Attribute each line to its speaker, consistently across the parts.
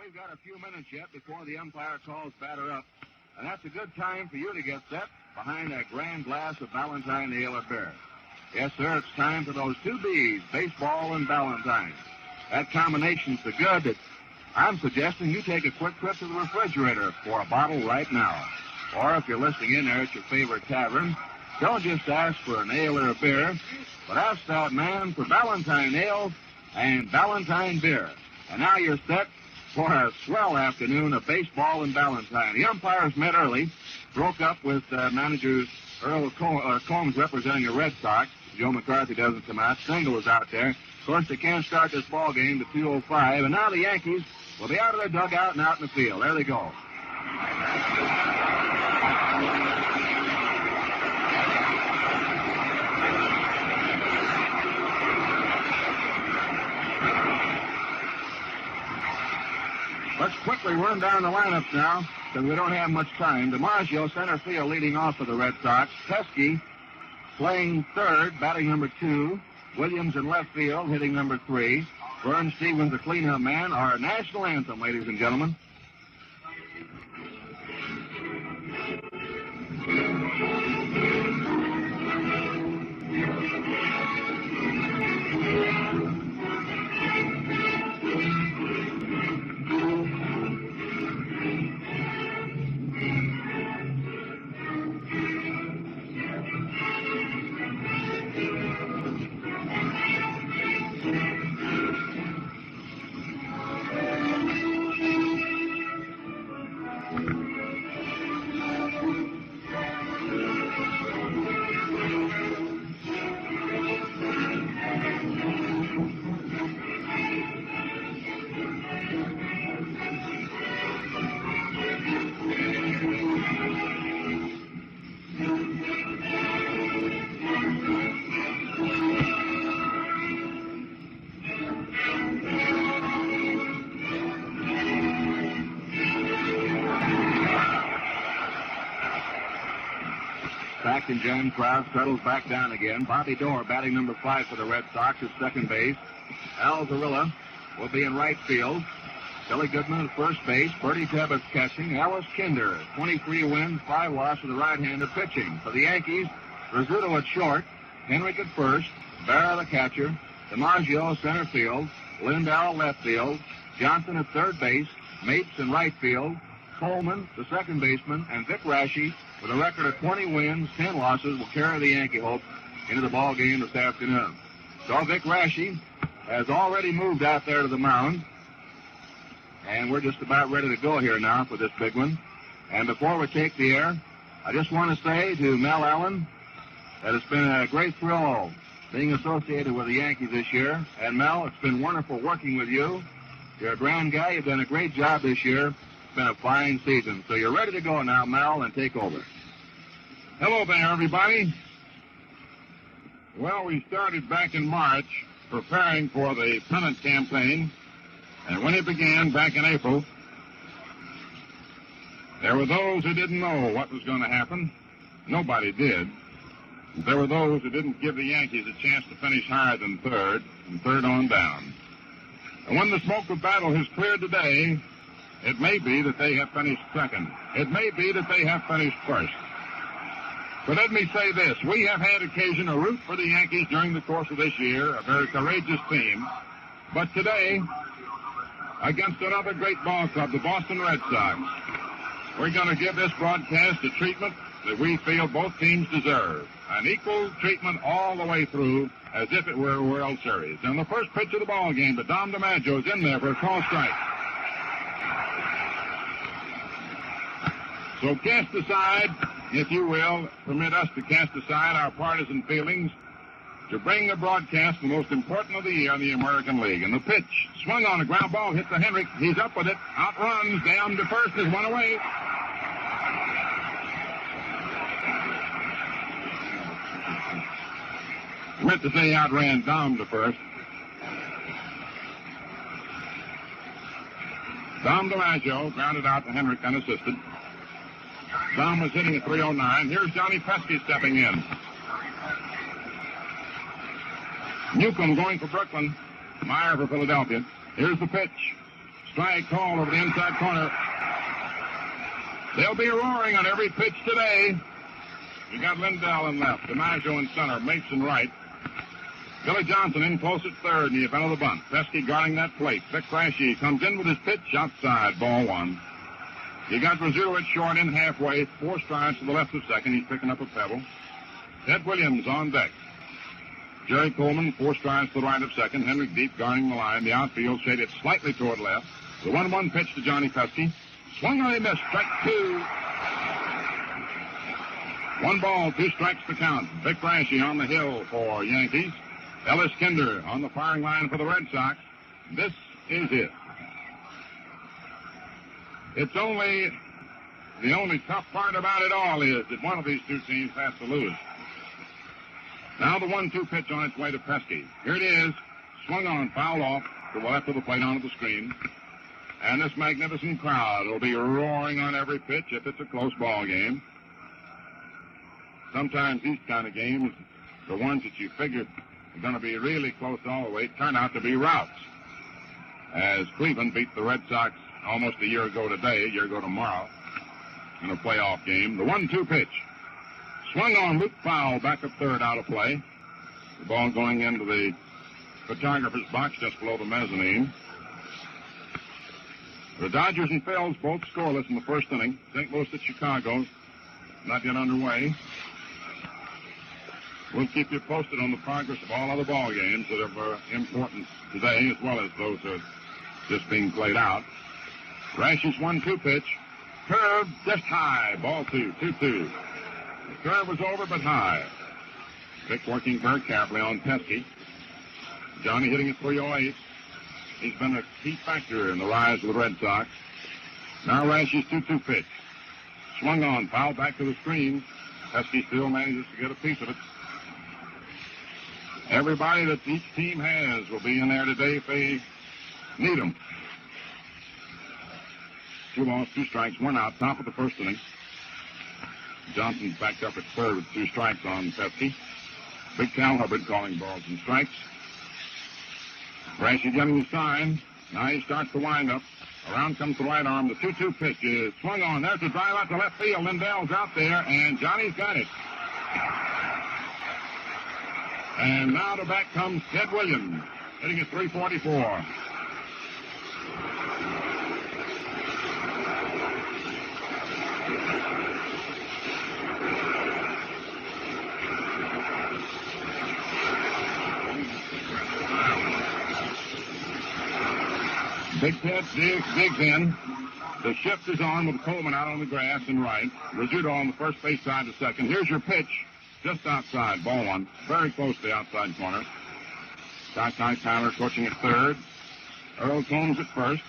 Speaker 1: we've got a few minutes yet before the umpire calls batter up. And that's a good time for you to get set behind that grand glass of Ballantine Ale or beer. Yes, sir, it's time for those two B's, baseball and Ballantine. That combination's so good that I'm suggesting you take a quick trip to the refrigerator for a bottle right now. Or if you're listening in there at your favorite tavern, don't just ask for an ale or a beer, but ask that man for Ballantine Ale and Ballantine beer. And now you're set for a swell afternoon of baseball and Ballantine. The umpires met early, broke up with managers Earl Combs representing the Red Sox. Joe McCarthy doesn't come out. Stengel was out there. Of course, they can't start this ball game to 2:05, and now the Yankees will be out of their dugout and out in the field. There they go. Let's quickly run down the lineups now, because we don't have much time. DiMaggio, center field, leading off for the Red Sox. Pesky playing third, batting number 2. Williams in left field, hitting number 3. Vern Stephens, the cleanup man. Our national anthem, ladies and gentlemen. And John Crowd settles back down again. Bobby Doerr batting number 5 for the Red Sox at second base. Al Zarilla will be in right field. Billy Goodman at first base. Bertie Tebbetts catching. Alice Kinder, 23 wins, 5 losses to the right-handed pitching. For the Yankees, Rizzuto at short. Henrik at first. Berra the catcher. DiMaggio center field. Lindell left field. Johnson at third base. Mapes in right field. Coleman, the second baseman, and Vic Raschi, with a record of 20 wins, 10 losses, will carry the Yankee hopes into the ball game this afternoon. So Vic Raschi has already moved out there to the mound, and we're just about ready to go here now for this big one. And before we take the air, I just want to say to Mel Allen that it's been a great thrill being associated with the Yankees this year. And Mel, it's been wonderful working with you. You're a grand guy. You've done a great job this year. Been a fine season. So you're ready to go now, Mel, and take over.
Speaker 2: Hello there, everybody. Well, we started back in March preparing for the Pennant campaign, and when it began back in April, there were those who didn't know what was going to happen. Nobody did. There were those who didn't give the Yankees a chance to finish higher than third, and third on down. And when the smoke of battle has cleared today, it may be that they have finished second. It may be that they have finished first. But let me say this. We have had occasion to root for the Yankees during the course of this year, a very courageous team. But today, against another great ball club, the Boston Red Sox, we're going to give this broadcast a treatment that we feel both teams deserve. An equal treatment all the way through, as if it were a World Series. And the first pitch of the ball game, but Dom DiMaggio is in there for a call strike. So cast aside, if you will, permit us to cast aside our partisan feelings to bring the broadcast the most important of the year in the American League. And the pitch, swung on a ground ball, hit the Henrik. He's up with it, outruns, down to first, is one away. Meant to say outran Dom to first. Dom DiMaggio grounded out to Henrik unassisted. Dom was hitting at 309. Here's Johnny Pesky stepping in. Newcomb going for Brooklyn. Meyer for Philadelphia. Here's the pitch. strike call over the inside corner. They'll be roaring on every pitch today. You got Lindell in left, DiMaggio in center, Mason right. Billy Johnson in close at third in the event of the bunt. Pesky guarding that plate. Vic Raschi comes in with his pitch outside, ball one. You got Rizzuto at short in halfway, 4 strides to the left of second. He's picking up a pebble. Ted Williams on deck. Jerry Coleman, 4 strides to the right of second. Henrik Deep guarding the line. The outfield shaded slightly toward left. The 1-1 pitch to Johnny Pesky. Swung on a miss. Strike 2. 1 ball, 2 strikes to count. Vic Raschi on the hill for Yankees. Ellis Kinder on the firing line for the Red Sox. This is it. It's the only tough part about it all is that one of these two teams has to lose. Now the 1-2 pitch on its way to Pesky. Here it is. Swung on, fouled off to the left of the plate onto the screen. And this magnificent crowd will be roaring on every pitch if it's a close ball game. Sometimes these kind of games, the ones that you figured are going to be really close all the way, turn out to be routs. As Cleveland beat the Red Sox almost a year ago tomorrow, in a playoff game. The 1-2 pitch. Swung on, loop foul, back up third, out of play. The ball going into the photographer's box just below the mezzanine. The Dodgers and Phils both scoreless in the first inning. St. Louis at Chicago, not yet underway. We'll keep you posted on the progress of all other ball games that are important today, as well as those that are just being played out. Raschi's 1-2 pitch. Curve just high. Ball 2, 2-2. The curve was over but high. Vic working very carefully on Pesky. Johnny hitting at .308. He's been a key factor in the rise of the Red Sox. Now Raschi's 2-2 pitch. Swung on, fouled back to the screen. Pesky still manages to get a piece of it. Everybody that each team has will be in there today if they need them. 2 balls, 2 strikes, 1 out, top of the first inning. Johnson's backed up at third with 2 strikes on Pesky. Big Cal Hubbard calling balls and strikes. Raschi getting the sign. Now he starts to wind up. Around comes the right arm. The 2-2 pitch is swung on. There's a drive out to left field. Lindell's out there, and Johnny's got it. And now to bat comes Ted Williams, hitting at .344. Big Ted digs in. The shift is on with Coleman out on the grass and right. Rizzuto on the first base side to second. Here's your pitch. Just outside, ball 1. Very close to the outside corner. Ty Tyler coaching at third. Earl Combs at first.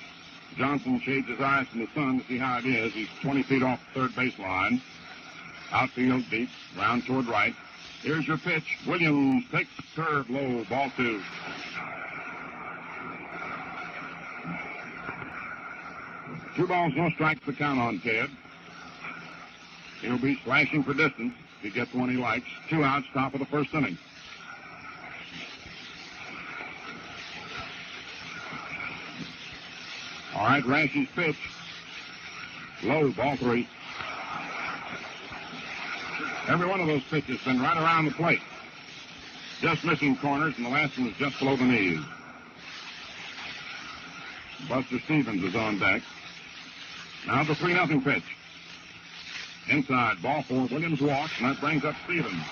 Speaker 2: Johnson shades his eyes from the sun to see how it is. He's 20 feet off the third base line. Outfield deep, round toward right. Here's your pitch. Williams takes curve low, ball 2. Two balls, no strikes to count on Ted. He'll be slashing for distance. He gets one he likes. 2 outs, top of the first inning. All right, Raschi's pitch. Low, ball 3. Every one of those pitches been right around the plate. Just missing corners, and the last one was just below the knees. Buster Stevens is on deck. Now the 3-0 pitch. Inside, ball 4. Williams walks, and that brings up Stevens.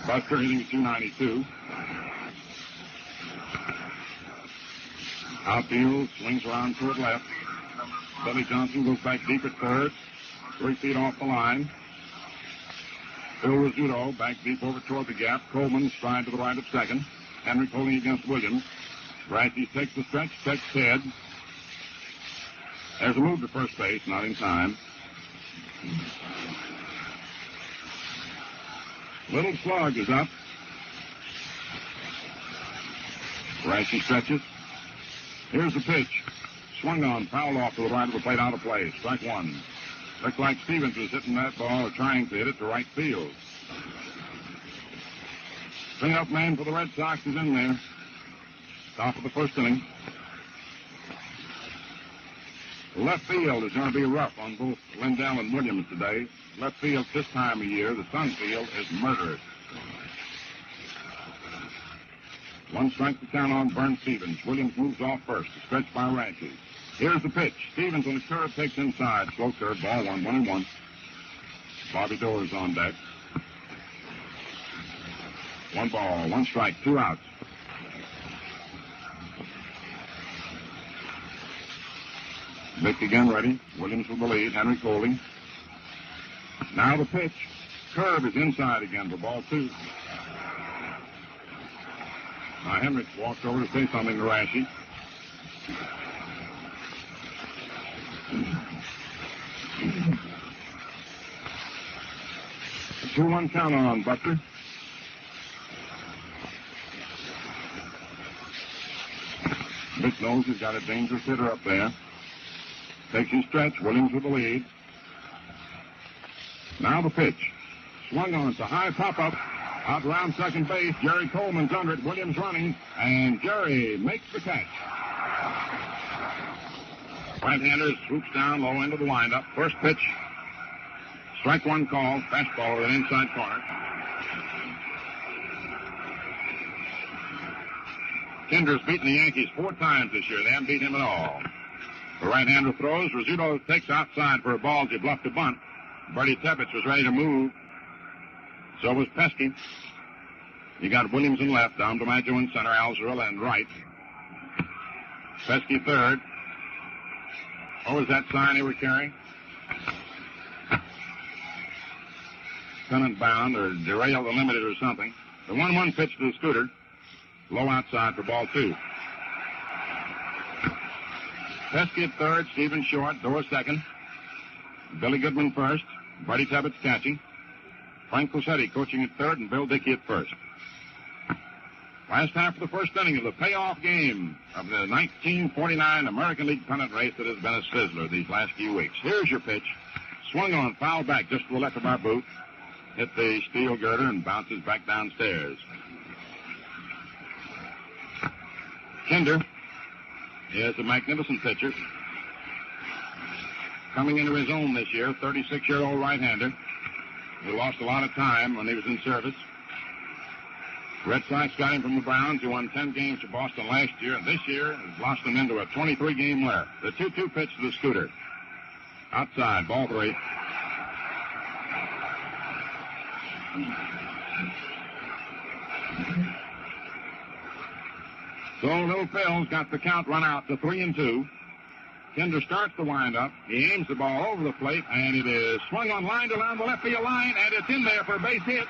Speaker 2: Buster hitting at .292. Outfield swings around toward left. Billy Johnson goes back deep at third. 3 feet off the line. Phil Rizzuto back deep over toward the gap. Coleman stride to the right of second. Henry holding against Williams. Raschi takes the stretch, takes Ted. There's a move to first base, not in time. Little slug is up. Raschi stretches. Here's the pitch. Swung on, fouled off to the right of the plate, out of play. Strike 1. Looked like Stevens was hitting that ball or trying to hit it to right field. Cleanup man for the Red Sox is in there. Top of the first inning. Left field is going to be rough on both Lindell and Williams today. Left field this time of year, the sun field, is murderous. One strike to count on Vern Stephens. Williams moves off first. A stretch by Ranchi. Here's the pitch. Stephens on the curve takes inside. Slow curve, ball 1-1-1. Bobby Doerr is on deck. 1 ball, 1 strike, 2 outs. Vick again ready. Williams with the lead. Henry holding. Now the pitch. Curve is inside again for ball 2. Now Henry walks over to say something to Rashi. A 2-1 count on Buster. Vick knows he's got a dangerous hitter up there. Takes his stretch. Williams with the lead. Now the pitch. Swung on. It's a high pop-up. Out around second base. Jerry Coleman's under it. Williams running. And Jerry makes the catch. Right-hander swoops down low into the windup. First pitch. Strike 1 call. Fastball with an inside corner. Kinder's beaten the Yankees 4 times this year. They haven't beat him at all. The right-hander throws. Rizzuto takes outside for a ball. He bluffed a bunt. Bertie Tebbets was ready to move. So was Pesky. You got Williams in left. Dom DiMaggio in center. Alzarilla in right. Pesky third. What was that sign they were carrying? Pennant bound or derail the limited or something. The 1-1 pitch to the Scooter. Low outside for ball 2. Pesky at third. Stevens short. Doerr second. Billy Goodman first. Bertie Tebbets catching. Frank Cossetti coaching at third, and Bill Dickey at first. Last half of the first inning of the payoff game of the 1949 American League pennant race that has been a sizzler these last few weeks. Here's your pitch. Swung on, foul back just to the left of our boot. Hit the steel girder and bounces back downstairs. Kinder is a magnificent pitcher. Coming into his own this year, 36-year-old right-hander. He lost a lot of time when he was in service. Red Sox got him from the Browns, who won 10 games for Boston last year, and this year has blossomed into a 23-game winner. The 2-2 pitch to the Scooter. Outside, ball 3. So Little Phil's got the count run out to 3-2. Kinder starts the windup. He aims the ball over the plate, and it is swung on line to down the left field line, and it's in there for a base hit.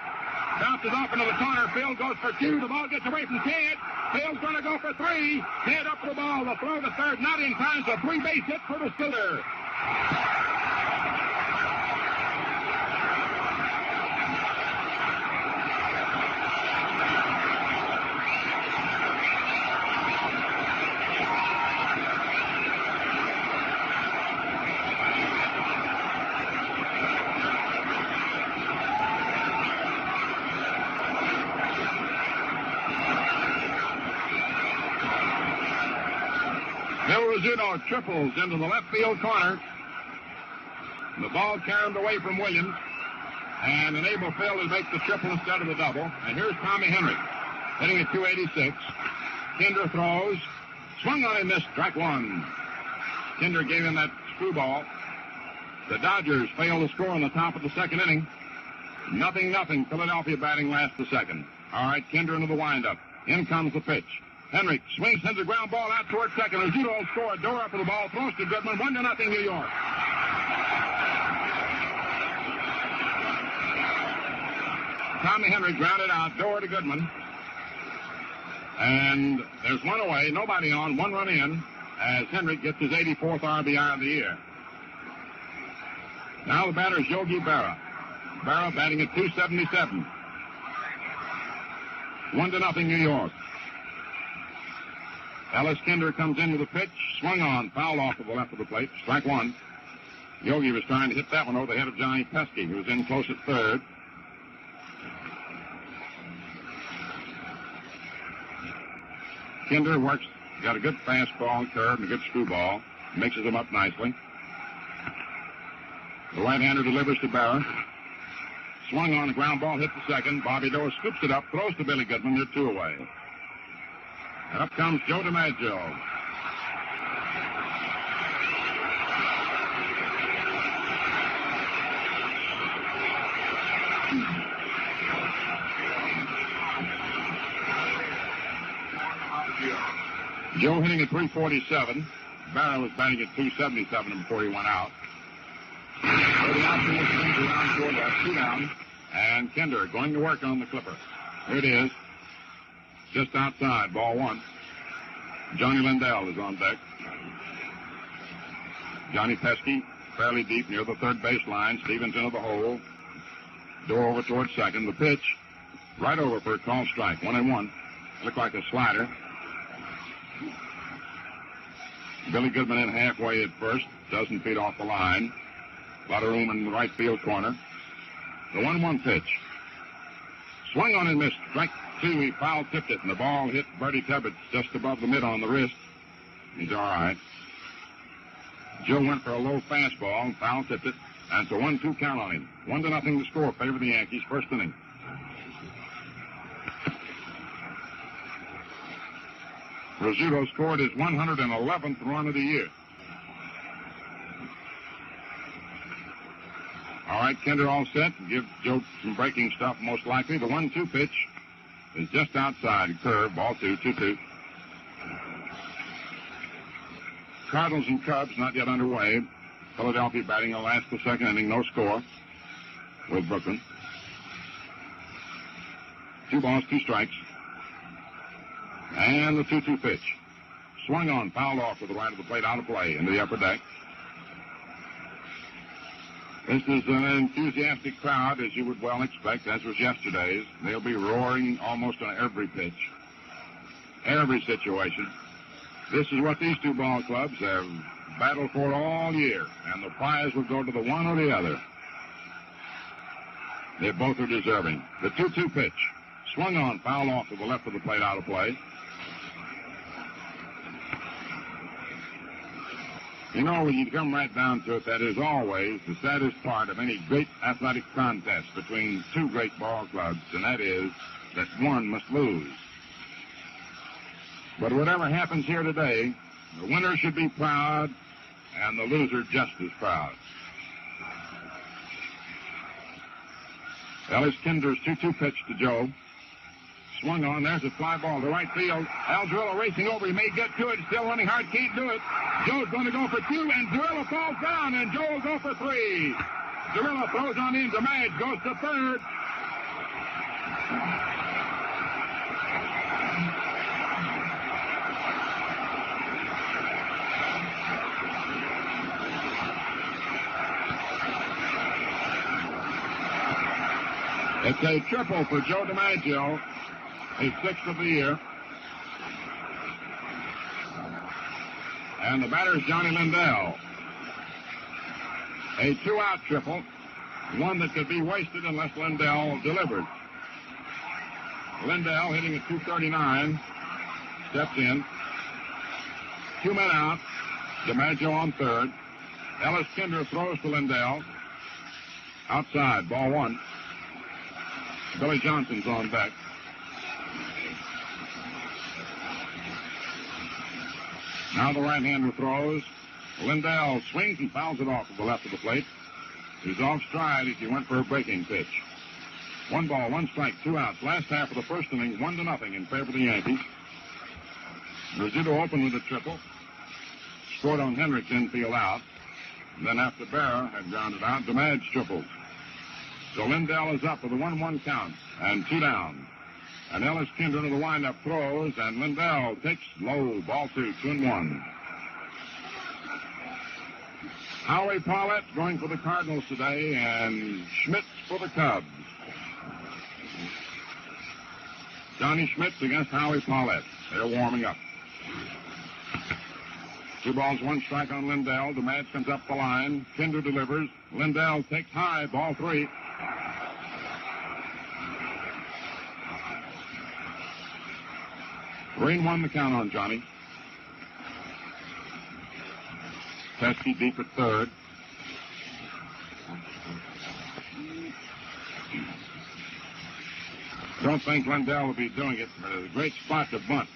Speaker 2: Bounces off into the corner. Phil goes for 2. The ball gets away from Ted. Phil's going to go for 3. Ted up for the ball. The throw to third, not in time, so 3 base hit for the Scooter. Rizzuto triples into the left field corner. The ball carried away from Williams and enabled Phil to make the triple instead of the double. And here's Tommy Henry hitting at 286. Kinder throws. Swung on and missed. Strike 1. Kinder gave him that screwball. The Dodgers failed to score in the top of the second inning. 0-0. Philadelphia batting last the second. All right, Kinder into the windup. In comes the pitch. Henry swings, sends a ground ball out towards second. Rizzuto scored. Doerr up for the ball. Throws to Goodman. 1-0 New York. Tommy Henry grounded out. Doerr to Goodman. And there's one away. Nobody on. 1 run in as Henry gets his 84th RBI of the year. Now the batter is Yogi Berra. Berra batting at 277. 1-0 New York. Ellis Kinder comes into the pitch, swung on, foul off of the left of the plate, strike 1. Yogi was trying to hit that one over the head of Johnny Pesky, who was in close at third. Kinder works, got a good fastball, curve, and a good screwball. Mixes them up nicely. The right-hander delivers to Berra. Swung on, a ground ball, hit the second. Bobby Doerr scoops it up, throws to Billy Goodman. They're 2 away. And up comes Joe DiMaggio. Joe hitting at 347. Berra was batting at 277 before he went out. So the outfield swings around toward left, 2 down. And Kinder going to work on the clipper. Here it is. Just outside, ball 1. Johnny Lindell is on deck. Johnny Pesky, fairly deep near the third baseline. Stevens into the hole. Doerr over towards second. The pitch, right over for a called strike. 1-1. Looked like a slider. Billy Goodman in halfway at first, dozen feet off the line. A lot of room in the right field corner. The 1-1 pitch. Swung on and missed. Strike 2, he foul-tipped it, and the ball hit Bertie Tebbetts just above the mid on the wrist. He's all right. Joe went for a low fastball, foul-tipped it, and it's a 1-2 count on him. 1-0 to score, favor the Yankees, first inning. Rizzuto scored his 111th run of the year. All right, Kinder all set. Give Joe some breaking stuff, most likely. The 1-2 pitch is just outside. Curve, ball 2, 2-2. Cardinals and Cubs not yet underway. Philadelphia batting the last of the second inning, no score with Brooklyn. 2 balls, 2 strikes. And the 2-2 pitch. Swung on, fouled off to the right of the plate, out of play, into the upper deck. This is an enthusiastic crowd, as you would well expect, as was yesterday's. They'll be roaring almost on every pitch, every situation. This is what these 2 ball clubs have battled for all year, and the prize will go to the one or the other. They both are deserving. The 2-2 pitch. Swung on, foul off to the left of the plate, out of play. You know, when you come right down to it, that is always the saddest part of any great athletic contest between 2 great ball clubs, and that is that one must lose. But whatever happens here today, the winner should be proud, and the loser just as proud. Ellis Kinder's 2-2 pitch to Joe. Swung on, there's a fly ball to right field. Al Zurillo racing over, he may get to it, still running hard, can't do it. Joe's going to go for 2, and Zurillo falls down, and Joe will go for 3. Zurillo throws on in to Madge, goes to third. It's a triple for Joe DiMaggio, his 6th of the year. And the batter is Johnny Lindell. A 2-out triple, one that could be wasted unless Lindell delivered. Lindell hitting at 239, steps in. 2 men out, DiMaggio on third. Ellis Kinder throws to Lindell. Outside, ball 1. Billy Johnson's on deck. Now the right-hander throws. Lindell swings and fouls it off to the left of the plate. He's off stride as he went for a breaking pitch. 1 ball, 1 strike, 2 outs. Last half of the first inning, 1-0 in favor of the Yankees. Rizzuto opened with a triple. Scored on Hendricks infield out. And then after Berra had grounded out, DiMaggio tripled. So Lindell is up with a 1-1 count and 2 down. And Ellis Kinder into the windup throws, and Lindell takes low, ball 2, 2-1. Howie Paulette going for the Cardinals today, and Schmitz for the Cubs. Johnny Schmitz against Howie Paulette. They're warming up. 2 balls, 1 strike on Lindell. DiMaggio comes up the line. Kinder delivers. Lindell takes high, ball 3. 3-1 the count on Johnny. Pesky deep at third. Don't think Lindell will be doing it, but it's a great spot to bunt.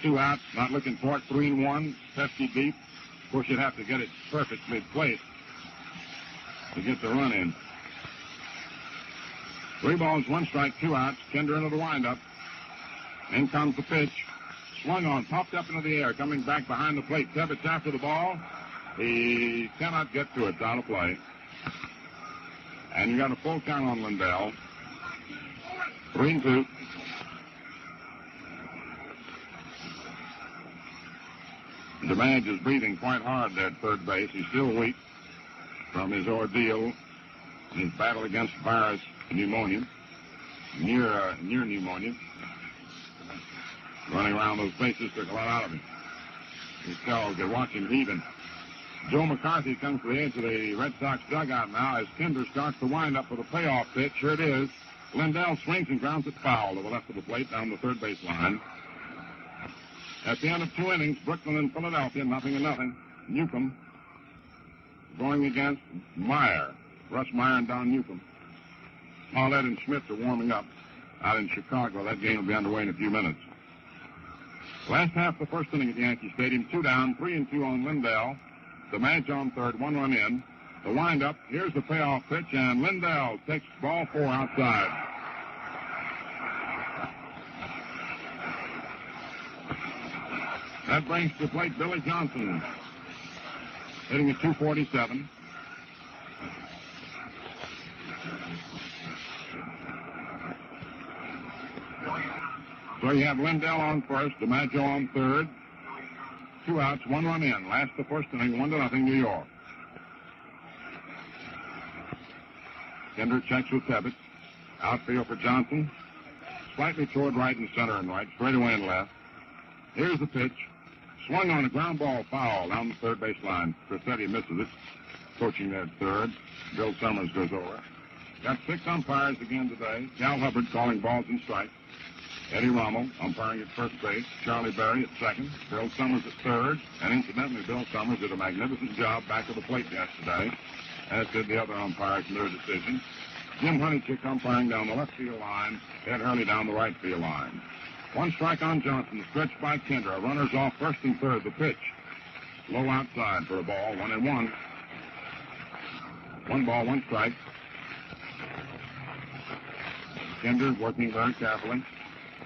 Speaker 2: 2 outs, not looking for it. 3-1, Pesky deep. Of course, you'd have to get it perfectly placed to get the run in. 3 balls, 1 strike, 2 outs. Kinder into the windup. In comes the pitch. Swung on, popped up into the air, coming back behind the plate. Tebbets after the ball. He cannot get to it. It's out of play. And you got a full count on Lindell. 3-2. DeMadge is breathing quite hard there at third base. He's still weak from his ordeal, his battle against virus pneumonia, near pneumonia. Running around those bases took a lot out of him. You can watch him heaving. Joe McCarthy comes to the edge of the Red Sox dugout now as Kinder starts to wind up for the payoff pitch. Here it is. Lindell swings and grounds it foul to the left of the plate down the third base line. At the end of 2 innings, Brooklyn and Philadelphia, 0-0. Newcomb going against Meyer. Russ Meyer and Don Newcomb. Paulette and Schmidt are warming up out in Chicago. That game will be underway in a few minutes. Last half of the first inning at Yankee Stadium, 2 down, 3-2 on Lindell. DeMadge on third, 1 run in. The windup, here's the payoff pitch, and Lindell takes ball 4 outside. That brings to plate Billy Johnson, hitting at .247. So you have Lindell on first, DiMaggio on third. 2 outs, 1 run in. Last the first inning, 1-0 New York. Kinder checks with Tebbets. Outfield for Johnson. Slightly toward right and center and right, straight away and left. Here's the pitch. Swung on a ground ball foul down the third base line. Crissetti misses it. Coaching there at third. Bill Summers goes over. Got 6 umpires again today. Cal Hubbard calling balls and strikes. Eddie Rommel umpiring at first base. Charlie Berry at second. Bill Summers at third. And incidentally, Bill Summers did a magnificent job back of the plate yesterday, as did the other umpires in their decision. Jim Honeychick umpiring down the left field line. Ed Hurley down the right field line. 1 strike on Johnson, stretched by Kinder. Runners off first and third. The pitch. Low outside for a ball. 1-1. 1 ball, 1 strike. Kinder working very carefully.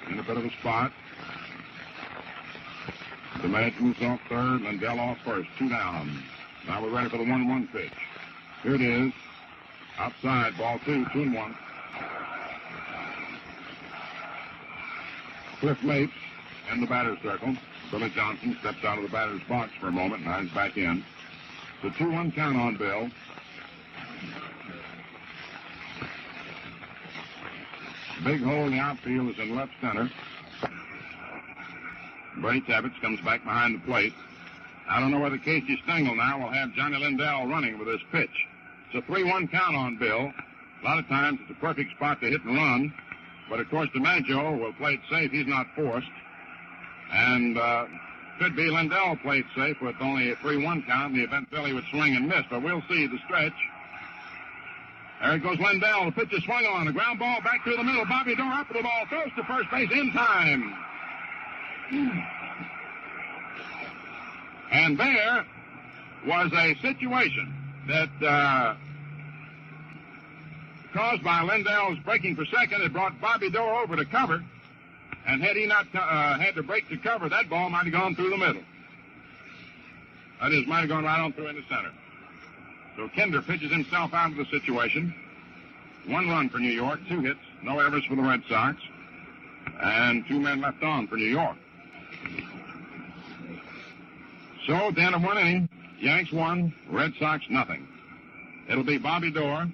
Speaker 2: In a bit of a spot. DeMadge moves off third. Lindell off first. 2 down. Now we're ready for the 1-1 pitch. Here it is. Outside. Ball 2. 2-1. Cliff Mapes in the batter's circle. Billy Johnson steps out of the batter's box for a moment. Now he's back in. The 2-1 count on Bill. Big hole in the outfield is in left center. Brady Tebbets comes back behind the plate. I don't know whether Casey Stengel now will have Johnny Lindell running with this pitch. It's a 3-1 count on Bill. A lot of times it's a perfect spot to hit and run. But, of course, DiMaggio will play it safe. He's not forced. And could be Lindell played safe with only a 3-1 count in the event Billy would swing and miss. But we'll see the stretch. There goes Lindell. The pitch is swung on. A ground ball back through the middle. Bobby Doerr up to the ball. Throws to first base in time. And there was a situation that caused by Lindell's breaking for second. It brought Bobby Doerr over to cover. And had he not had to break to cover, that ball might have gone through the middle. That is, might have gone right on through into center. So Kinder pitches himself out of the situation. 1 run for New York, 2 hits, no errors for the Red Sox, and 2 men left on for New York. So at the end of 1 inning, Yanks 1, Red Sox nothing. It'll be Bobby Doerr,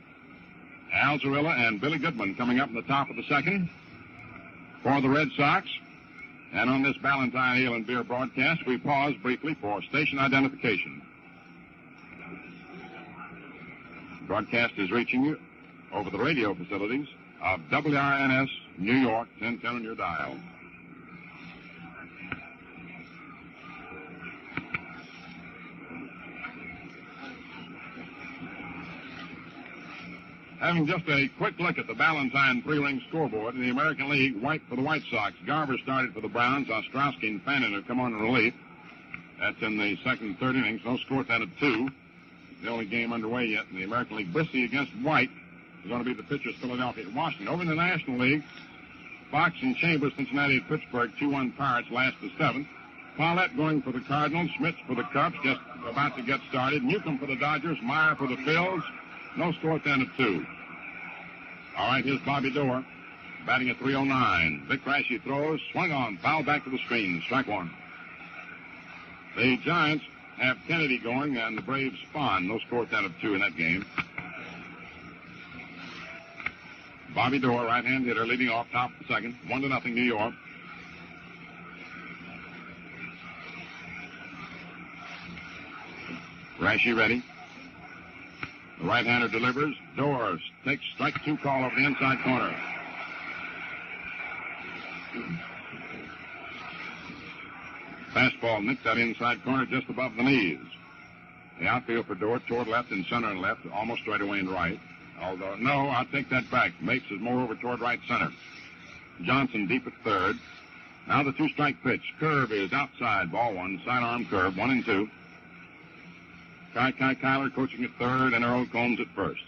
Speaker 2: Al Zarilla, and Billy Goodman coming up in the top of the second for the Red Sox. And on this Ballantine Ale and Beer broadcast, we pause briefly for station identification. The broadcast is reaching you over the radio facilities of WRNS New York, 1010 on your dial. Having just a quick look at the Ballantine three-ring scoreboard in the American League, white for the White Sox. Garver started for the Browns. Ostrowski and Pennant have come on in relief. That's in the second and third innings. No score at 2. The only game underway yet in the American League. Brissy against White is going to be the pitchers, Philadelphia and Washington. Over in the National League, Fox and Chambers, Cincinnati and Pittsburgh, 2-1 Pirates, last to 7th. Paulette going for the Cardinals, Schmitz for the Cubs, just about to get started. Newcomb for the Dodgers, Meyer for the Phils. No score at 2. All right, here's Bobby Doerr, batting at 309. Vic Raschi throws, swung on, foul back to the screen, strike one. The Giants have Kennedy going, and the Braves Spahn. No score at 2 in that game. Bobby Doerr, right-hand hitter, leading off top of the second. 1-0 New York. Raschi ready. The right-hander delivers. Doerr takes strike 2 call over the inside corner. Fastball nicked that inside corner just above the knees. The outfield for Doerr toward left and center and left, almost straight away and right. Although, no, I'll take that back. Mapes is more over toward right center. Johnson deep at third. Now the 2-strike pitch. Curve is outside, ball 1, sidearm curve, 1-2. Kai Kyler coaching at third, and Earl Combs at first.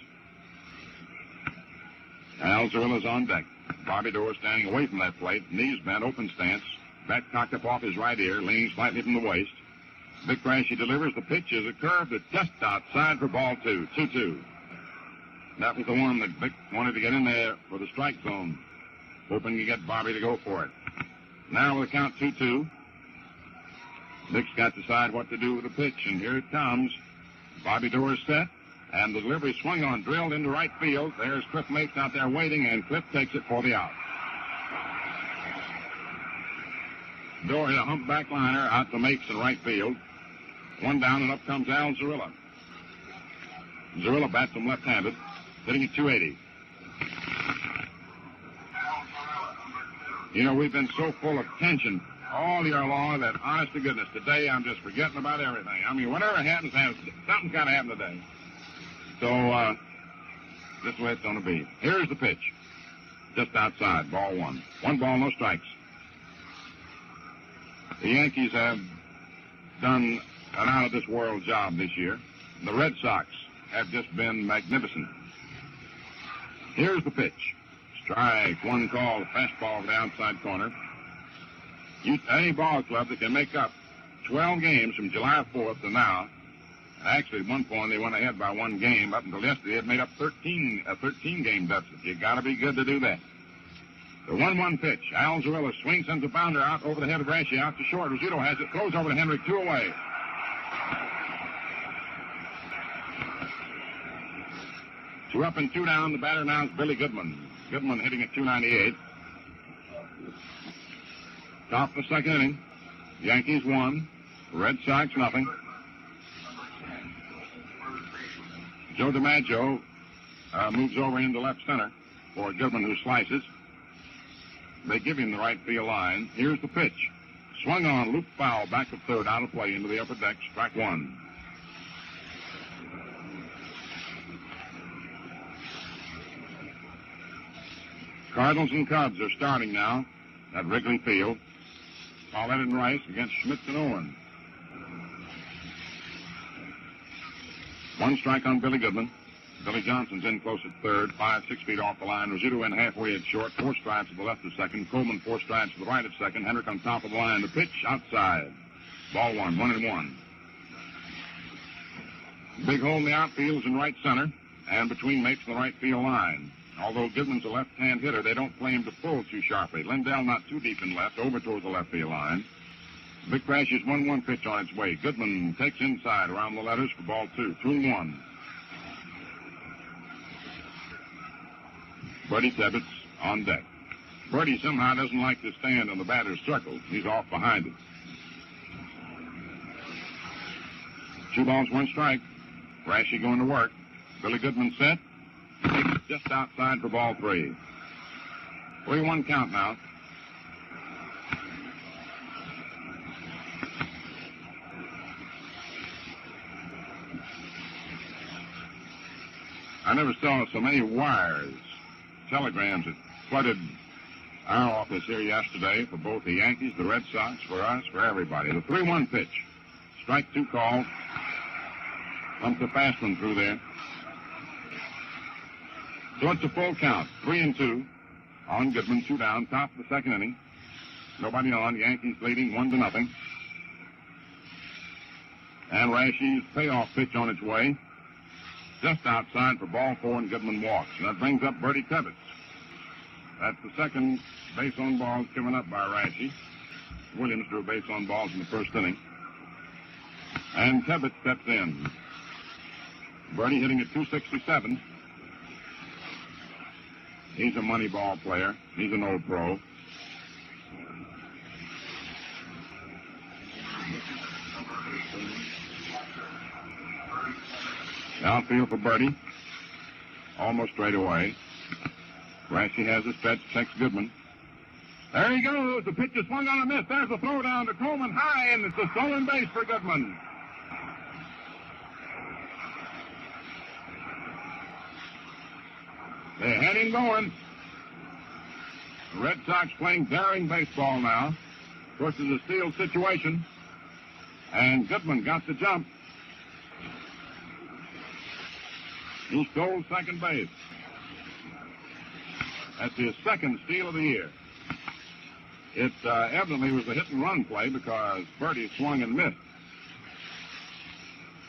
Speaker 2: Al Zarilla's on deck. Bobby Doerr standing away from that plate, knees bent, open stance, bat cocked up off his right ear, leaning slightly from the waist. Vic Raschi delivers. The pitch is a curve that's just outside for ball 2, 2-2. That was the one that Vic wanted to get in there for the strike zone, hoping to get Bobby to go for it. Now with a count 2-2, Vic's got to decide what to do with the pitch, and here it comes. Bobby Doerr is set, and the delivery swung on, drilled into right field. There's Cliff Mapes out there waiting, and Cliff takes it for the out. Doerr hit a humpback liner out to Mapes in right field. One down, and up comes Al Zarilla. Zarilla bats him left-handed, hitting at 280. You know, we've been so full of tension all year long that, honest to goodness, today I'm just forgetting about everything. I mean, whatever happens, something's got to happen today. So, this is the way it's going to be. Here's the pitch. Just outside, ball 1. 1 ball, no strikes. The Yankees have done an out-of-this-world job this year. The Red Sox have just been magnificent. Here's the pitch. Strike, 1 call, fastball to the outside corner. Any ball club that can make up 12 games from July 4th to now, actually at one point they went ahead by 1 game. Up until yesterday, it made up a 13-game deficit. You got to be good to do that. The 1-1 pitch. Al Zarilla swings, sends a bounder out over the head of Raschi, out to short. Rizzuto has it, throws over to Henry, 2 away. Two up and 2 down. The batter now is Billy Goodman. Goodman hitting at 298. Top of the second inning. Yankees 1. Red Sox nothing. Joe DiMaggio moves over into left center for Goodman, who slices. They give him the right field line. Here's the pitch. Swung on, loop foul, back of third, out of play, into the upper deck, strike 1. Cardinals and Cubs are starting now at Wrigley Field. Paulette and Rice against Schmitz and Owen. 1 strike on Billy Goodman. Billy Johnson's in close at third, 5-6 feet off the line. Rizzuto in halfway at short, 4 strides to the left of second. Coleman 4 strides to the right of second. Hendrick on top of the line. The pitch outside. Ball 1, 1-1. Big hole in the outfield is in right center and between Mapes and the right field line. Although Goodman's a left-hand hitter, they don't play him to pull too sharply. Lindell not too deep in left, over towards the left field line. Vic Raschi's 1-1 pitch on its way. Goodman takes inside around the letters for ball 2, 2-1. Bertie Tebbets on deck. Bertie somehow doesn't like to stand on the batter's circle. He's off behind it. 2 balls, 1 strike. Raschi going to work. Billy Goodman set. Takes it just outside for ball 3. 3-1 count now. I never saw so many wires, telegrams that flooded our office here yesterday for both the Yankees, the Red Sox, for us, for everybody. The 3-1 pitch. Strike 2 call. Comes the fast one through there. So it's a full count. 3-2 on Goodman, 2 down, top of the second inning. Nobody on. Yankees leading 1-0. And Rasche's payoff pitch on its way. Just outside for ball 4, and Goodman walks. And that brings up Bertie Tebbetts. That's the second base on balls given up by Rasche. Williams drew base on balls in the first inning. And Tebbetts steps in. Bertie hitting at 267. He's a money ball player. He's an old pro. Outfield for Bertie. Almost straight away. Rasche has a stretch, checks Goodman. There he goes. The pitch is swung on a miss. There's a throw down to Coleman high, and it's a stolen base for Goodman. They had him going. The Red Sox playing daring baseball now. Of course, it's a steal situation. And Goodman got the jump. He stole second base. That's his second steal of the year. It evidently was a hit-and-run play because Bertie swung and missed.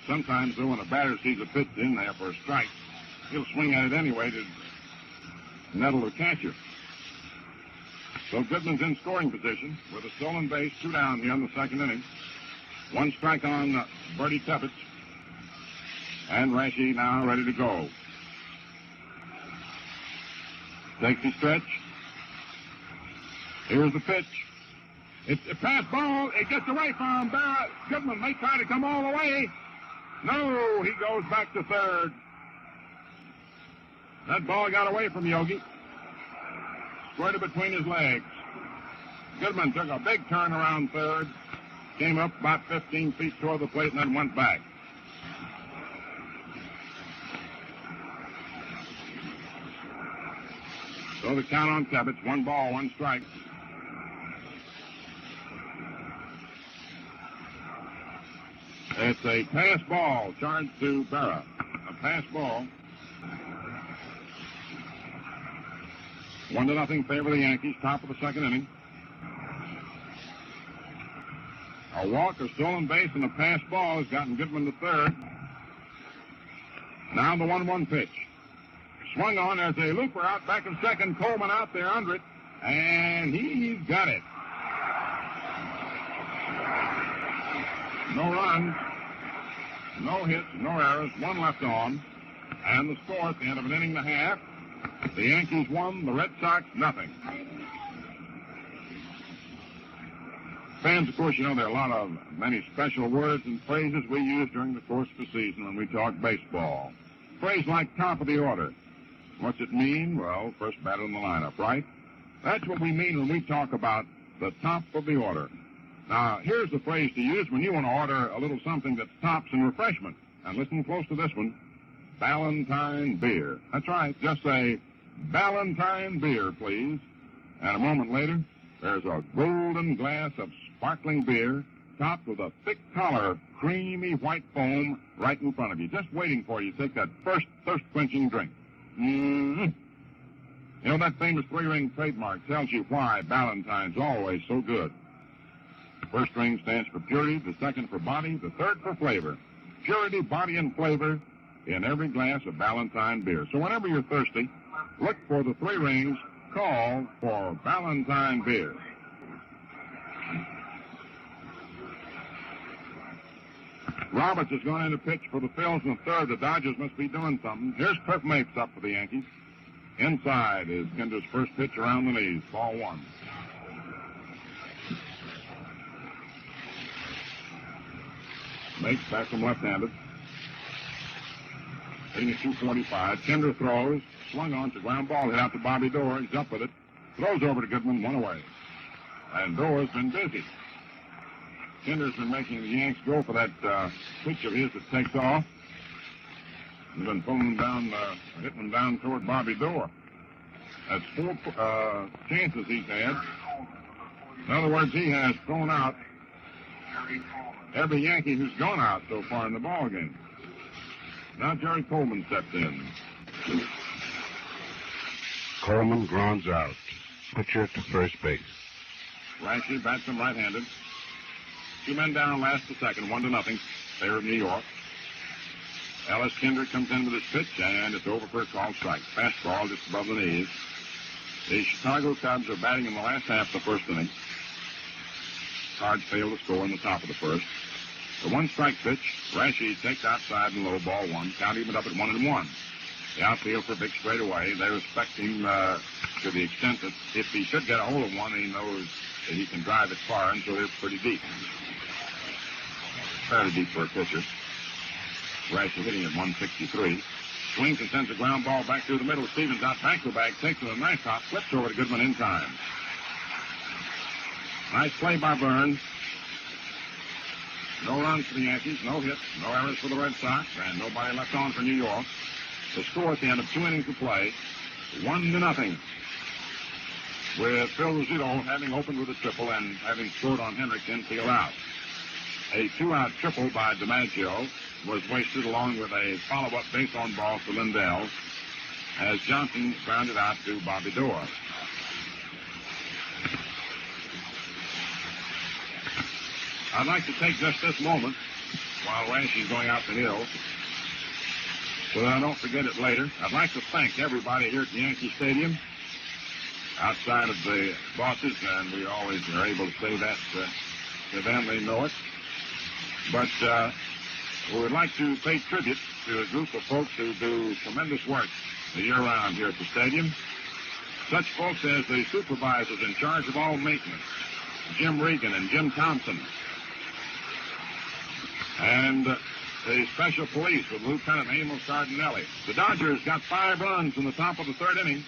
Speaker 2: Sometimes, though, when a batter sees a pitch in there for a strike, he'll swing at it anyway to nettle the catcher. So Goodman's in scoring position with a stolen base, 2 down here in the second inning. 1 strike on Bertie Tebbetts. And Rasche now ready to go. Takes his stretch. Here's the pitch. It's a pass ball. It gets away from Berra. Goodman may try to come all the way. No, he goes back to third. That ball got away from Yogi. Squirted between his legs. Goodman took a big turn around third. Came up about 15 feet toward the plate and then went back. So the count on Tebbetts, 1 ball, 1 strike. It's a pass ball charged to Berra. A pass ball. 1-0 favor the Yankees, top of the second inning. A walk, a stolen base, and a pass ball has gotten Goodman to third. Now the 1-1 pitch. Swung on. There's a looper out back of second. Coleman out there under it. And he's got it. No runs, no hits, no errors. 1 left on. And the score at the end of an inning and a half. The Yankees won, the Red Sox nothing. Fans, of course, you know there are many special words and phrases we use during the course of the season when we talk baseball. Phrase like top of the order. What's it mean? Well, first batter in the lineup, right? That's what we mean when we talk about the top of the order. Now, here's the phrase to use when you want to order a little something that's tops and refreshment. And listen close to this one. Ballantine beer. That's right. Just say, Ballantine beer, please. And a moment later, there's a golden glass of sparkling beer topped with a thick collar of creamy white foam right in front of you, just waiting for you to take that first thirst-quenching drink. Mm-hmm. You know, that famous 3-ring trademark tells you why Ballantine's always so good. The first ring stands for purity, the second for body, the third for flavor. Purity, body, and flavor in every glass of Ballantine beer. So whenever you're thirsty, look for the 3 rings, call for Ballantine beer. Roberts is going in to pitch for the Phils in the third. The Dodgers must be doing something. Here's Cliff Mapes up for the Yankees. Inside is Kinder's first pitch around the knees. Ball 1. Mapes back from left-handed. Hitting at 245. Kinder throws. Swung on to ground ball. Hit out to Bobby Doerr. He's up with it. Throws over to Goodman. 1 away. And Doerr's been busy. Kinder's been making the Yanks go for that pitch of his that takes off. He's been pulling them down, hitting them down toward Bobby Doerr. That's 4 chances he's had. In other words, he has thrown out every Yankee who's gone out so far in the ball game. Now Jerry Coleman steps in.
Speaker 3: Coleman grounds out. Pitcher to first base.
Speaker 2: Rashi bats him right-handed. 2 men down, last to second, 1-0. Favor of New York. Ellis Kinder comes in with his pitch, and it's over for a called strike. Fastball just above the knees. The Chicago Cubs are batting in the last half of the first inning. Cards fail to score in the top of the first. The 1-strike pitch, Rashi takes outside and low, ball 1. Count even up at 1-1. The outfield for a big straightaway. They respect him to the extent that if he should get a hold of one, he knows that he can drive it far, and so it's pretty deep. Fairly deep for a pitcher. Rashi hitting at 163. Swings and sends a ground ball back through the middle. Stevens out back to back, takes it a nice hop, flips over to Goodman in time. Nice play by Vern. No runs for the Yankees, no hits, no errors for the Red Sox, and nobody left on for New York. The score at the end of 2 innings of play, 1-0. With Phil Rizzuto having opened with a triple and having scored on Hendricks infield out. A 2-out triple by DiMaggio was wasted along with a follow-up base on ball for Lindell as Johnson grounded out to Bobby Doerr. I'd like to take just this moment while Rashi's going out the hill so that I don't forget it later. I'd like to thank everybody here at the Yankee Stadium outside of the bosses, and we always are able to say that to them. They know it. But we would like to pay tribute to a group of folks who do tremendous work the year-round here at the stadium. Such folks as the supervisors in charge of all maintenance, Jim Regan and Jim Thompson, and the special police with Lieutenant Amos Cardinelli. The Dodgers got 5 runs in the top of the 3rd inning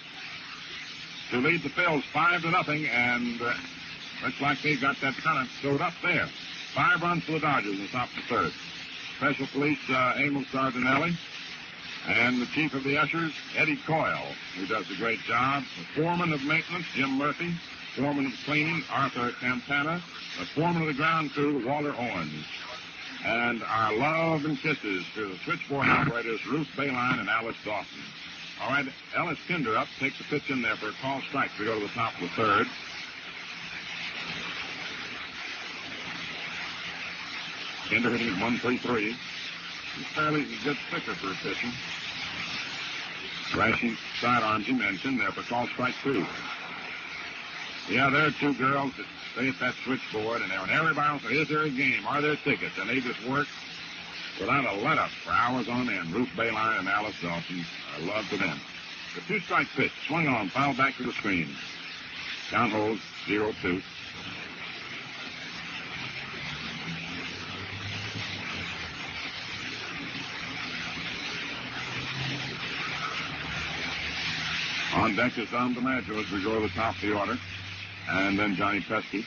Speaker 2: to lead the Phils 5-0, and looks like they've got that Pennant sewed up there. 5 runs for the Dodgers in the top of the 3rd. Special police Amos Cardinelli, and the chief of the ushers, Eddie Coyle, who does a great job. The foreman of maintenance, Jim Murphy. Foreman of cleaning, Arthur Campana. The foreman of the ground crew, Walter Owens. And our love and kisses to the switchboard operators, Ruth Bayline and Alice Dawson. All right, Ellis Kinder up, takes a pitch in there for a call strike. We go to the top of the 3rd. Kinder hitting at 133. He's fairly good sticker for a pitcher. Rashi sidearms him and in there for call strike 2. Yeah, there are 2 girls that stay at that switchboard, and everybody else says, is there a game? Are there tickets? And they just work without a let-up for hours on end. Ruth Bayline and Alice Dawson, I love to them. The 2-strike pitch, swung on, fouled back to the screen. Count holds 0-2. On deck is Don DiMaggio as we go to the top of the order. And then Johnny Pesky.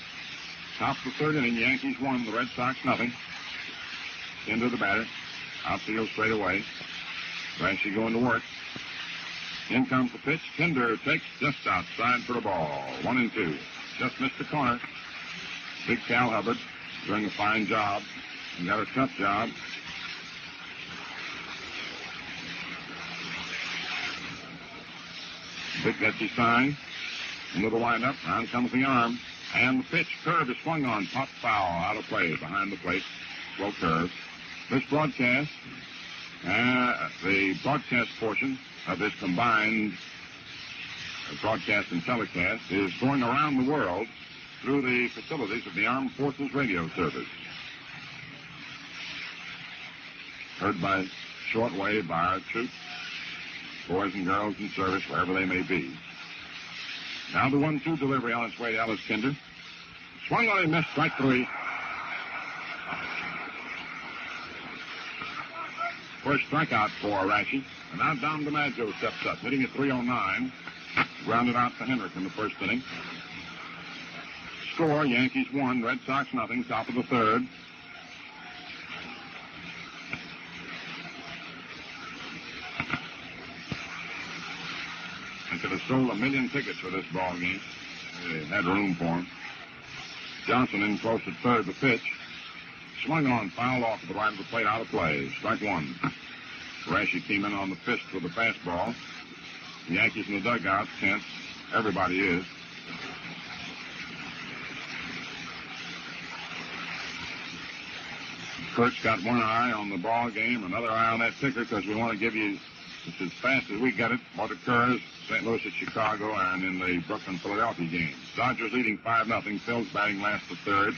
Speaker 2: Top of the 3rd inning, Yankees 1, the Red Sox nothing. Into the batter. Outfield straight away. Rashi going to work. In comes the pitch. Kinder takes just outside for a ball. 1-2. Just missed the corner. Big Cal Hubbard doing a fine job. He got a tough job. Big Betsy sign. Into the windup. Round comes the arm. And the pitch. Curve is swung on. Pop foul. Out of play. Behind the plate. Slow curve. This broadcast, the broadcast portion of this combined broadcast and telecast is going around the world through the facilities of the Armed Forces Radio Service. Heard by shortwave by our troops, boys and girls in service, wherever they may be. Now the 1-2 delivery on its way to Ellis Kinder. Swung on a miss, strike 3. First strikeout for Rashi. And now Don DiMaggio steps up, hitting at 309. Grounded out to Hendrick in the first inning. Score, Yankees 1, Red Sox nothing, top of the 3rd. could have sold 1 million tickets for this ball game. They had room for him. Johnson in close at third. The pitch. Swung on, fouled off to the right of the plate, out of play. Strike one. Rashi came in on the fist with the fastball. The Yankees in the dugout, tense. Everybody is. Kurt's got one eye on the ball game, another eye on that ticker, because we want to give you, just as fast as we get it, what occurs St. Louis at Chicago and in the Brooklyn-Philadelphia game. Dodgers leading 5-0. Phil's batting last to third.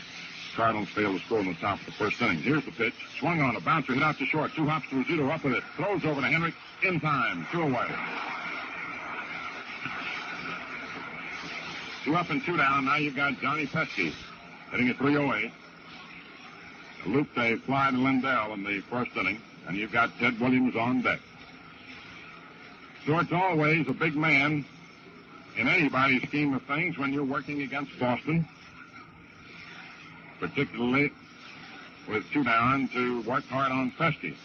Speaker 2: Cardinals failed to score in the top of the first inning. Here's the pitch. Swung on, a bouncer, hit out to short. 2 hops to Rizzuto, up with it. Throws over to Henrik, in time. 2 away. 2 up and 2 down. Now you've got Johnny Pesky hitting at 308. Looped a fly to Lindell in the first inning, and you've got Ted Williams on deck. So it's always a big man in anybody's scheme of things when you're working against Boston, particularly with 2 down, to work hard on Pesky,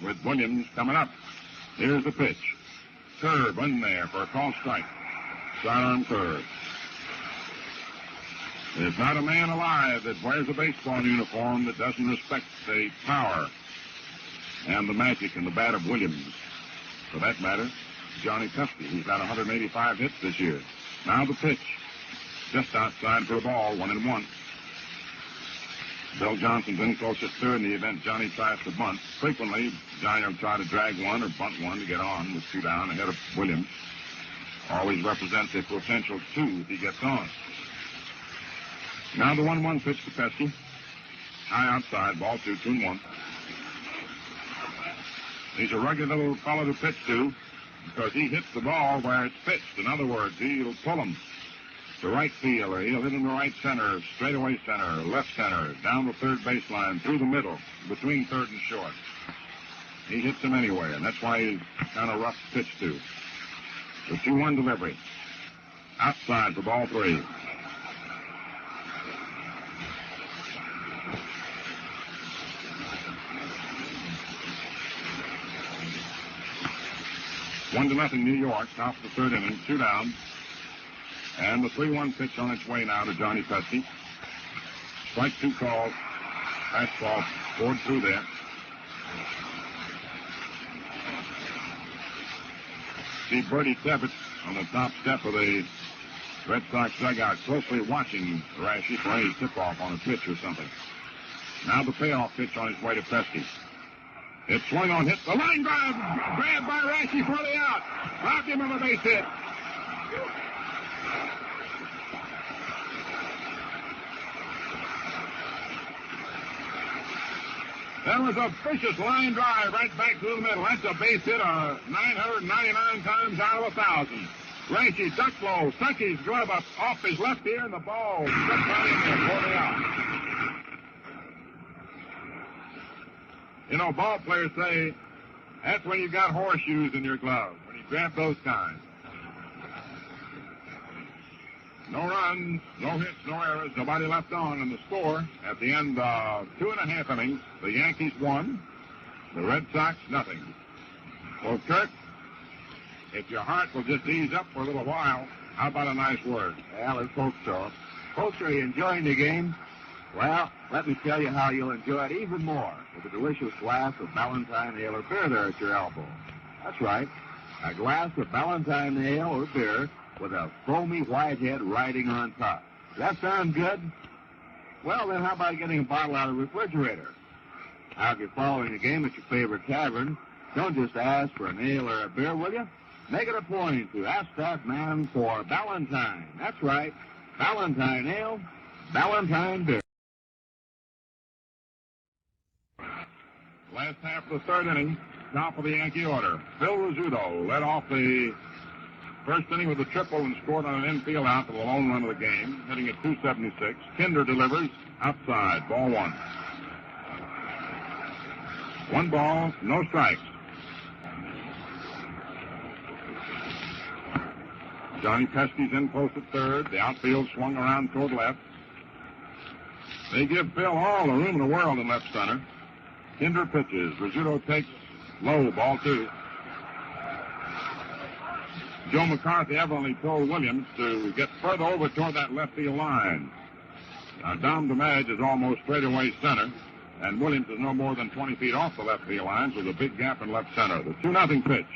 Speaker 2: with Williams coming up. Here's the pitch. Curve in there for a called strike. Sidearm curve. There's not a man alive that wears a baseball uniform that doesn't respect the power and the magic and the bat of Williams. For that matter, Johnny Pesky, who's got 185 hits this year. Now the pitch. Just outside for a ball, 1-1. Bill Johnson's in close at third. In the event Johnny tries to bunt, frequently Johnny will try to drag one or bunt one to get on with 2 down ahead of Williams. Always represents a potential 2 if he gets on. Now the 1-1 pitch to Pesky. High outside, ball 2, 2-1. He's a rugged little fellow to pitch to because he hits the ball where it's pitched. In other words, he'll pull him to right field, or he'll hit him to right center, straightaway center, left center, down the third baseline, through the middle, between third and short. He hits him anywhere, and that's why he's kind of rough to pitch to. The 2-1 delivery. Outside for ball 3. One to nothing, New York. Top of the third inning, 2 down. And the 3-1 pitch on its way now to Johnny Pesky. Strike 2 called. Fastball poured through there. See Bertie Tebbett on the top step of the Red Sox dugout, closely watching Rashi for any tip-off on a pitch or something. Now the payoff pitch on its way to Pesky. It swung on, hit the line drive, grabbed by Rashi for the out. Robbed him of a base hit. That was a vicious line drive right back through the middle. That's a base hit 999 times out of 1,000. Rashi ducked low, stuck his glove up off his left ear, and the ball struck right in there for the out. You know, ball players say that's when you got horseshoes in your glove, when you grab those kinds. No runs, no hits, no errors, nobody left on, and the score at the end of 2.5 innings, the Yankees won, the Red Sox nothing. Well, Kirk, if your heart will just ease up for a little while, how about a nice word?
Speaker 1: Well, let's hope so. Folks, are you enjoying the game? Well, let me tell you how you'll enjoy it even more with a delicious glass of Ballantine ale or beer there at your elbow. That's right, a glass of Ballantine ale or beer with a foamy whitehead riding on top. Does that sound good? Well, then how about getting a bottle out of the refrigerator? Now, if you're following the game at your favorite tavern, don't just ask for an ale or a beer, will you? Make it a point to ask that man for Ballantine. That's right, Ballantine ale, Ballantine beer.
Speaker 2: Last half of the third inning, top of the Yankee order. Phil Rizzuto led off the first inning with a triple and scored on an infield out for the lone run of the game, hitting at 276. Kinder delivers outside, ball 1. 1 ball, no strikes. Johnny Pesky's in close at third. The outfield swung around toward left. They give Phil all the room in the world in left center. Kinder pitches. Rizzuto takes low, ball 2. Joe McCarthy evidently told Williams to get further over toward that left field line. Now, Dom DeMedge is almost straightaway center, and Williams is no more than 20 feet off the left field line, so there's a big gap in left center. The 2-0 pitch.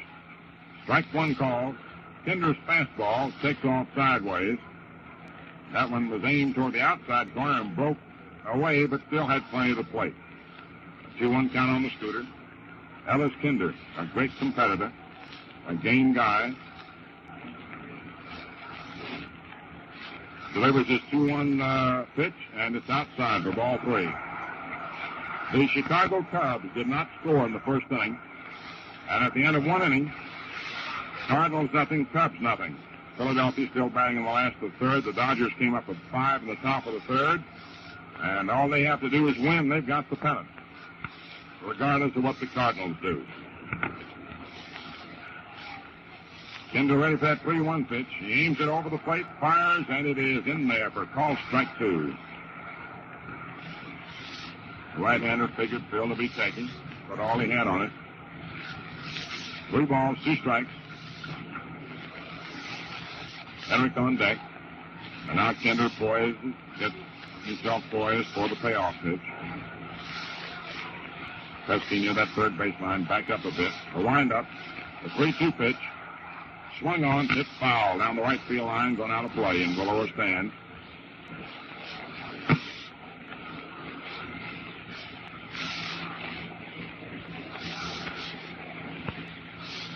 Speaker 2: Strike one call. Kinder's fastball takes off sideways. That one was aimed toward the outside corner and broke away, but still had plenty of the plate. 2-1 count on the scooter. Ellis Kinder, a great competitor, a game guy. Delivers his 2-1 pitch, and it's outside for ball 3. The Chicago Cubs did not score in the first inning. And at the end of one inning, Cardinals nothing, Cubs nothing. Philadelphia still batting in the last of the third. The Dodgers came up with 5 in the top of the third. And all they have to do is win. They've got the pennant, regardless of what the Cardinals do. Kinder ready for that 3-1 pitch. He aims it over the plate, fires, and it is in there for call strike 2. The right-hander figured Phil to be taken, but all he had on it. 3 balls, 2 strikes. Henrik on deck. And now Kinder gets himself poised for the payoff pitch. Pesky near that third baseline, back up a bit. A windup, a 3-2 pitch. Swung on, hit foul down the right field line, going out of play in the lower stand.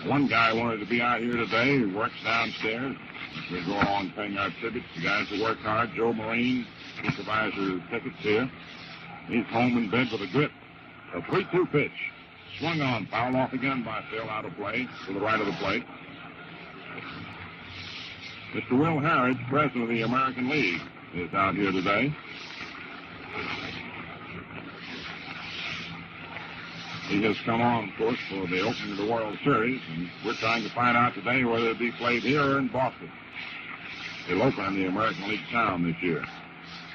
Speaker 2: One guy wanted to be out here today who works downstairs. We go along paying our tribute to the guys who work hard. Joe Marine, supervisor of tickets here. He's home in bed with a grip. A 3-2 pitch. Swung on, foul off again by Phil, out of play, to the right of the plate. Mr. Will Harridge, president of the American League, is out here today. He has come on, of course, for the opening of the World Series, and we're trying to find out today whether it be played here or in Boston. It'll open in the American League town this year.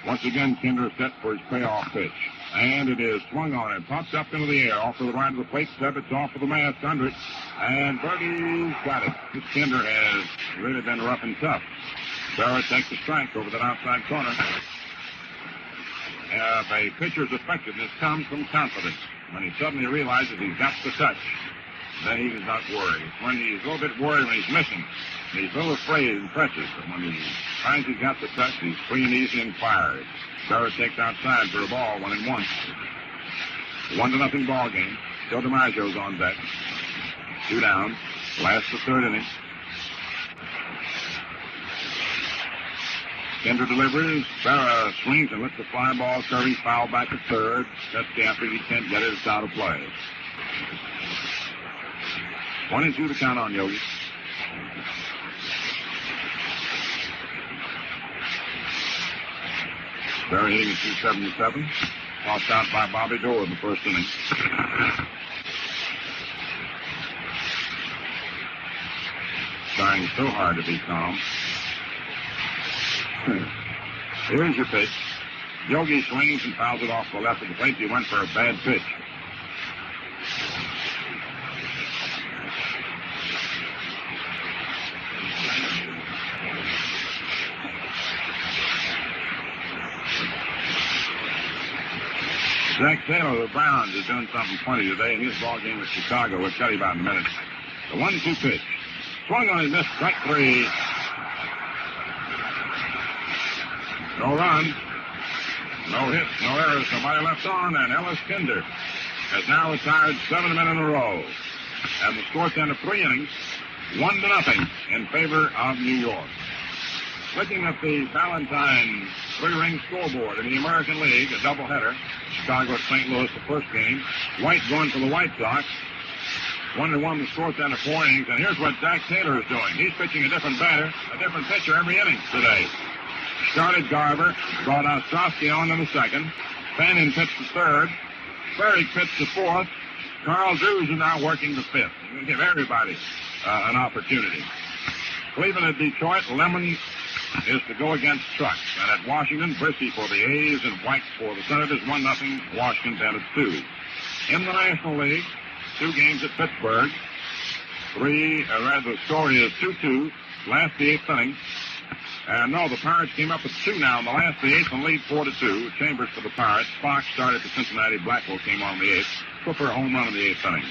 Speaker 2: Once again, Kinder set for his payoff pitch. And it is swung on and pops up into the air off to the right of the plate. It's off of the mask under it. And Bergie's got it. This Kinder has really been rough and tough. Berra takes the strike over that outside corner. A pitcher's effectiveness comes from confidence. When he suddenly realizes he's got the touch, then he does not worry. When he's a little bit worried when he's missing, he's a little afraid and precious. But when he finds he's got the touch, he's free and easy and fires. Berra takes outside for a ball, 1-1. 1-0 ball game. Still DiMaggio's on deck. 2 down. Last the third inning. Kinder delivers. Berra swings and lets the fly ball curve. Foul back at third. Just after he can't get it, it's out of play. 1-2 to count on Yogi. Berra hitting at 277. Tossed out by Bobby Doerr in the first inning. Trying so hard to be calm. Here's your pitch. Yogi swings and fouls it off the left of the plate. He went for a bad pitch. Zach Taylor of the Browns is doing something funny today in his ball game with Chicago. We'll tell you about in a minute. The 1-2 pitch. Swung on and missed. Strike 3. No run. No hits. No errors. Nobody left on. And Ellis Kinder has now retired 7 men in a row. And the score at the end of 3 innings, 1-0 in favor of New York. Looking at the Valentine 3-ring scoreboard in the American League, a doubleheader. Chicago at St. Louis, the first game. White going for the White Sox. 1-1 the score at the end of 4 innings. And here's what Zach Taylor is doing. He's pitching a different batter, a different pitcher every inning today. Started Garver, brought Ostrowski on in the second. Pennant pitched the third. Ferrick pitched the fourth. Carl Drews is now working the fifth. We're going to give everybody an opportunity. Cleveland at Detroit. Lemon is to go against Truck. And at Washington, Brissy for the A's and White for the Senators. 1-0. Washington down at 2. In the National League, 2 games at Pittsburgh. The score is 2-2. Last the eighth inning. And no, the Pirates came up with 2 now in the last of the eighth and lead 4-2. Chambers for the Pirates. Fox started for Cincinnati. Blackwell came on in the eighth. Cooper a home run in the eighth inning.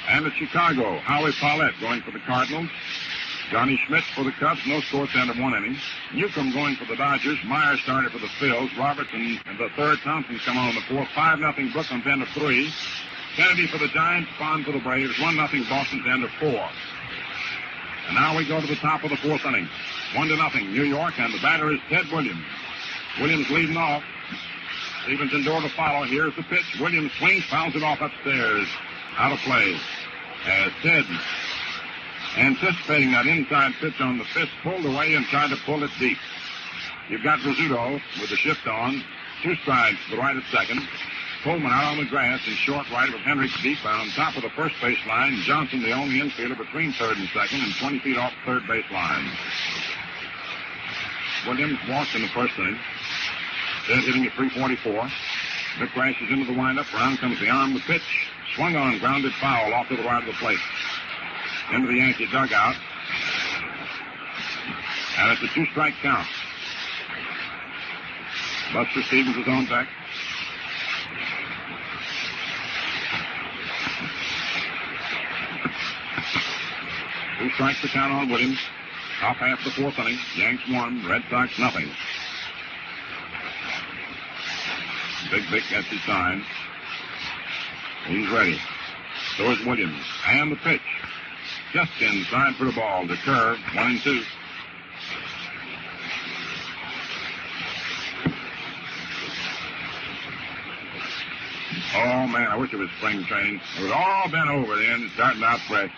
Speaker 2: And at Chicago, Howie Paulette going for the Cardinals. Johnny Schmidt for the Cubs. No score at the end of 1 inning. Newcomb going for the Dodgers. Meyer started for the Phils. Robertson in the third. Thompson come on in the fourth. 5-0 Brooklyn to end of 3. Kennedy for the Giants. Bond for the Braves. 1-0 Boston to end of 4. And now we go to the top of the fourth inning. 1-0 New York, and the batter is Ted Williams. Williams leading off. Stevens indoor to follow. Here's the pitch. Williams swings, fouls it off upstairs. Out of play. As Ted, anticipating that inside pitch on the fifth, pulled away and tried to pull it deep. You've got Rizzuto with the shift on. 2 strides to the right at second. Coleman out on the grass in short right with Henrich deep on top of the first base line. Johnson the only infielder between third and second and 20 feet off the third base line. Williams walked in the first inning. Ted hitting at 344. Vic crashes into the windup. Round comes the arm, the pitch. Swung on, grounded foul off to the right of the plate. Into the Yankee dugout. And it's a 2-strike count. Buster Stevens is on deck. Two strikes to count on Williams. Top half the fourth inning. Yanks 1, Red Sox nothing. Big Vic gets his sign. He's ready. So is Williams. And the pitch. Just inside for the ball. The curve. 1-2. Oh, man, I wish it was spring training. It was all been over then, starting out fresh.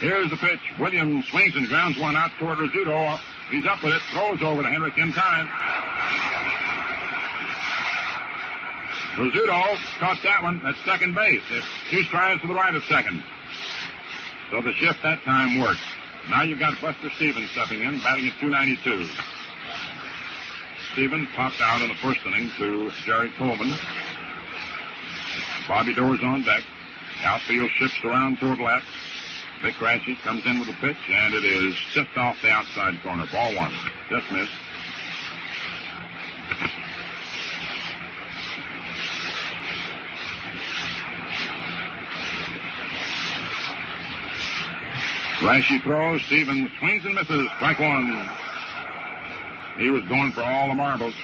Speaker 2: Here's the pitch. Williams swings and grounds one out toward Rizzuto. He's up with it. Throws over to Henrich in time. Rizzuto caught that one at second base. It's 2 strides to the right of second. So the shift that time worked. Now you've got Buster Stevens stepping in, batting at .292. Stevens popped out in the first inning to Jerry Coleman. Bobby Doerr's on deck. Outfield shifts around toward left. Vic Ratchett comes in with a pitch, and it is just off the outside corner. Ball 1. Just missed. Rashi throws. Stevens swings and misses. Strike 1. He was going for all the marbles.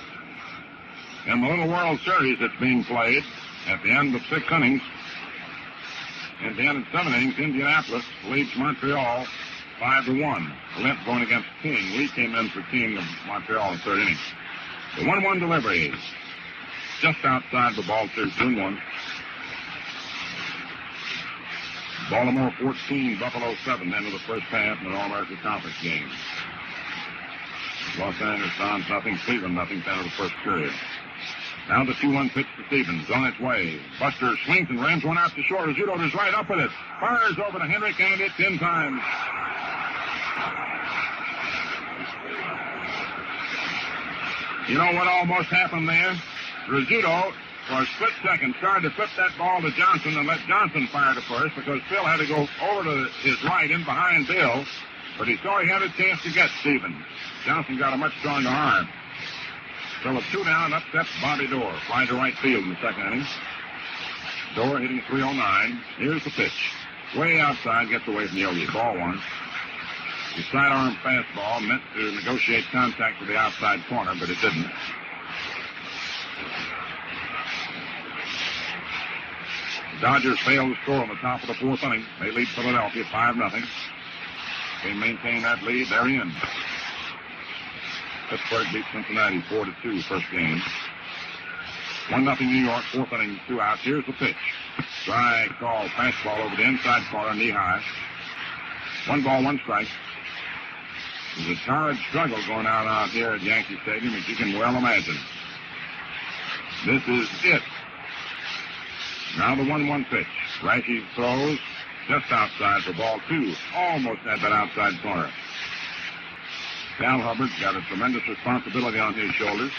Speaker 2: In the little World Series that's being played at the end of 6 innings, at the end of 7 innings, Indianapolis leads Montreal 5-1. Lint going against King. Lee came in for King of Montreal in the third inning. The 1-1 delivery. Just outside the ball 2-1. Baltimore 14, Buffalo 7, end of the first half in an All-American Conference game. Los Angeles Dons nothing, Cleveland nothing, end of the first period. Now the 2-1 pitch to Stevens on its way. Buster swings and rams one out to short. Rizzuto is right up with it. Fires over to Henrich, and it's in time. You know what almost happened there? Rizzuto, for a split second, started to flip that ball to Johnson and let Johnson fire to first because Phil had to go over to his right in behind Bill, but he saw he had a chance to get Stevens. Johnson got a much stronger arm. So with 2 down, up steps Bobby Doerr. Fly to right field in the second inning. Doerr hitting 309. Here's the pitch. Way outside, gets away from Yogi. Ball 1. The sidearm fastball meant to negotiate contact with the outside corner, but it didn't. The Dodgers failed to score on the top of the fourth inning. They lead Philadelphia 5-0. They maintain that lead. They're in. Pittsburgh beat Cincinnati 4-2 first game. 1-0 New York, fourth inning, 2 outs. Here's the pitch. Strike call, fastball over the inside corner, knee high. 1 ball, 1 strike. There's a torrid struggle going on out here at Yankee Stadium, as you can well imagine. This is it. Now the 1-1 pitch. Rashi throws just outside for ball 2. Almost at that outside corner. Cal Hubbard's got a tremendous responsibility on his shoulders.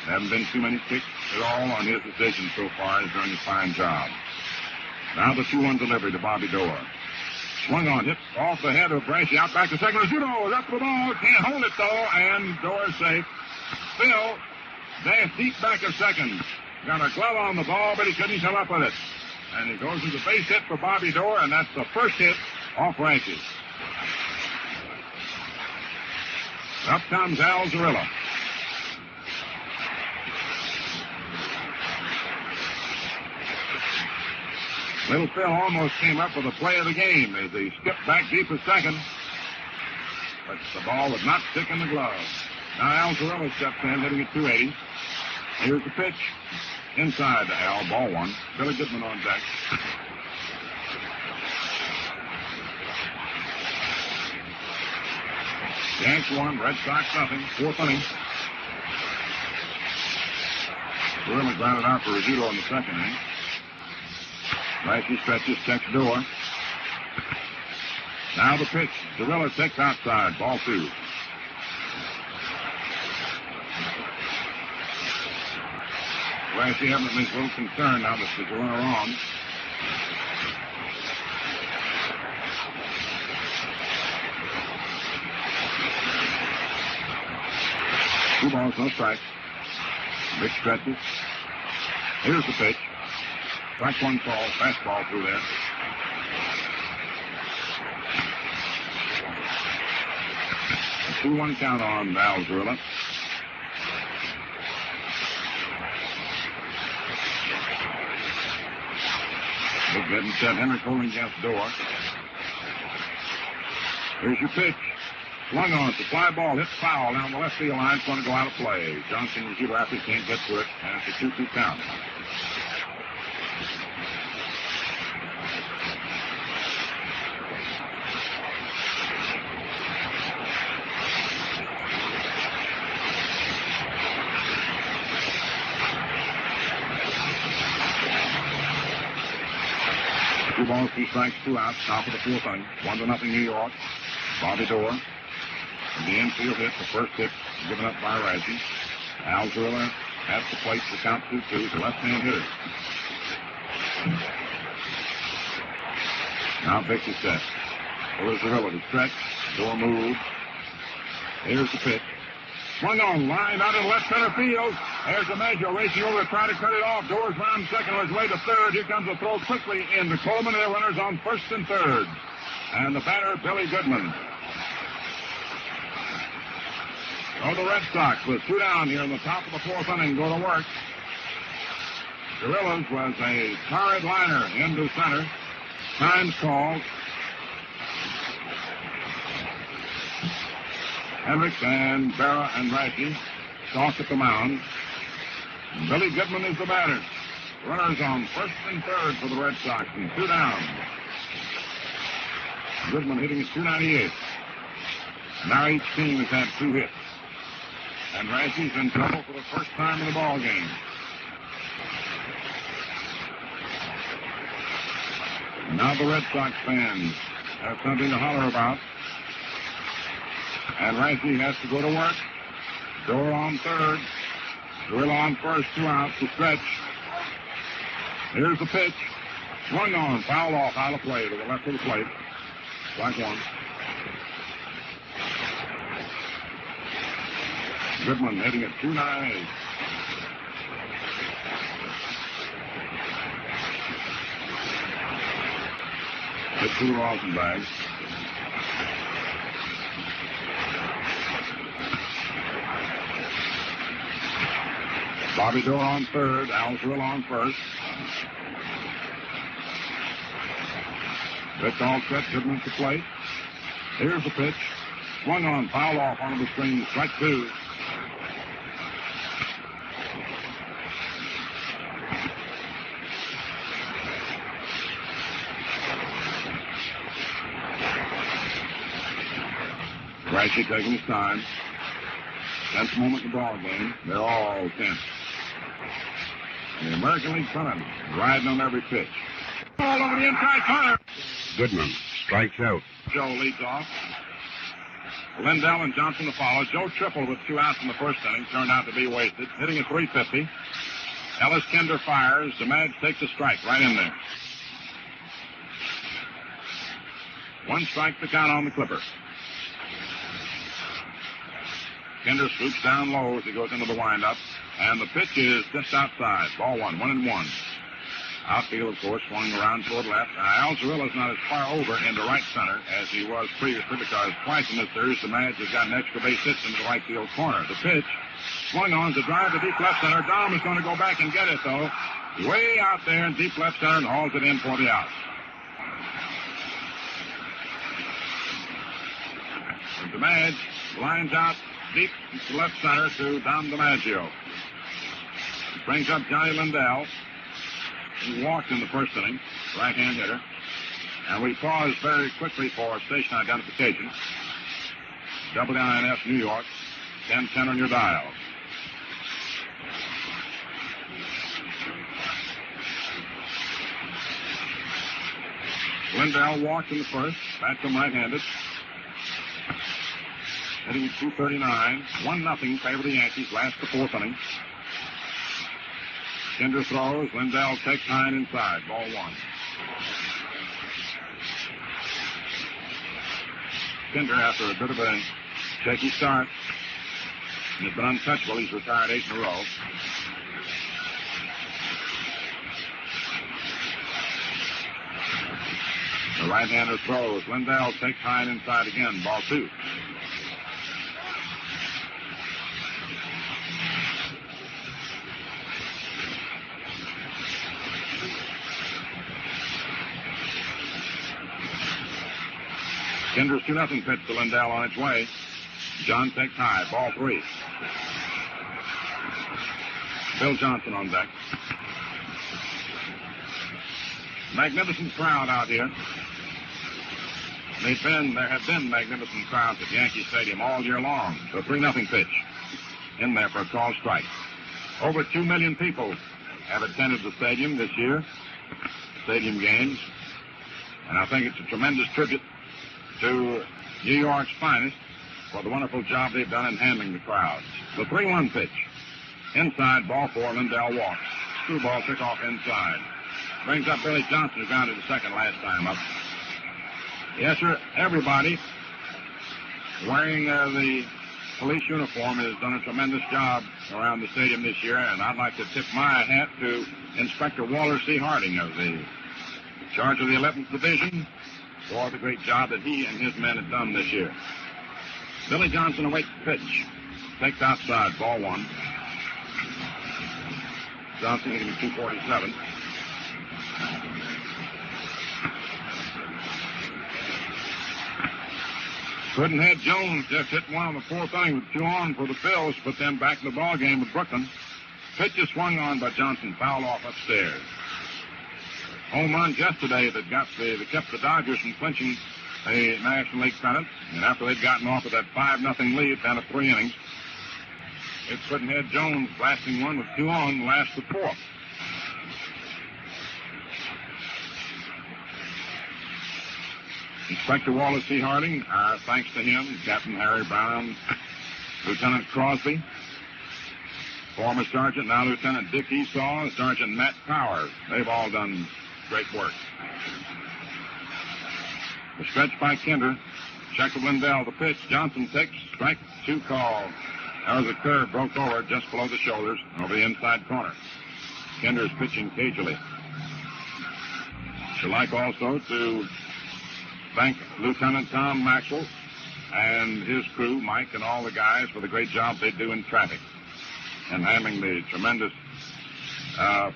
Speaker 2: There haven't been too many kicks at all on his decision so far. He's doing a fine job. Now the 2-1 delivery to Bobby Doerr. Swung on, hit off the head of Brashy, out back to second. Rizzuto is up for the ball, can't hold it though, and Doerr safe. Phil dashed deep back of second. Got a glove on the ball, but he couldn't come up with it. And it goes into base hit for Bobby Doerr, and that's the first hit off Brashy. Up comes Al Zarilla. Little Phil almost came up with the play of the game as he skipped back deep at second. But the ball would not stick in the glove. Now Al Zarilla steps in, hitting at 280. Here's the pitch. Inside to Al, ball one. Billy Goodman on deck. Yanks 1, Red Sox nothing. Fourth inning. Zarilla grounded out for Rizzuto in the second inning. Brashy stretches, checks Doerr. Now the pitch. Zarilla takes outside. Ball 2. Brashy evidently is a little concerned now that there's a runner on. Two balls, no strikes. Big stretches. Here's the pitch. Strike one call. Fastball through there. A 2-1 count on Al Zarilla. Big hit and set. Henry Coling against Doerr. Here's your pitch. Swung on. It's a fly ball. Hits foul down the left field line. It's going to go out of play. Johnson and Shooter after can't get to it. And it's a 2-2 count. Two balls, 2 strikes, 2 outs. Top of the fourth inning. 1-0 New York. Bobby Doerr. And the infield hit, the first hit given up by Raji. Al Zarilla at the plate to count 2-2, the left-hand hitter. Now pitch is set. Over Zarilla to stretch. Doerr moves. Here's the pitch. Swung on, line out in left center field. There's the Maggio racing over to try to cut it off. Doerr's round second on his way to third. Here comes the throw quickly into Coleman. Their runners on first and third. And the batter, Billy Goodman. Oh, the Red Sox with 2 down here in the top of the fourth inning go to work. Gorilla's was a torrid liner into center. Times called. Hendricks and Berra and Raji stalk at the mound. Billy Goodman is the batter. Runners on first and third for the Red Sox and 2 down. Goodman hitting at 298. Now each team has had 2 hits. And Raji's in trouble for the first time in the ball game. Now the Red Sox fans have something to holler about. And Raji has to go to work. Doerr on third. Gorilla on first, 2 outs to stretch. Here's the pitch. Swung on, foul off, out of play to the left of the plate. Strike 1. Goodman hitting at 298. Hit 2 Rosenbags. Bobby Doerr on third, Al Zarilla on first. Pitch all set, Goodman to plate. Here's the pitch. Swung on, foul off onto the screen, strike 2. Raji taking his time. Tense moment in the ball game. They're all tense. The American League Pennant riding on every pitch. Ball over the inside corner.
Speaker 3: Goodman strikes out.
Speaker 2: Joe leads off. Lindell and Johnson to follow. Joe tripled with 2 outs in the first inning. Turned out to be wasted. Hitting at 350. Ellis Kinder fires. DeMadge takes a strike right in there. 1 strike to count on the Clipper. Kinder swoops down low as he goes into the windup. And the pitch is just outside. Ball 1, 1-1. Outfield, of course, swung around toward left. Alzarilla's not as far over into right center as he was previously because twice in this series the Mads has gotten extra base hits into the right field corner. The pitch swung on to drive to deep left center. Dom is going to go back and get it, though. Way out there in deep left center and hauls it in for the out. And the Mads lines out deep to left center to Dom DiMaggio. Brings up Johnny Lindell. He walked in the first inning, right-hand hitter. And we pause very quickly for station identification. WINS New York, 1010 on your dial. Lindell walked in the first, bats him right-handed. Hitting 239, 1-0 favor the Yankees, last the 4th inning. Kinder throws. Lindell takes high and inside. Ball 1. Kinder, after a bit of a shaky start, and has been untouchable. He's retired 8 in a row. The right-hander throws. Lindell takes high and inside again. Ball 2. Kinder's 2-0 pitch to Lindell on its way. John takes high. Ball 3. Bill Johnson on deck. Magnificent crowd out here. There have been magnificent crowds at Yankee Stadium all year long. The 3-0 pitch in there for a called strike. Over 2 million people have attended the stadium this year, stadium games. And I think it's a tremendous tribute to New York's finest for the wonderful job they've done in handling the crowds. The 3-1 pitch. Inside, ball 4, Lindell walks. Screwball took off inside. Brings up Billy Johnson, who grounded to second last time up. Yes, sir, everybody wearing the police uniform has done a tremendous job around the stadium this year, and I'd like to tip my hat to Inspector Walter C. Harding of the charge of the 11th Division for the great job that he and his men have done this year. Billy Johnson awaits the pitch. Takes outside, ball 1. Johnson hitting 247. Puddinhead Jones just hit one on the 4th inning with 2 on for the Phils, put them back in the ball game with Brooklyn. Pitch is swung on by Johnson, foul off upstairs. Home runs yesterday that kept the Dodgers from clinching a National League pennant. And after they'd gotten off of that 5-0 lead down to 3 innings, it's Puddinhead Jones blasting one with 2 on, last the 4th. Inspector Wallace C. Harding, our thanks to him, Captain Harry Brown, Lieutenant Crosby, former Sergeant, now Lieutenant Dick Esau, Sergeant Matt Powers. They've all done great work. The stretch by Kinder. Check with Lindell. The pitch. Johnson takes strike 2 call. That was a curve, broke over just below the shoulders over the inside corner. Kinder is pitching cagily. Should like also to thank Lieutenant Tom Maxwell and his crew, Mike and all the guys, for the great job they do in traffic and handling the tremendous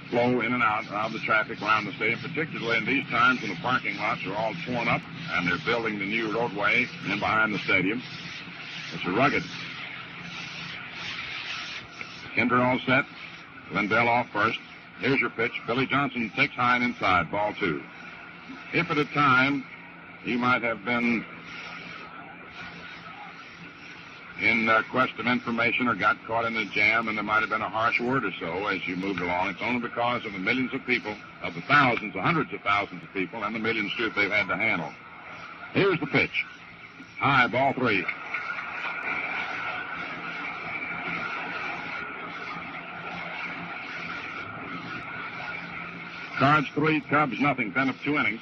Speaker 2: flow in and out of the traffic around the stadium, particularly in these times when the parking lots are all torn up and they're building the new roadway in behind the stadium. It's rugged. Kinder all set. Lindell off first. Here's your pitch. Billy Johnson takes high and inside. Ball 2. If at a time he might have been in quest of information or got caught in a jam and there might have been a harsh word or so as you moved along, it's only because of the millions of people, of the thousands, the hundreds of thousands of people, and the millions too they've had to handle. Here's the pitch. High, ball 3. Cards 3, Cubs nothing, 10 of 2 innings.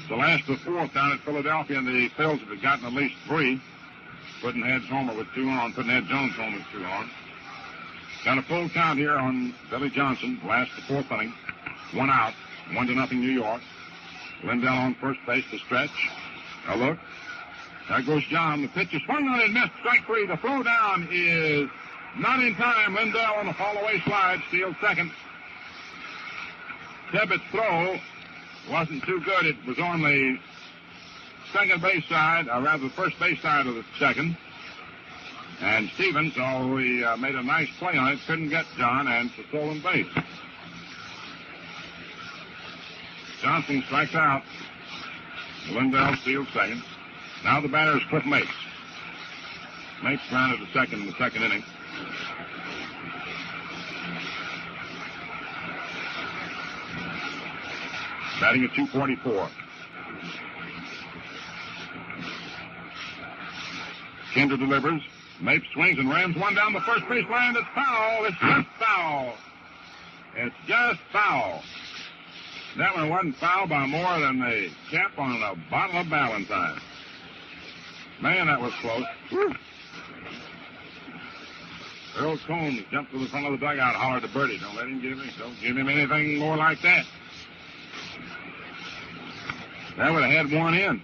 Speaker 2: the last of the fourth down at Philadelphia, and the Phils have gotten at least 3. Pudd'nhead's homer with 2 on. Pudd'nhead Jones home with 2 on. Got a full count here on Billy Johnson. Last of the fourth inning. 1 out. 1-0 New York. Lindell on first base to stretch. A look. There goes John. The pitch is swung on and missed. Strike 3. The throw down is not in time. Lindell on the fall-away slide steals second. Tebbett's throw wasn't too good. It was on the second base side, or rather the first base side of the second. And Stevens, although he made a nice play on it, couldn't get John, and it's a stolen base. Johnson strikes out. Lindell steals second. Now the batter is Cliff Mapes. Mapes grounded to second in the second inning. Batting at .244. Kinder delivers. Mapes swings and rams one down the first base line. It's foul. It's just foul. It's just foul. That one wasn't foul by more than the cap on a bottle of Ballantine. Man, that was close. Whew. Earl Combs jumped to the front of the dugout, hollered to Bertie, don't give him anything more like that. That would have had one in.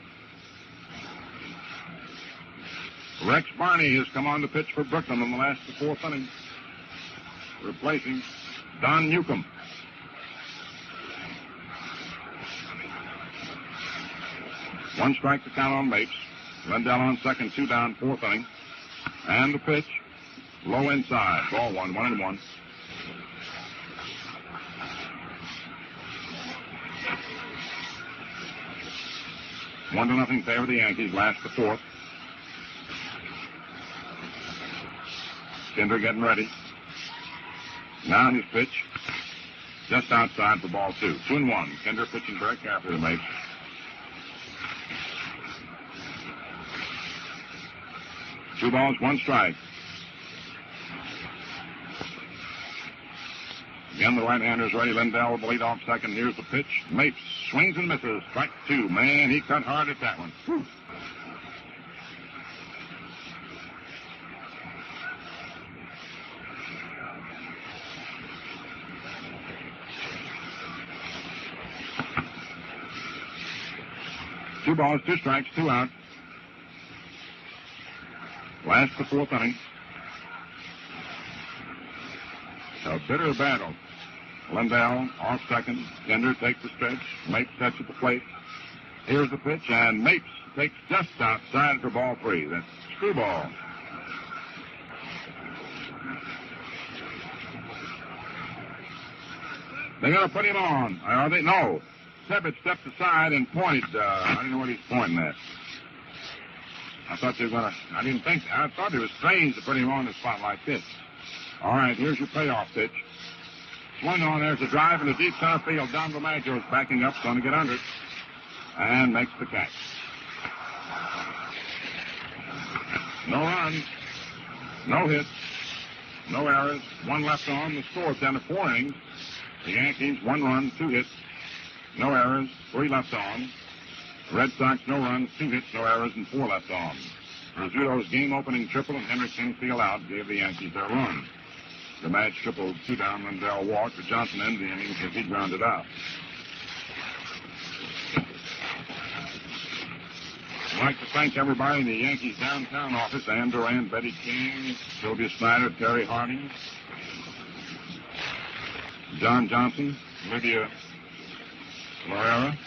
Speaker 2: Rex Barney has come on to pitch for Brooklyn in the last of the fourth inning, replacing Don Newcomb. One strike to count on Mapes. Lindell on second, 2 down, fourth inning. And the pitch, low inside. Ball 1-1-1. One to nothing favor the Yankees, last to fourth. Kinder getting ready. Now his pitch, just outside for ball 2. 2-1. Kinder pitching very carefully to Mapes. Two balls, one strike. Again, the right-hander's ready. Lindell with the lead off second. Here's the pitch. Mapes swings and misses. Strike 2. Man, he cut hard at that one. Whew. Two balls, 2 strikes, 2 out. Last the fourth inning. A bitter battle. Lindell off second. Kinder takes the stretch. Mapes sets at the plate. Here's the pitch, and Mapes takes just outside for ball 3. That's screwball. They're going to put him on. Are they? No. Tebbett stepped aside and pointed. I don't know what he's pointing at. I thought they were going to... I thought it was strange to put him on the spot like this. All right, here's your payoff pitch. Swung on, there's a drive in the deep center field. Don DiMaggio's backing up, going to get under it. And makes the catch. No runs, no hits, no errors. One left on. The score is down to 4 innings. The Yankees, 1 run, 2 hits, no errors, 3 left on. Red Sox, no runs, 2 hits, no errors, and 4 left on. Rizzuto's game-opening triple and Henry Kingsfield out gave the Yankees their run. The match tripled 2 down, Lindell walked, but Johnson ended the innings as he grounded out. I'd like to thank everybody in the Yankees downtown office, Ann Duran, Betty King, Sylvia Snyder, Terry Harding, John Johnson, Lydia Lorera,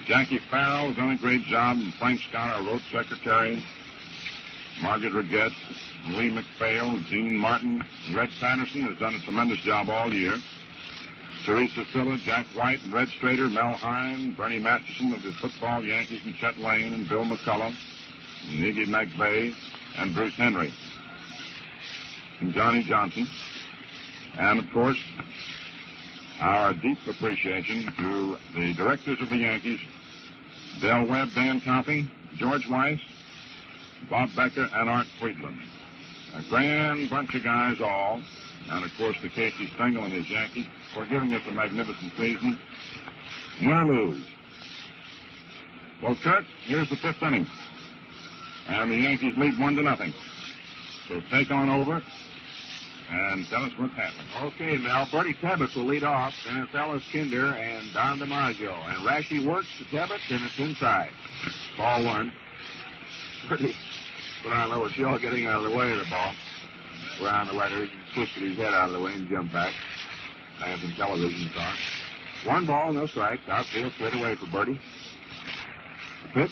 Speaker 2: Jackie Farrell has done a great job, and Frank Scott, our road secretary, Margaret Reggett, Lee McPhail, Gene Martin, Red Patterson has done a tremendous job all year. Teresa Silla, Jack White, and Red Strader, Mel Hine, Bernie Masterson of the football Yankees, and Chet Lane, and Bill McCullough, and Iggy McVeigh, and Bruce Henry, and Johnny Johnson. And, of course, our deep appreciation to the directors of the Yankees, Del Webb, Dan Coffey, George Weiss, Bob Becker, and Art Friedland. A grand bunch of guys all, and of course to Casey Stengel and his Yankees for giving us a magnificent season. Win or lose, Well, Kurt, here's the fifth inning. And the Yankees lead 1-0. So take on over and tell us what's happening.
Speaker 1: Okay, Mel. Bertie Tebbetts will lead off. Then it's Ellis Kinder and Don DiMaggio. And Rashi works to Tebbetts, and it's inside. Ball one. Bertie put on a little show getting out of the way of the ball. Around the letters and twisted his head out of the way and jumped back. I have some television on. 1 ball, no strikes. Outfield straight away for Bertie. The pitch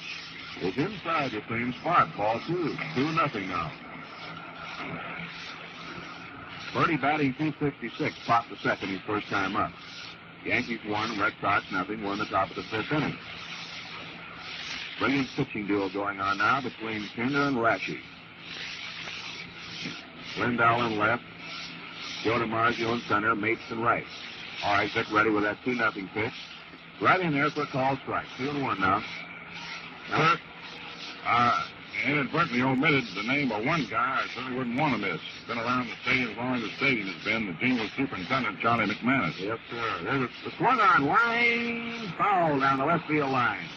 Speaker 1: is inside the same spot. Ball 2. 2-0 now. Bertie batting .266, popped the second his first time up. Yankees 1, Red Sox 0. We're in the top of the fifth inning. Brilliant pitching duel going on now between Kinder and Rashi. Lindell in left, Joe DiMaggio in center, Mates in right. All right, Vic ready with that 2-0 pitch. Right in there for a called strike. 2-1 now.
Speaker 2: Kurt, inadvertently omitted the name of one guy I certainly wouldn't want to miss. Been around the stadium as long as the stadium has been, the genial superintendent, Charlie McManus.
Speaker 1: Yes, sir. There's a swung on line, foul down the left field line.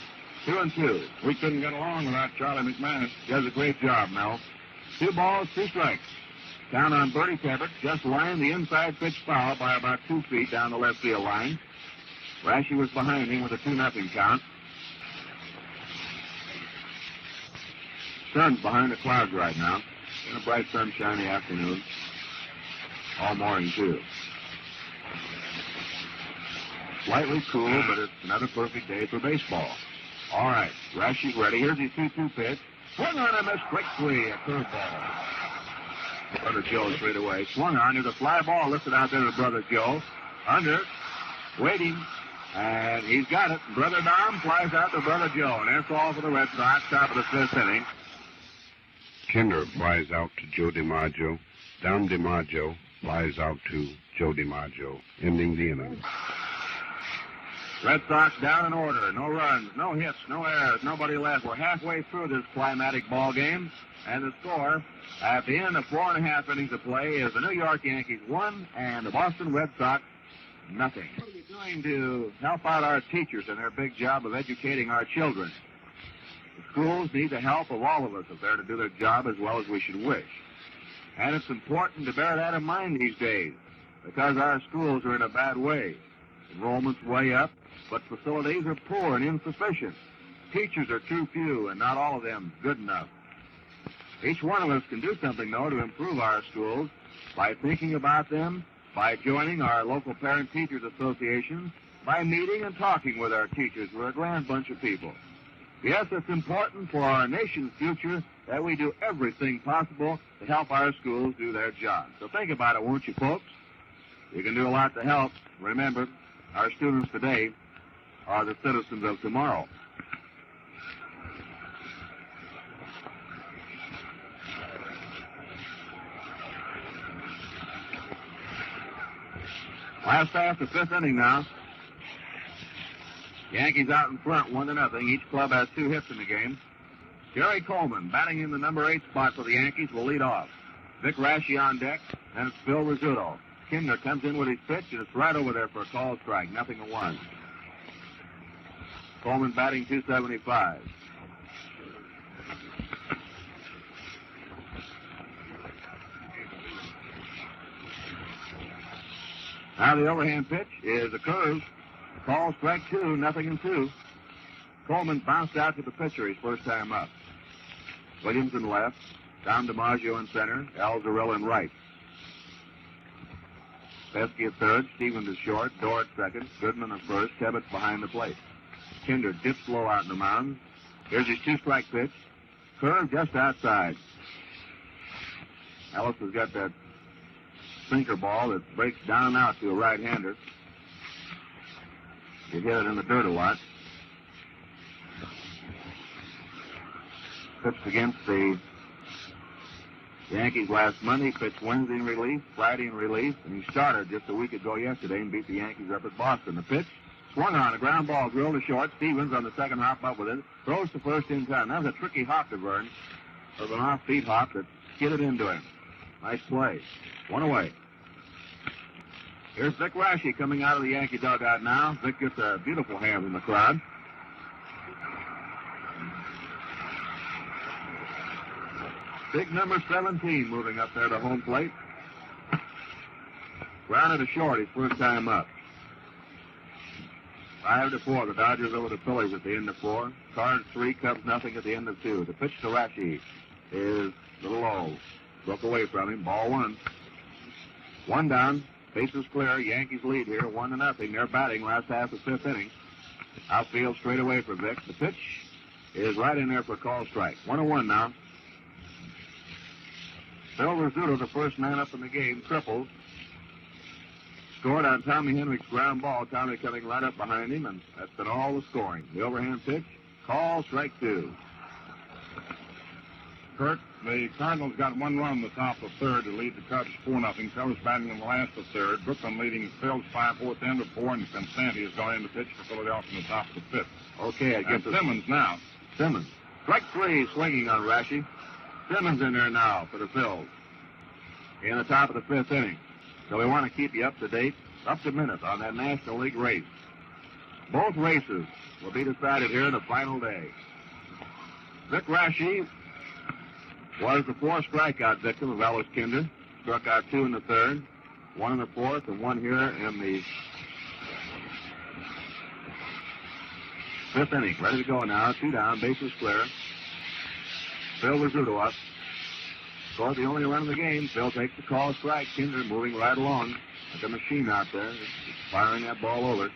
Speaker 1: 2-2.
Speaker 2: We couldn't get along without Charlie McManus.
Speaker 1: He does a great job, Mel. 2 balls, 2 strikes. Down on Bertie Tebbetts, just lined the inside pitch foul by about 2 feet down the left field line. Rashi was behind him with a 2-0 count. Sun's behind the clouds right now. In a bright sunshiny afternoon. All morning, too. Slightly cool, but it's another perfect day for baseball. All right, Rashi's ready. Here's his 2-2 pitch. Swung on him, a strike 3, a curveball. Brother Joe straight away. Swung on. There's a fly ball lifted out there to Brother Joe. Under. Waiting. And he's got it. Brother Dom flies out to Brother Joe. And that's all for the Red Sox. Top of the fifth inning.
Speaker 3: Kinder flies out to Joe DiMaggio. Don DiMaggio flies out to Joe DiMaggio, ending the inning.
Speaker 1: Red Sox down in order. No runs, no hits, no errors, nobody left. We're halfway through this climatic ball game. And the score at the end of 4.5 innings of play is the New York Yankees 1 and the Boston Red Sox 0. What are we doing to help out our teachers in their big job of educating our children? The schools need the help of all of us if they're to do their job as well as we should wish. And it's important to bear that in mind these days because our schools are in a bad way. Enrollment's way up, but facilities are poor and insufficient. Teachers are too few and not all of them good enough. Each one of us can do something, though, to improve our schools by thinking about them, by joining our local parent-teachers associations, by meeting and talking with our teachers. We're a grand bunch of people. Yes, it's important for our nation's future that we do everything possible to help our schools do their job. So think about it, won't you, folks? You can do a lot to help. Remember, our students today are the citizens of tomorrow. Last half, the fifth inning now. Yankees out in front, 1-0. Each club has 2 hits in the game. Jerry Coleman, batting in the number 8 spot for the Yankees, will lead off. Vic Rashi on deck, and it's Phil Rizzuto. Kinder comes in with his pitch, and it's right over there for a called strike. 0-1. Coleman batting .275. Now the overhand pitch is a curve. Call strike 2, 0-2. Coleman bounced out to the pitcher his first time up. Williams in left. Don DiMaggio in center. Alzarilla in right. Pesky at third. Stevens is short. Doerr at second. Goodman at first. Tebbetts behind the plate. Kinder dips low out in the mound. Here's his 2-strike pitch. Curve just outside. Ellis has got that sinker ball that breaks down out to a right-hander. He hit it in the dirt a lot. Pitched against the Yankees last Monday, pitched Wednesday in relief, Friday in relief, and he started just a week ago yesterday and beat the Yankees up at Boston. The pitch swung on, a ground ball drilled to short. Stevens on the second hop up with it, throws to first in time. That was a tricky hop to Vern. It was an off-speed hop that skidded into him. Nice play. 1 away. Here's Vic Rashi coming out of the Yankee dugout now. Vic gets a beautiful hand from the crowd. Big number 17 moving up there to home plate. Grounded to short his first time up. 5-4. The Dodgers over the Phillies at the end of 4. Cards 3, Cubs nothing at the end of 2. The pitch to Rashi is a little low. Broke away from him. Ball 1. 1 down. Bases clear. Yankees lead here 1-0. They're batting last half of 5th inning. Outfield straight away for Vick. The pitch is right in there for a call strike. 1-1 now. Phil Rizzuto, the first man up in the game, tripled. Scored on Tommy Henrich's ground ball. Tommy coming right up behind him, and that's been all the scoring. The overhand pitch, call, strike 2.
Speaker 2: Kurt, the Cardinals got 1 run in the top of 3rd to lead the Cubs 4-0. Cubs batting in the last of 3rd. Brooklyn leading Phil's 5-4 end of 4, and Constanti is going to pitch for Philadelphia in the top of the 5th.
Speaker 1: Okay, I guess
Speaker 2: Simmons now.
Speaker 1: Simmons. Strike 3, swinging on Rashi. Simmons in there now for the Phils in the top of the 5th inning. So we want to keep you up to date, up to minute on that National League race. Both races will be decided here in the final day. Vic Rashi was the 4th strikeout victim of Ellis Kinder. Struck out 2 in the 3rd, 1 in the 4th, and 1 here in the 5th inning. Ready to go now. 2 down, bases clear. Phil Rizzuto up. Scored the only run of the game. Phil takes the call strike. Kinder moving right along like a machine out there, just firing that ball over.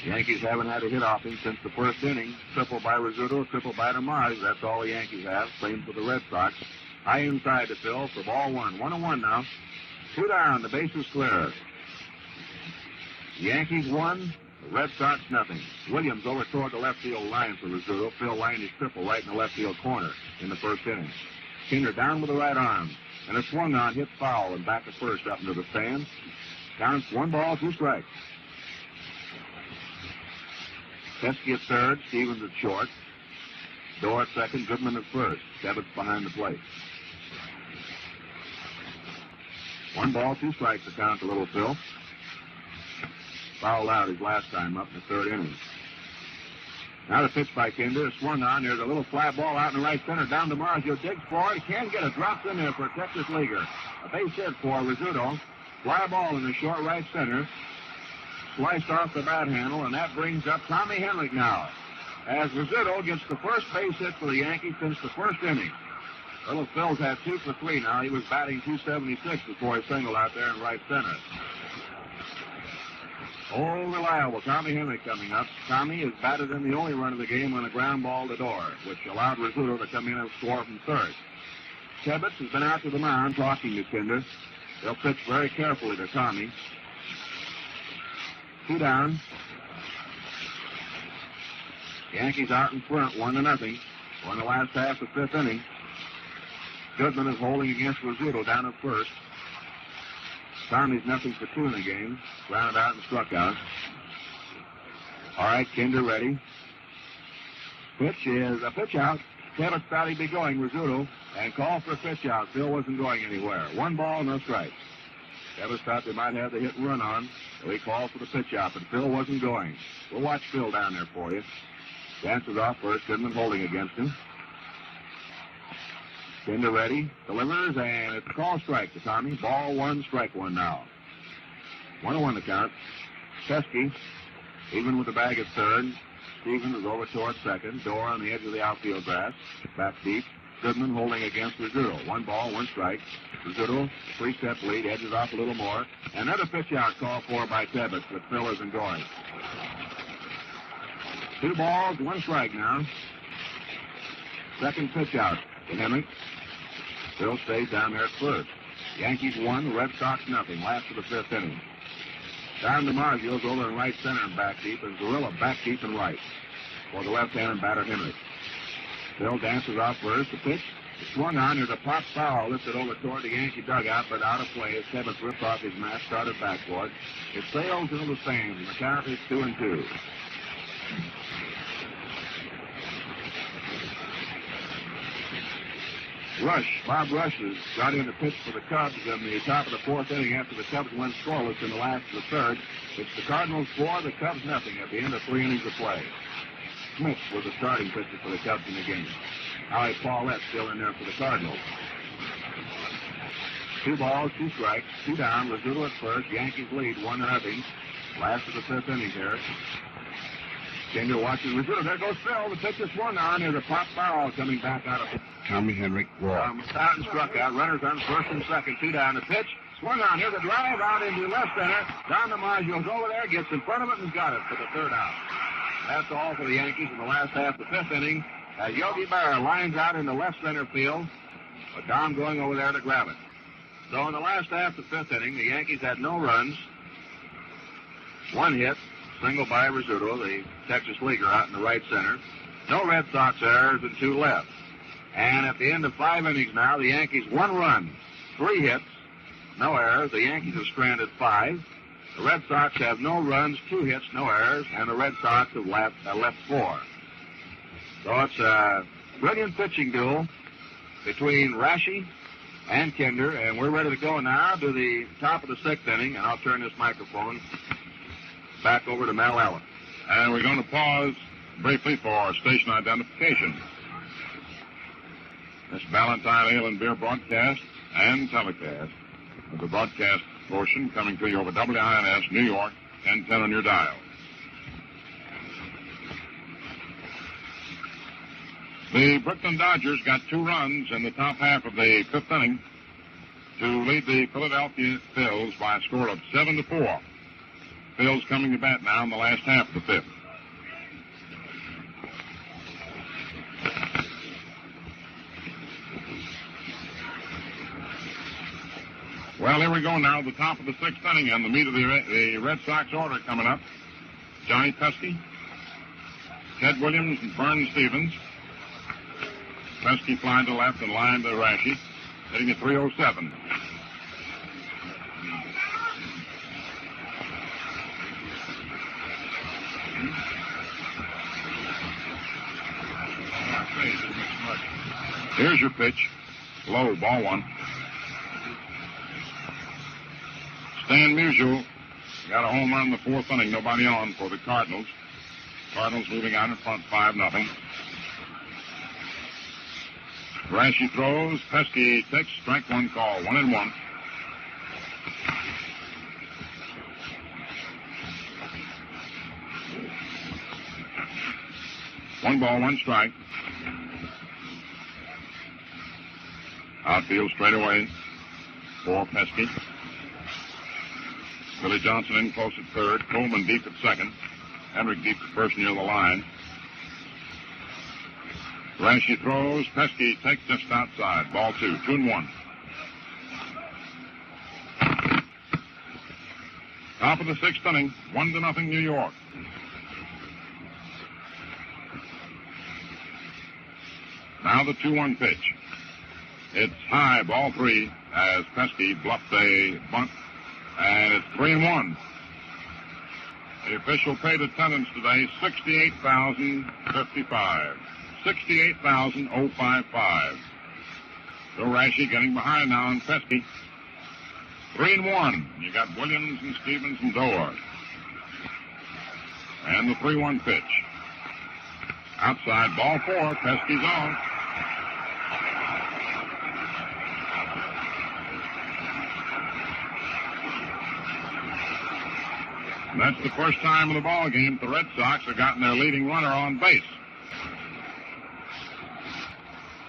Speaker 1: The Yankees haven't had a hit off him since the 1st inning. Triple by Rizzuto, triple by DeMars. That's all the Yankees have. Same for the Red Sox. High inside to Phil for ball 1. 1-1 now. 2 down. The base is clear. The Yankees 1. The Red Sox nothing. Williams over toward the left field line for Rizzuto. Phil lined his triple right in the left field corner in the 1st inning. Kinder down with the right arm. And a swung on, hit foul, and back to first up into the stands. Counts 1 ball, 2 strikes. Pesky at 3rd, Stevens at short. Doerr at 2nd, Goodman at 1st. Stebbins behind the plate. 1 ball, 2 strikes to count to little Phil. Fouled out his last time up in the 3rd inning. Now the pitch by Kinder, swung on. There's a little fly ball out in the right center. Down to DeMarzio, digs for it. He can get it. Drops in there for a Texas leaguer. A base hit for Rizzuto. Fly ball in the short right center. Sliced off the bat handle, and that brings up Tommy Henrich now. As Rizzuto gets the first base hit for the Yankees since the 1st inning. Little Phil's had 2 for 3 now. He was batting .276 before he singled out there in right center. Oh, reliable Tommy Henrich coming up. Tommy is batted in the only run of the game on a ground ball to Doerr, which allowed Rizzuto to come in and score from 3rd. Tebbets has been out to the mound talking to Kinder. They'll pitch very carefully to Tommy. 2 down. Yankees out in front, 1-0. We're in the last half of 5th inning. Goodman is holding against Rizzuto down at 1st. Tommy's nothing for 2 in the game. Grounded out and struck out. All right, Kinder ready. Pitch is a pitch out. Tebbets thought he'd be going, Rizzuto, and called for a pitch out. Phil wasn't going anywhere. 1 ball, no strikes. Tebbets thought they might have the hit and run on, so he called for the pitch out, but Phil wasn't going. We'll watch Phil down there for you. Dances off first, Goodman holding against him. Kinder ready, delivers, and it's a call strike to Tommy. Ball 1, strike 1 now. 1-1 the count. Pesky, even with the bag at 3rd. Stevens is over toward 2nd. Doerr on the edge of the outfield grass. Back deep. Goodman holding against Rizzuto. 1 ball, 1 strike. Rizzuto, 3-step lead, edges off a little more. Another pitch out called for by Tebbets, but Phil isn't going. 2 balls, 1 strike now. Second pitch out to Henrich. Phil stays down there at 1st. Yankees 1, Red Sox nothing. Last of the 5th inning. Down to DeMarzio's over in right center and back deep, and Gorilla back deep and right for the left-handed batter Henrich. Phil dances off first. The pitch swung on. There's a pop foul lifted over toward the Yankee dugout, but out of play as Tebbets ripped off his mask, started back for it. It sails into the stands, and the count is 2-2. Bob Rush has got in to pitch for the Cubs in the top of the 4th inning after the Cubs went scoreless in the last of the 3rd. It's the Cardinals 4, the Cubs nothing at the end of 3 innings of play. Smith was the starting pitcher for the Cubs in the game. Howie Paulette still in there for the Cardinals. 2 balls, 2 strikes, 2 down. Rizzuto at first. Yankees lead 1-0. Last of the 5th inning here. Stengel watches Rizzuto. There goes Phil. The pitch is swung on. There's a pop foul coming back out of it.
Speaker 3: Tommy Henrik walked.
Speaker 1: Stoughton struck out. Runners on first and second. 2 down. The pitch swung on. Here's a drive out into left center. Don DiMaggio's over there. Gets in front of it and got it for the 3rd out. That's all for the Yankees in the last half of the 5th inning. As Yogi Berra lines out in the left center field. But Dom going over there to grab it. So in the last half of the 5th inning, the Yankees had no runs. 1 hit, single by Rizzuto, the Texas leaguer out in the right center. No Red Sox errors and 2 left. And at the end of 5 innings now, the Yankees 1 run, 3 hits, no errors. The Yankees have stranded 5. The Red Sox have no runs, 2 hits, no errors, and the Red Sox have left 4. So it's a brilliant pitching duel between Rashi and Kinder, and we're ready to go now to the top of the 6th inning, and I'll turn this microphone back over to Mel Allen.
Speaker 2: And we're going to pause briefly for station identification. This Valentine Ale and Beer broadcast and telecast of the broadcast portion coming to you over WINS New York, 1010 on your dial. The Brooklyn Dodgers got 2 runs in the top half of the 5th inning to lead the Philadelphia Phils by a score of 7-4. Phil's coming to bat now in the last half of the 5th. Well, here we go now, the top of the 6th inning, and the meat of the Red Sox order coming up. Johnny Pesky, Ted Williams, and Vern Stephens. Pesky flying to left and line to Rashi, hitting at 307. Here's your pitch. Low, ball 1. Stan Musial got a home run in the 4th inning. Nobody on for the Cardinals. Cardinals moving out in front 5-0. Rashi throws. Pesky takes strike 1 call. 1-1. One ball, 1 strike. Outfield straight away for Pesky. Billy Johnson in close at 3rd. Coleman deep at 2nd. Henrik deep at 1st near the line. Rashi throws. Pesky takes just outside. Ball 2. 2-1. Top of the 6th inning. 1-0 New York. Now the 2-1 pitch. It's high, ball 3, as Pesky bluffed a bunt, and it's 3-1. The official paid attendance today, 68,055. 68,055. So Rashi getting behind now on Pesky. 3-1. You got Williams and Stevens and Doerr. And the 3-1 pitch. Outside, ball 4, Pesky's on. And that's the first time in the ball game the Red Sox have gotten their leading runner on base.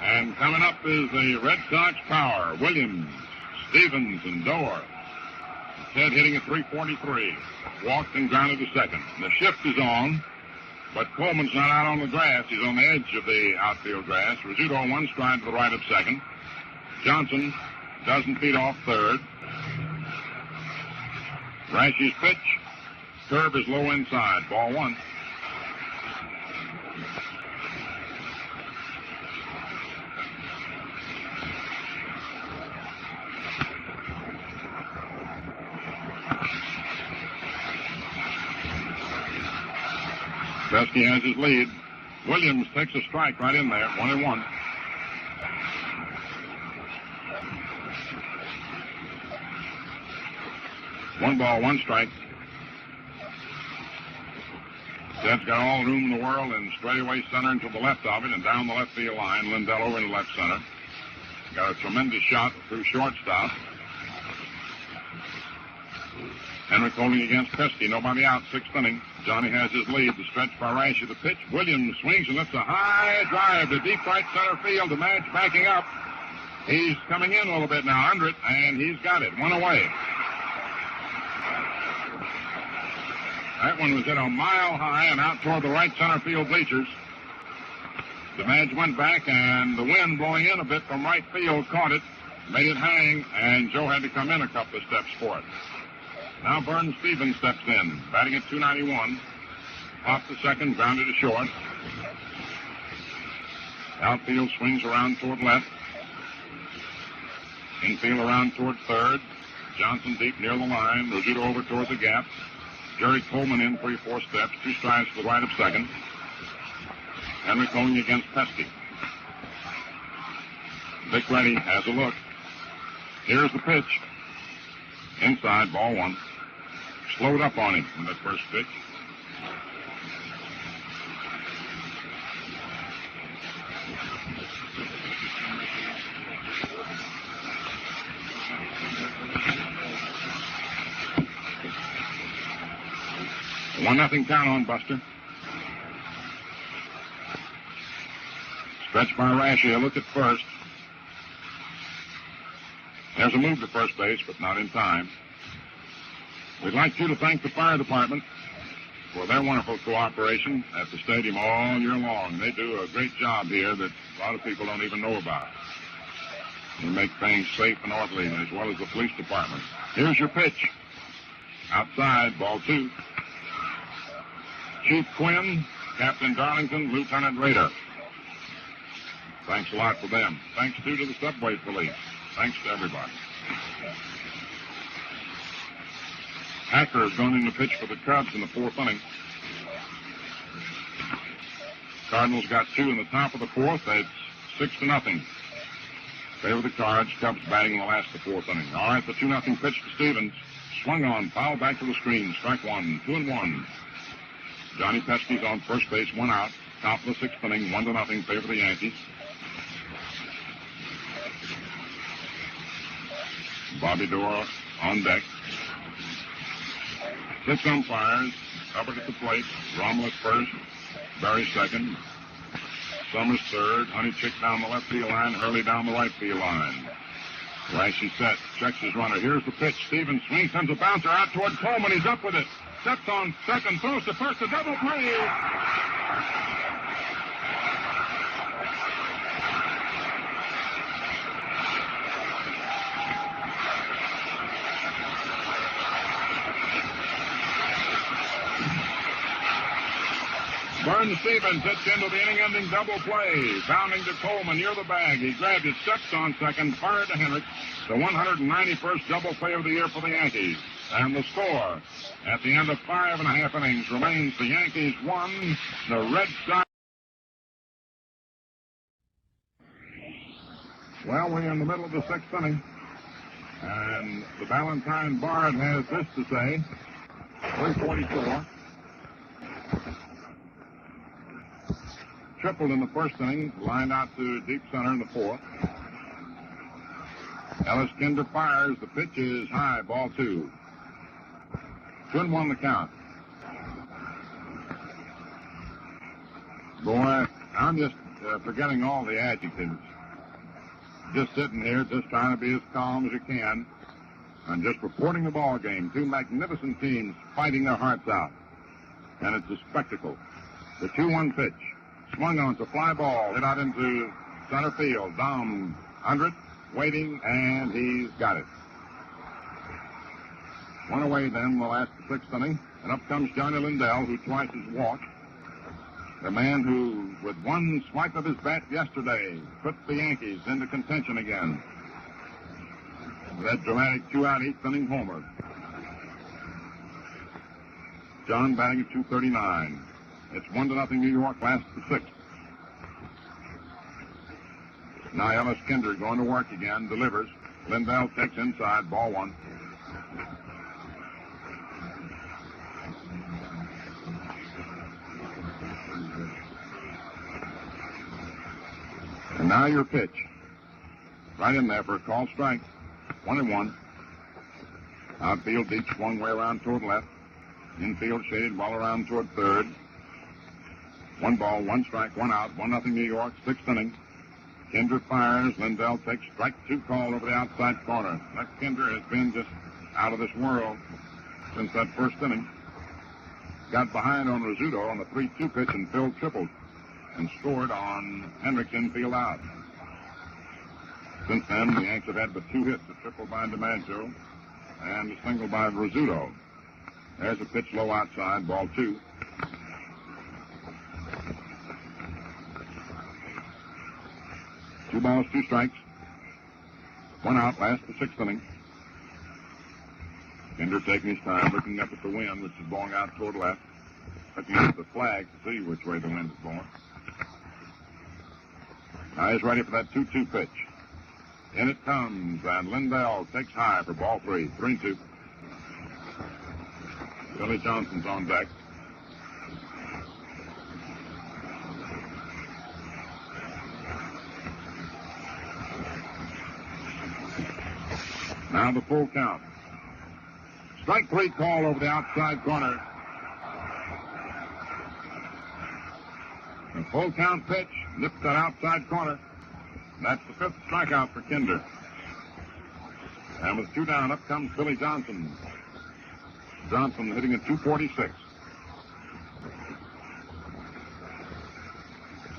Speaker 2: And coming up is the Red Sox power. Williams, Stevens, and Doerr. Ted hitting at 343. Walked and grounded to 2nd. The shift is on, but Coleman's not out on the grass. He's on the edge of the outfield grass. Rizzuto 1 stride to the right of 2nd. Johnson dozen feet off 3rd. Rashi's pitch. Curve is low inside. Ball 1. Pesky has his lead. Williams takes a strike right in there. 1-1. One ball, 1 strike. Zed's got all the room in the world and straightaway center into the left of it and down the left field line. Lindell over in the left center. Got a tremendous shot through shortstop. Henrik holding against Pesky. Nobody out. Sixth inning. Johnny has his lead. The stretch by Rash at the pitch. Williams swings and lets a high drive to deep right center field. The match backing up. He's coming in a little bit now under it, and he's got it. One away. That one was hit a mile high and out toward the right center field bleachers. The Madge went back, and the wind blowing in a bit from right field caught it, made it hang, and Joe had to come in a couple of steps for it. Now Vern Stephens steps in, batting at .291. Off the second, grounded to short. Outfield swings around toward left. Infield around toward third. Johnson deep near the line. Rizzuto over toward the gap. Jerry Coleman in 3-4 steps. 2 strikes to the right of second. Henrik going against Pesky. Vic Reddy has a look. Here's the pitch. Inside, ball 1. Slowed up on him in that first pitch. One nothing count on Buster. Stretch by Rashi. A look at first. There's a move to first base, but not in time. We'd like you to thank the fire department for their wonderful cooperation at the stadium all year long. They do a great job here that a lot of people don't even know about. They make things safe and orderly, as well as the police department. Here's your pitch. Outside, ball 2. Chief Quinn, Captain Darlington, Lieutenant Rader. Thanks a lot for them. Thanks, too, to the subway police. Thanks to everybody. Hacker is going in to pitch for the Cubs in the 4th inning. Cardinals got 2 in the top of the 4th. It's 6-0. Favor the Cards. Cubs batting in the last of the 4th inning. All right, the 2-0 pitch to Stevens. Swung on, foul back to the screen. Strike 1, 2-1. Johnny Pesky's on first base, 1 out. Top of the 6th inning, 1-0 favor the Yankees. Bobby Doerr on deck. 6 umpires. Hubbard at the plate. Rommel at first. Barry second. Summers third. Honeychick down the left field line. Hurley down the right field line. Rashi set. Checks his runner. Here's the pitch. Stevens swings, sends a bouncer out toward Coleman. He's up with it. Steps on second. Throws to first. A double play. Vern Stephens hits into the inning-ending double play. Bounding to Coleman near the bag. He grabbed it, steps on second, fired to Henrik. The 191st double play of the year for the Yankees. And the score at the end of 5.5 innings remains the Yankees 1, the Red Sox. Well, we're in the middle of the 6th inning. And the Valentine Bard has this to say. 3:44. Tripled in the 1st inning, lined out to deep center in the 4th. Ellis Kinder fires. The pitch is high, ball 2. 2-1 the count. Boy, I'm just forgetting all the adjectives. Just sitting here, just trying to be as calm as you can, and just reporting the ball game. 2 magnificent teams fighting their hearts out. And it's a spectacle. The 2-1 pitch. Swung on to fly ball, hit out into center field. Down under it, waiting, and he's got it. 1 away then, the last 6th inning. And up comes Johnny Lindell, who twice has walked. The man who, with 1 swipe of his bat yesterday, put the Yankees into contention again. That dramatic 2-out 8th inning homer. John batting at .239. It's 1-0 New York, last of the 6th. Now Ellis Kinder going to work again, delivers. Lindell takes inside, ball 1. And now your pitch. Right in there for a called strike. 1-1. Outfield deep, swung way around toward left. Infield shaded, ball around toward third. 1 ball, 1 strike, 1 out, 1-0 New York, 6th inning. Kinder fires. Lindell takes strike 2 call over the outside corner. That Kinder has been just out of this world since that first inning. Got behind on Rizzuto on the 3-2 pitch and Phil tripled and scored on Hendricks' infield out. Since then, the Yanks have had but 2 hits, a triple by DiMaggio and a single by Rizzuto. There's a pitch low outside, ball 2. Two balls, 2 strikes. 1 out, last the 6th inning. Kinder taking his time, looking up at the wind, which is blowing out toward left. Looking at the flag to see which way the wind is blowing. Now he's ready for that 2-2 pitch. In it comes, and Lindell takes high for ball 3. 3-2. Billy Johnson's on deck. Now the full count. Strike 3 call over the outside corner. The full count pitch nips that outside corner. That's the 5th strikeout for Kinder. And with 2 down, up comes Billy Johnson. Johnson hitting at .246.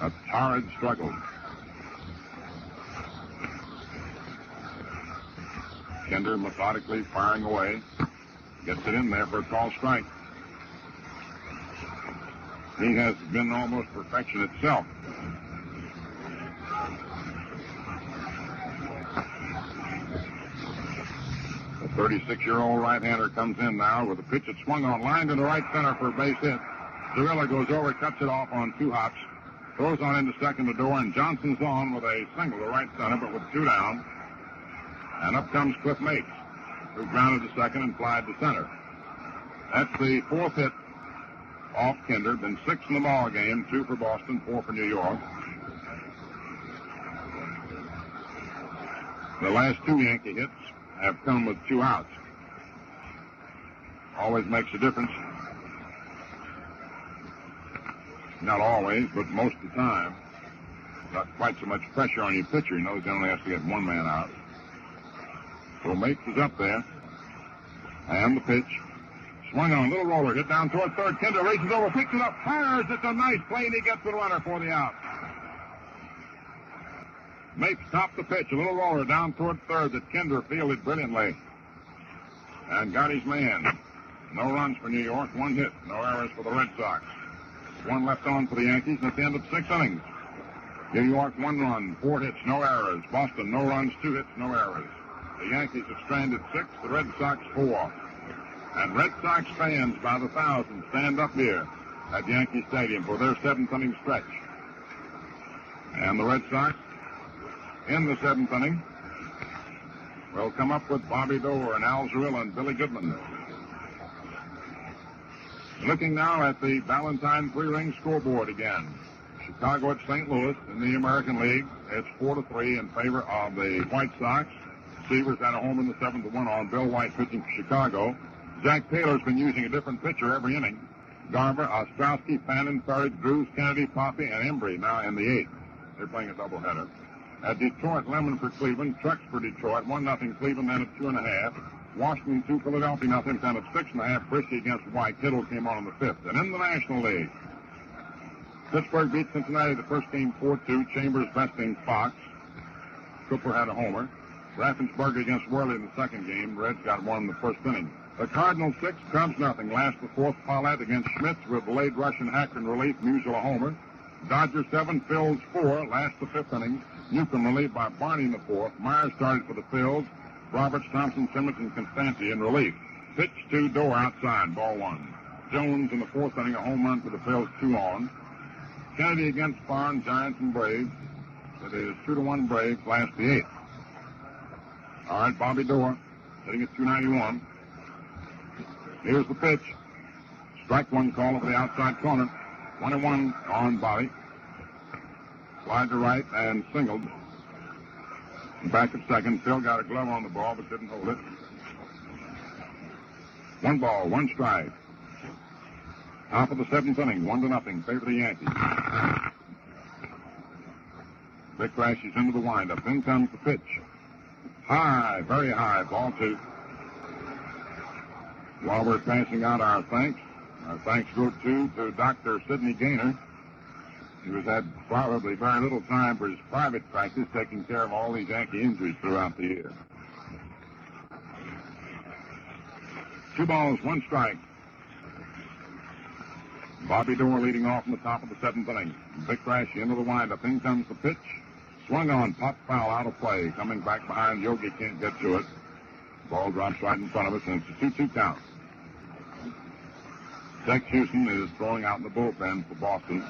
Speaker 2: A torrid struggle. Kinder methodically firing away. Gets it in there for a call strike. He has been almost perfection itself. The 36-year-old right-hander comes in now with a pitch that swung on, line to the right center for a base hit. Zarilla goes over, cuts it off on 2 hops, throws on into second to Doerr, and Johnson's on with a single to right center, but with 2 down. And up comes Cliff Mates, who grounded to second and flied to center. That's the 4th hit off Kinder. Been 6 in the ball game, 2 for Boston, 4 for New York. The last 2 Yankee hits have come with 2 outs. Always makes a difference. Not always, but most of the time. Not quite so much pressure on your pitcher. He knows he only has to get 1 man out. So Mates is up there. And the pitch. Swung on a little roller, hit down toward third. Kinder races over, picks it up, fires. It's a nice play, and he gets the runner for the out. Mates topped the pitch, a little roller down toward third that Kinder fielded brilliantly. And got his man. No runs for New York, 1 hit, no errors for the Red Sox. 1 left on for the Yankees, and at the end of 6 innings. New York, 1 run, 4 hits, no errors. Boston, no runs, 2 hits, no errors. The Yankees have stranded 6, the Red Sox 4. And Red Sox fans by the thousands stand up here at Yankee Stadium for their 7th inning stretch. And the Red Sox, in the 7th inning, will come up with Bobby Doerr and Al Zarilla and Billy Goodman. Looking now at the Valentine 3-ring scoreboard again. Chicago at St. Louis in the American League. It's 4-3 in favor of the White Sox. Seavers had a home in the 7th one on Bill White pitching for Chicago. Zach Taylor's been using a different pitcher every inning. Garver, Ostrowski, Pennant, Farage, Drews, Kennedy, Poppy, and Embry now in the 8th. They're playing a doubleheader. At Detroit, Lemon for Cleveland, Trucks for Detroit, 1-0 Cleveland, then at 2.5. Washington 2, Philadelphia nothing, then at 6.5. Brisky against White. Kittle came on in the 5th. And in the National League, Pittsburgh beat Cincinnati the first game 4-2. Chambers besting Fox. Cooper had a homer. Raffensperger against Worley in the second game. Reds got 1 in the first inning. The Cardinals 6, Cubs nothing. Last the 4th, Paulette against Schmitz with delayed rush and Hacker in relief. Musial a homer. Dodgers 7, Phils 4. Last the 5th inning. Newcomb relieved by Barney in the 4th. Myers started for the Phils. Roberts, Thompson, Simmons, and Constanti in relief. Pitch to Doerr outside, ball 1. Jones in the 4th inning, a home run for the Phils, 2 on. Kennedy against Barnes, Giants, and Braves. It is 2-1 Braves, last the 8th. All right, Bobby Doerr hitting at .291. Here's the pitch. Strike 1 call over the outside corner. 1-1 on Bobby. Slide to right and singled. Back at second. Phil got a glove on the ball but didn't hold it. 1 ball, 1 strike. Top of the 7th inning, 1-0, favor the Yankees. Vic crashes into the windup. In comes the pitch. High, very high, ball 2. While we're passing out our thanks go to Dr. Sidney Gaynor, who has had probably very little time for his private practice, taking care of all these Yankee injuries throughout the year. 2 balls, 1 strike. Bobby Doerr leading off in the top of the 7th inning. Big crash into the windup. In comes the pitch. Swung on, pop foul, out of play. Coming back behind, Yogi can't get to it. Ball drops right in front of us, and it's a 2-2 count. Tex Houston is throwing out in the bullpen for Boston.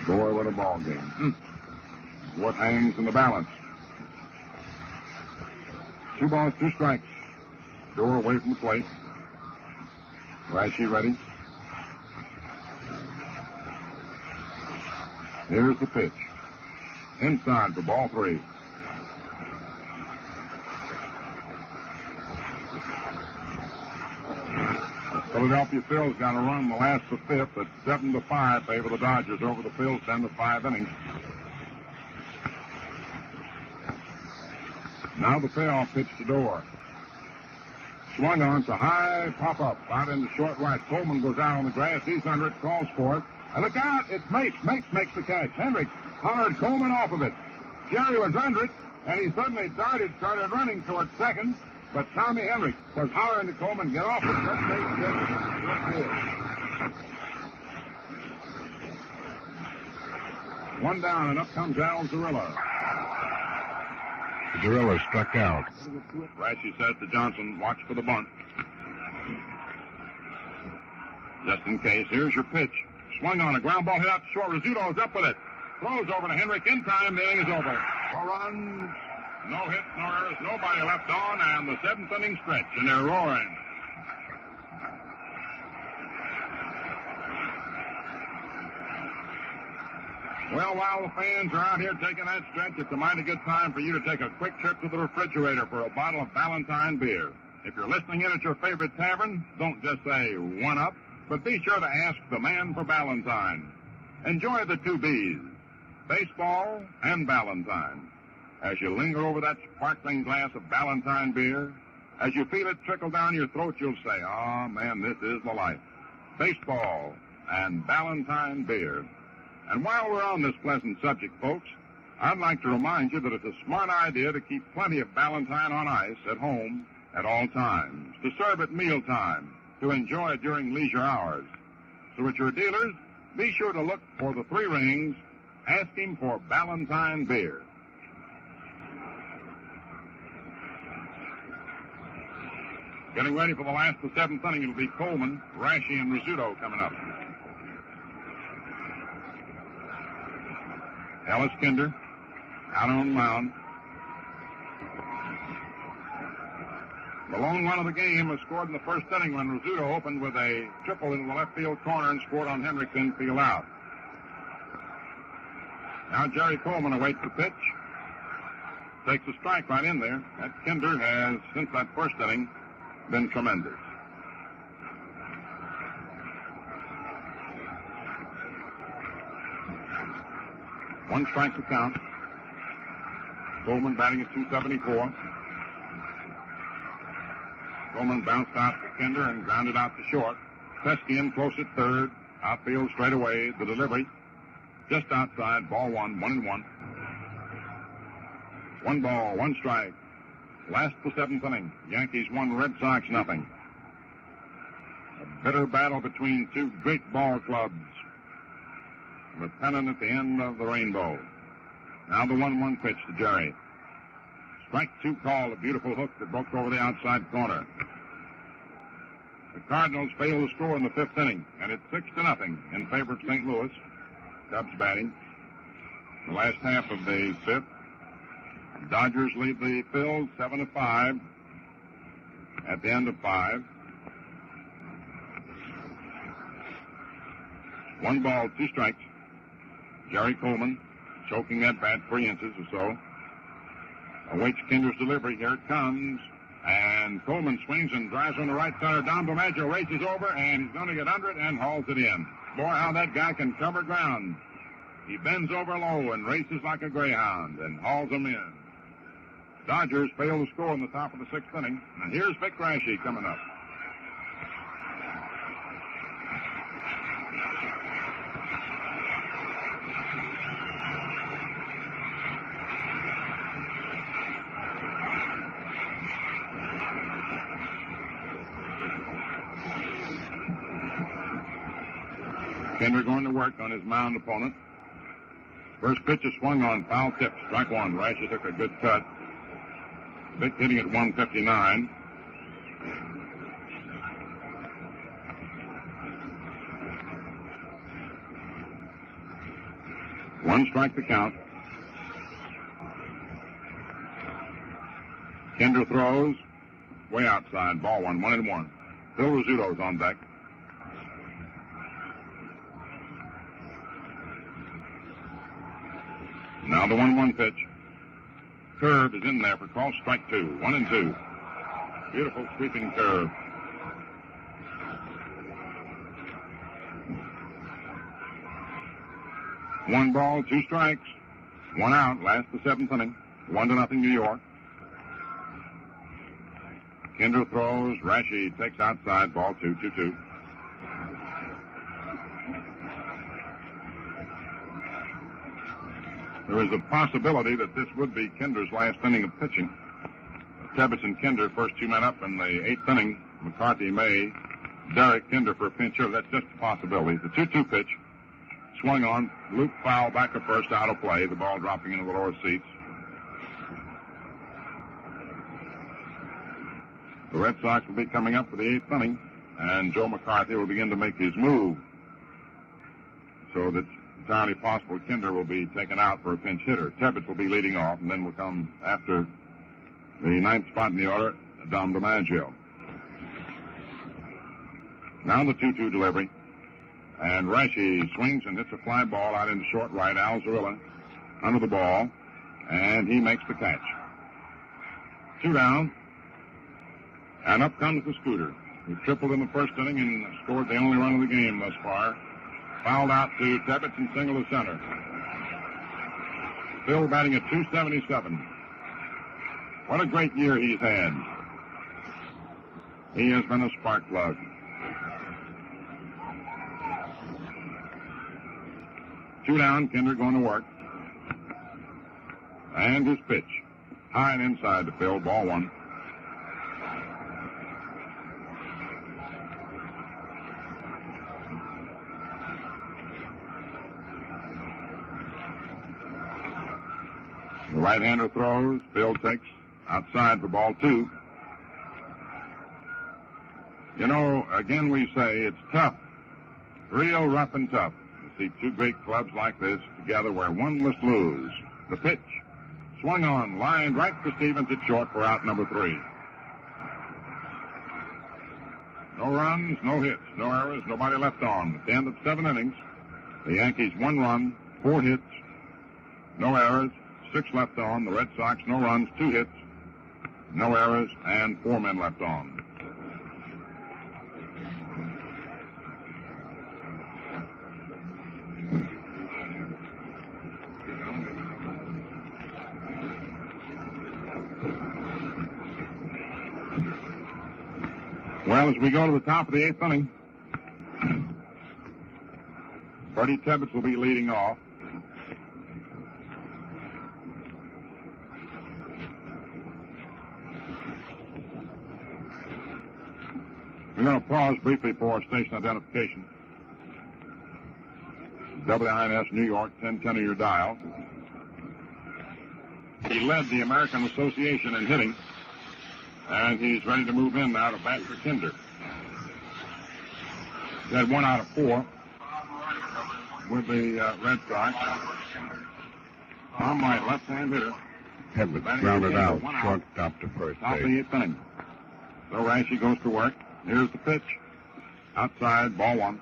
Speaker 2: Boy, what a ball game. What hangs in the balance? 2 balls, 2 strikes. Doerr away from the plate. Rashi ready. Here's the pitch. Inside for ball 3. Philadelphia Phil's got to run the last of 5th at 7-5 favor the Dodgers over the Phil's 10-5 innings. Now the payoff pitch to Doerr. Swung on to high pop-up out into short right. Coleman goes out on the grass. He's under it, calls for it. And look out, it's Mates. Mates makes the catch. Hendricks hollered Coleman off of it. Jerry was under it, and he suddenly started running towards second. But Tommy Hendricks was hollering to Coleman, get off it. Let's make this. One down, and up comes Al Zarilla.
Speaker 3: Zarilla struck out.
Speaker 2: Rashi says to Johnson, watch for the bunt. Just in case, here's your pitch. Swung on a ground ball hit out to short. Rizzuto's up with it. Throws over to Hendrick. In time, the inning is over. 4 runs, no hits, no errors, nobody left on, and the 7th inning stretch, and they're roaring. Well, while the fans are out here taking that stretch, it's a mighty good time for you to take a quick trip to the refrigerator for a bottle of Ballantine beer. If you're listening in at your favorite tavern, don't just say 1 up, but be sure to ask the man for Ballantine. Enjoy the 2 B's, baseball and Ballantine. As you linger over that sparkling glass of Ballantine beer, as you feel it trickle down your throat, you'll say, "Oh, man, this is the life." Baseball and Ballantine beer. And while we're on this pleasant subject, folks, I'd like to remind you that it's a smart idea to keep plenty of Ballantine on ice at home at all times, to serve at mealtime, to enjoy during leisure hours. So at your dealers, be sure to look for the 3 rings, asking for Ballantine beer. Getting ready for the last of the 7th inning, it'll be Coleman, Rashi, and Rizzuto coming up. Ellis Kinder out on the mound. The lone run of the game was scored in the 1st inning when Rizzuto opened with a triple into the left field corner and scored on Hendricks' infield out. Now Jerry Coleman awaits the pitch. Takes a strike right in there. That Kinder has, since that 1st inning, been tremendous. One strike to count. Coleman batting at .274. Coleman bounced out to Kinder and grounded out to short. Pesky in close at 3rd. Outfield straight away. The delivery just outside. Ball 1, 1-1. 1 ball, 1 strike. Last the 7th inning. Yankees 1, Red Sox nothing. A bitter battle between 2 great ball clubs, with Pennant at the end of the rainbow. Now the 1-1 pitch to Jerry. Strike 2 call, a beautiful hook that broke over the outside corner. The Cardinals fail to score in the 5th inning, and it's 6-0 in favor of St. Louis. Cubs batting. The last half of the 5th. Dodgers lead the Phils 7-5 at the end of 5. 1 ball, 2 strikes. Jerry Coleman choking that bat 3 inches or so. Awaits Kinder's delivery. Here it comes. And Coleman swings and drives on the right center. Dom DiMaggio races over, and he's going to get under it and hauls it in. Boy, how that guy can cover ground. He bends over low and races like a greyhound and hauls them in. Dodgers fail to score in the top of the 6th inning. And here's Vic Raschi coming up. Kinder going to work on his mound opponent. First pitch is swung on, foul tip, strike 1. Raschi took a good cut. Vic hitting at 159. One strike to count. Kinder throws way outside, ball 1, 1-1. Phil Rizzuto's on deck. Now the 1-1 pitch. Curve is in there for call strike 2. 1-2. Beautiful sweeping curve. One ball, 2 strikes. 1 out. Last the 7th inning. 1-0 New York. Kinder throws. Raschi takes outside. Ball 2, 2-2. There is a possibility that this would be Kinder's last inning of pitching. Tebbets and Kinder, first 2 men up in the 8th inning. McCarthy may Derek Kinder for a pinch hitter. That's just a possibility. The 2-2 pitch, swung on, loop foul, back to first, out of play. The ball dropping into the lower seats. The Red Sox will be coming up for the 8th inning, and Joe McCarthy will begin to make his move. So that's entirely possible Kinder will be taken out for a pinch hitter. Tebbets will be leading off, and then will come after the 9th spot in the order, Dom DiMaggio. Now the 2-2 delivery. And Raschi swings and hits a fly ball out into short right. Al Zarilla under the ball, and he makes the catch. 2 down, and up comes the Scooter, who tripled in the first inning and scored the only run of the game thus far. Fouled out to Tebbets and single to center. Phil batting at 277. What a great year he's had. He has been a spark plug. Two down, Kinder going to work. And his pitch. High and inside to Phil, ball 1. The right-hander throws. Phil takes outside for ball 2. You know, again we say it's tough. Real rough and tough to see 2 great clubs like this together where one must lose. The pitch. Swung on, lined right for Stevens at short for out number 3. No runs, no hits, no errors, nobody left on. At the end of 7 innings, the Yankees 1 run, 4 hits, no errors, 6 left on. The Red Sox, no runs, 2 hits, no errors, and 4 men left on. Well, as we go to the top of the 8th inning, Bertie Tebbets will be leading off. We're going to pause briefly for station identification. WINS New York, 1010 of your dial. He led the American Association in hitting, and he's ready to move in now to bat for Kinder. He had 1 out of 4 with the Red Sox. Tom White, left-hand hitter.
Speaker 3: Pivot grounded out, shortstop to first
Speaker 2: Top of
Speaker 3: base.
Speaker 2: the eighth inning. So Rashi goes to work. Here's the pitch. Outside, ball one.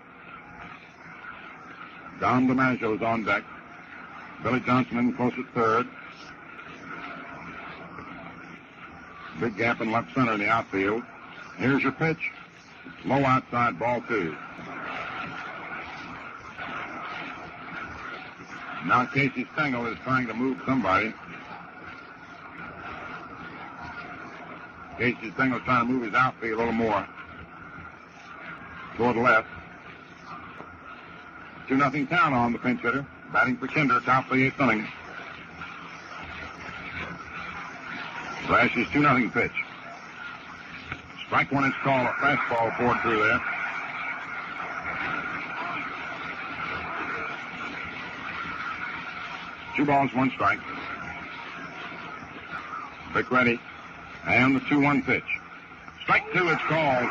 Speaker 2: Dom DiMaggio's on deck. Billy Johnson in close at third. Big gap in left center in the outfield. Here's your pitch. Low outside, ball two. Now Casey Stengel is trying to move somebody. Casey Stengel is trying to move his outfield a little more. Toward the left. 2-0 count on the pinch hitter. Batting for Kinder, top of the eighth inning. Rashi's 2-0 pitch. Strike one is called. A fastball poured through there. Two balls, one strike. Vic ready. And the 2-1 pitch. Strike two, it's called.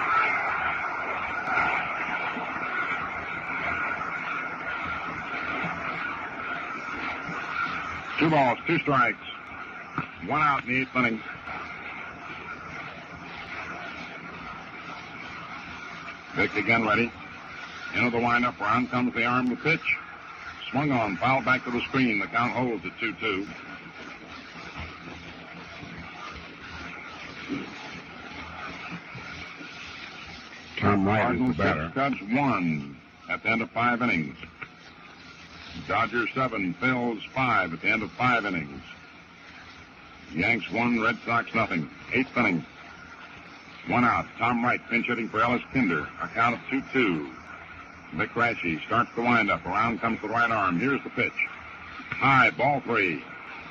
Speaker 2: Two balls, two strikes. One out in the eighth inning. Vic again ready. Into the windup. Round comes the arm to pitch. Swung on, fouled back to the screen. The count holds at 2-2.
Speaker 3: Tom Wright is the
Speaker 2: Cardinals
Speaker 3: batter.
Speaker 2: 6, Cubs 1 at the end of 5 innings. Dodgers 7, Phils 5 at the end of 5 innings. Yanks 1, Red Sox nothing. 8th inning. One out. Tom Wright pinch hitting for Ellis Kinder. A count of 2-2. Vic Rashi starts the windup. Around comes the right arm. Here's the pitch. High, ball 3.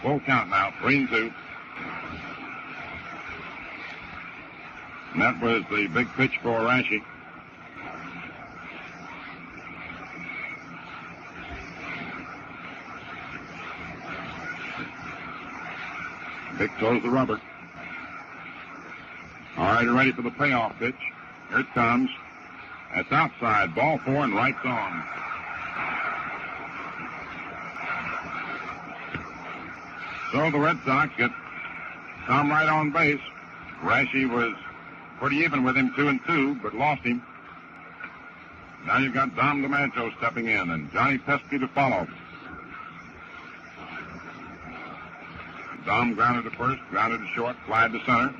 Speaker 2: Full count now, 3-2. And that was the big pitch for Rashi. Vic throws the rubber. All right, ready for the payoff pitch. Here it comes. That's outside. Ball 4 and right's on. So the Red Sox get Tom Wright on base. Rashi was pretty even with him, 2-2, but lost him. Now you've got Dom DiMaggio stepping in and Johnny Pesky to follow. Dom grounded to first, grounded to short, flied to center.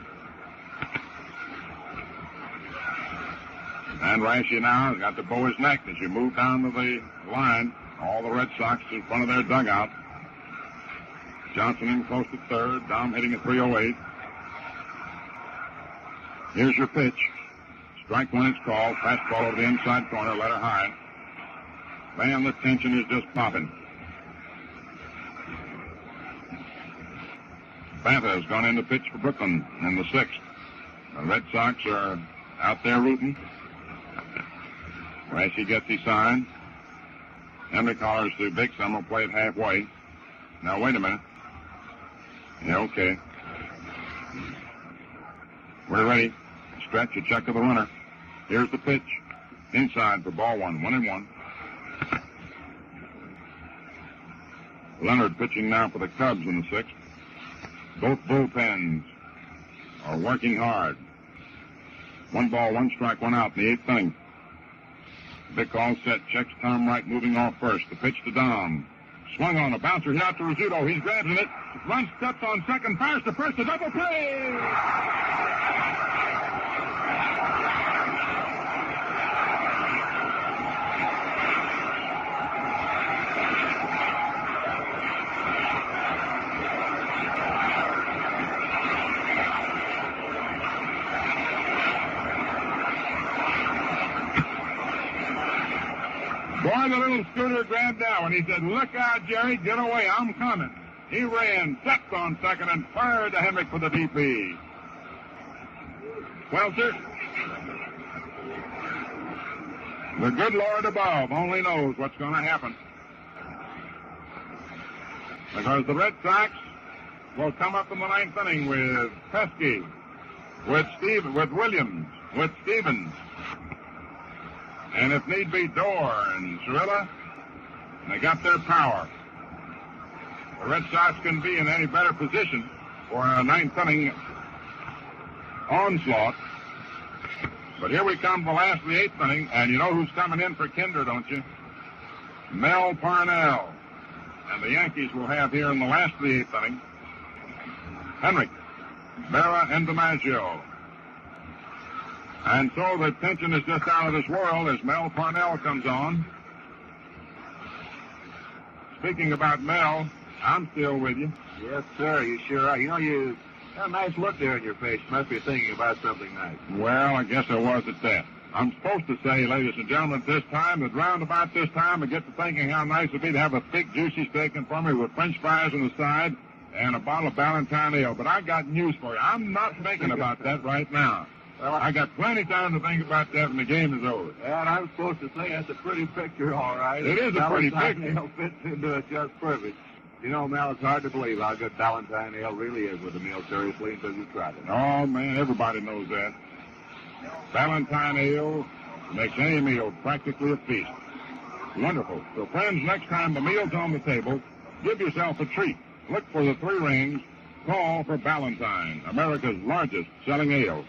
Speaker 2: And Rashi now has got to bow his neck as you move down to the line. All the Red Sox in front of their dugout. Johnson in close to third. Dom hitting at 308. Here's your pitch. Strike one is called. Fastball over the inside corner. Let her high. Man, the tension is just popping. Banta has gone in to pitch for Brooklyn in the 6th. The Red Sox are out there rooting. Rashi gets his sign. Henry collars to Bixham. Will play it halfway. Now, wait a minute. Yeah, okay. We're ready. Stretch a check of the runner. Here's the pitch. Inside for ball 1. 1-1. Leonard pitching now for the Cubs in the 6th. Both bullpens are working hard. 1 ball, 1 strike, 1 out in the 8th inning. Vic all set, checks Tom Wright moving off first. The pitch to Dom. Swung on a bouncer, hit out to Rizzuto. He's grabbing it. Run steps on second, fires to first, a double play! Boy, the little scooter grabbed that one. He said, "Look out, Jerry, get away, I'm coming." He ran, stepped on second, and fired to Henrik for the DP. Well, sir, the good Lord above only knows what's going to happen. Because the Red Sox will come up in the 9th inning with Pesky, with Williams, with Stevens, and if need be, Doerr and Cirilla. And they got their power. The Red Sox couldn't be in any better position for a ninth inning onslaught. But here we come to the last of the eighth inning, and you know who's coming in for Kinder, don't you? Mel Parnell. And the Yankees will have here in the last of the eighth inning Henrik, Berra, and DiMaggio. And so the tension is just out of this world as Mel Parnell comes on. Speaking about Mel, I'm still with you.
Speaker 1: Yes, sir, you sure are. You know, you got a nice look there in your face. You must be thinking about something nice.
Speaker 2: Well, I guess I was at that. I'm supposed to say, ladies and gentlemen, at this time, that round about this time, I get to thinking how nice it would be to have a thick, juicy steak in front of me with French fries on the side and a bottle of Ballantine ale. But I got news for you. I'm not thinking about that right now. Well, I got plenty of time to think about that when the game is over.
Speaker 1: And I'm supposed to say that's a pretty picture, all right.
Speaker 2: It is a pretty picture.
Speaker 1: Ale fits into it just perfect. You know, Mel, it's hard to believe how good Ballantine ale really is with a meal, seriously, until you tried it.
Speaker 2: Oh, man, everybody knows that. Ballantine ale makes any meal practically a feast. Wonderful. So, friends, next time the meal's on the table, give yourself a treat. Look for the 3 rings. Call for Ballantine, America's largest selling ale.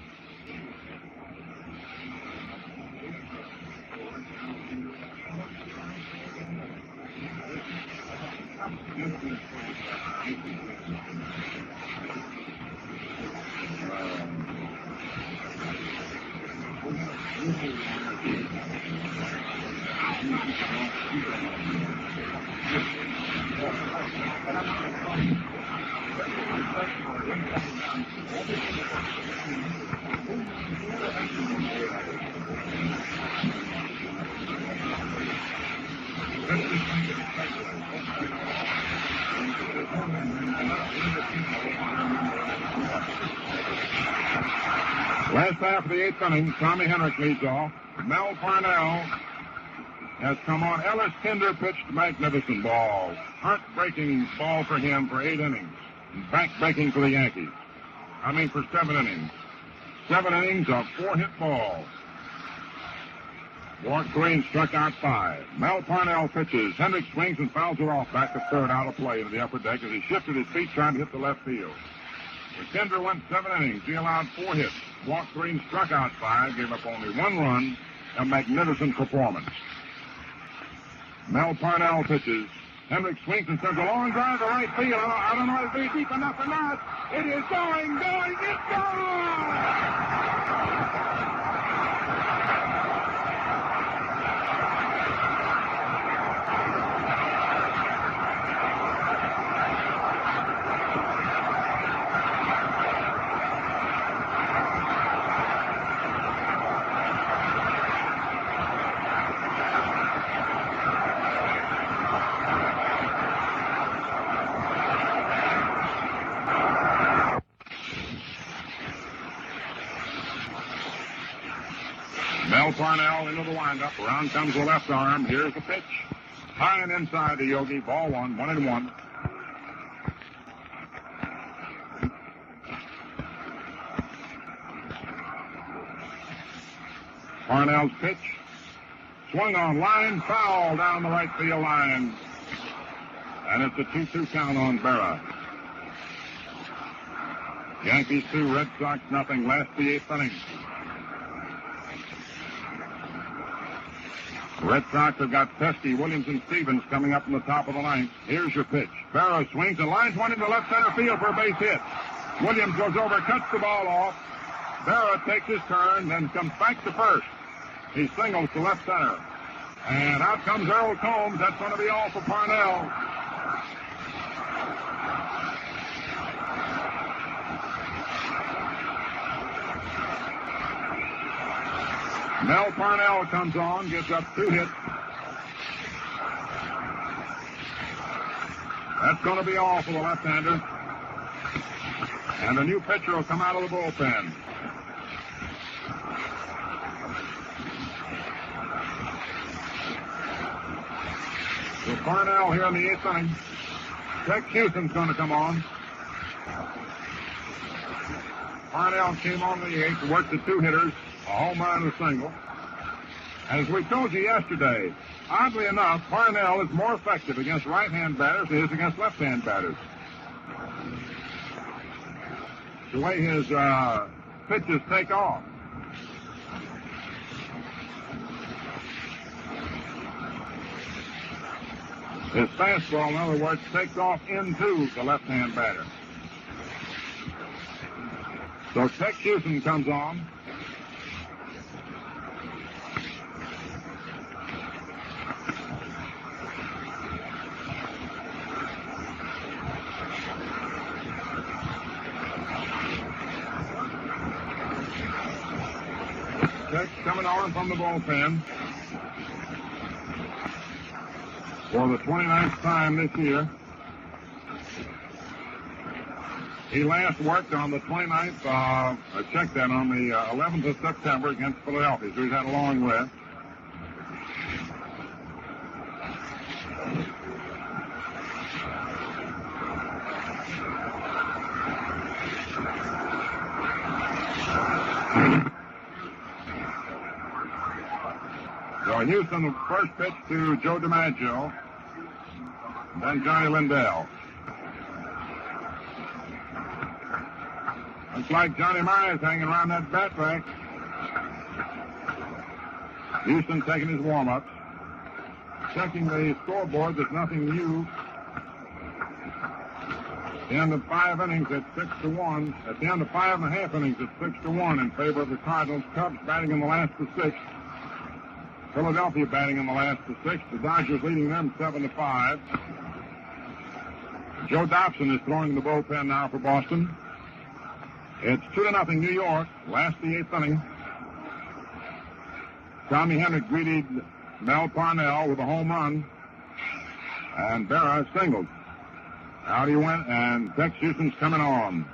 Speaker 2: Last half of the eighth inning, Tommy Henrik leads off. Mel Parnell has come on. Ellis Kinder pitched magnificent ball. Heart-breaking ball for him for 8 innings. Back-breaking for the Yankees. For 7 innings. 7 innings of 4-hit ball. York Green struck out 5. Mel Parnell pitches. Henrik swings and fouls it off back to third, out of play into the upper deck as he shifted his feet trying to hit the left field. Kinder went 7 innings. He allowed 4 hits. York Green struck out 5, gave up only 1 run. A magnificent performance. Mel Parnell pitches. Henrik swings and sends a long drive to right field. I don't know if it's deep enough or not. It is going, it's gone! Parnell into the windup. Around comes the left arm. Here's the pitch. High and inside to Yogi. Ball 1, 1-1. Parnell's pitch. Swung on line. Foul down the right field line. And it's a 2-2 count on Berra. Yankees 2, Red Sox nothing. Last the 8th inning. The Red Sox have got Pesky, Williams, and Stevens coming up in the top of the 9th. Here's your pitch. Berra swings and lines one into left center field for a base hit. Williams goes over, cuts the ball off. Berra takes his turn, then comes back to first. He singles to left center. And out comes Earl Combs. That's going to be all for Parnell. Mel Parnell comes on, gives up 2 hits. That's going to be all for the left-hander. And a new pitcher will come out of the bullpen. So Parnell here in the 8th inning. Tex Houston's going to come on. Parnell came on in the 8th, worked the 2 hitters. A home run and a single. As we told you yesterday, oddly enough, Parnell is more effective against right-hand batters than he is against left-hand batters. the way his pitches take off. His fastball, in other words, takes off into the left-hand batter. So Tex Houston comes on. Tex coming on from the bullpen for the 29th time this year. He last worked on the 29th, I checked that, on the 11th of September against Philadelphia, so he's had a long rest. So Houston, the first pitch to Joe DiMaggio, then Johnny Lindell. Looks like Johnny Myers hanging around that bat rack. Houston taking his warm-ups. Checking the scoreboard, there's nothing new. At the end of 5 innings, it's 6-1. At the end of 5.5 innings, it's 6-1 in favor of the Cardinals. Cubs batting in the last to 6. Philadelphia batting in the last to 6. The Dodgers leading them 7-5. Joe Dobson is throwing in the bullpen now for Boston. It's 2-0 New York. Last the 8th inning. Tommy Henry greeted Mel Parnell with a home run. And Berra singled. Out he went, and Tex Houston's coming on.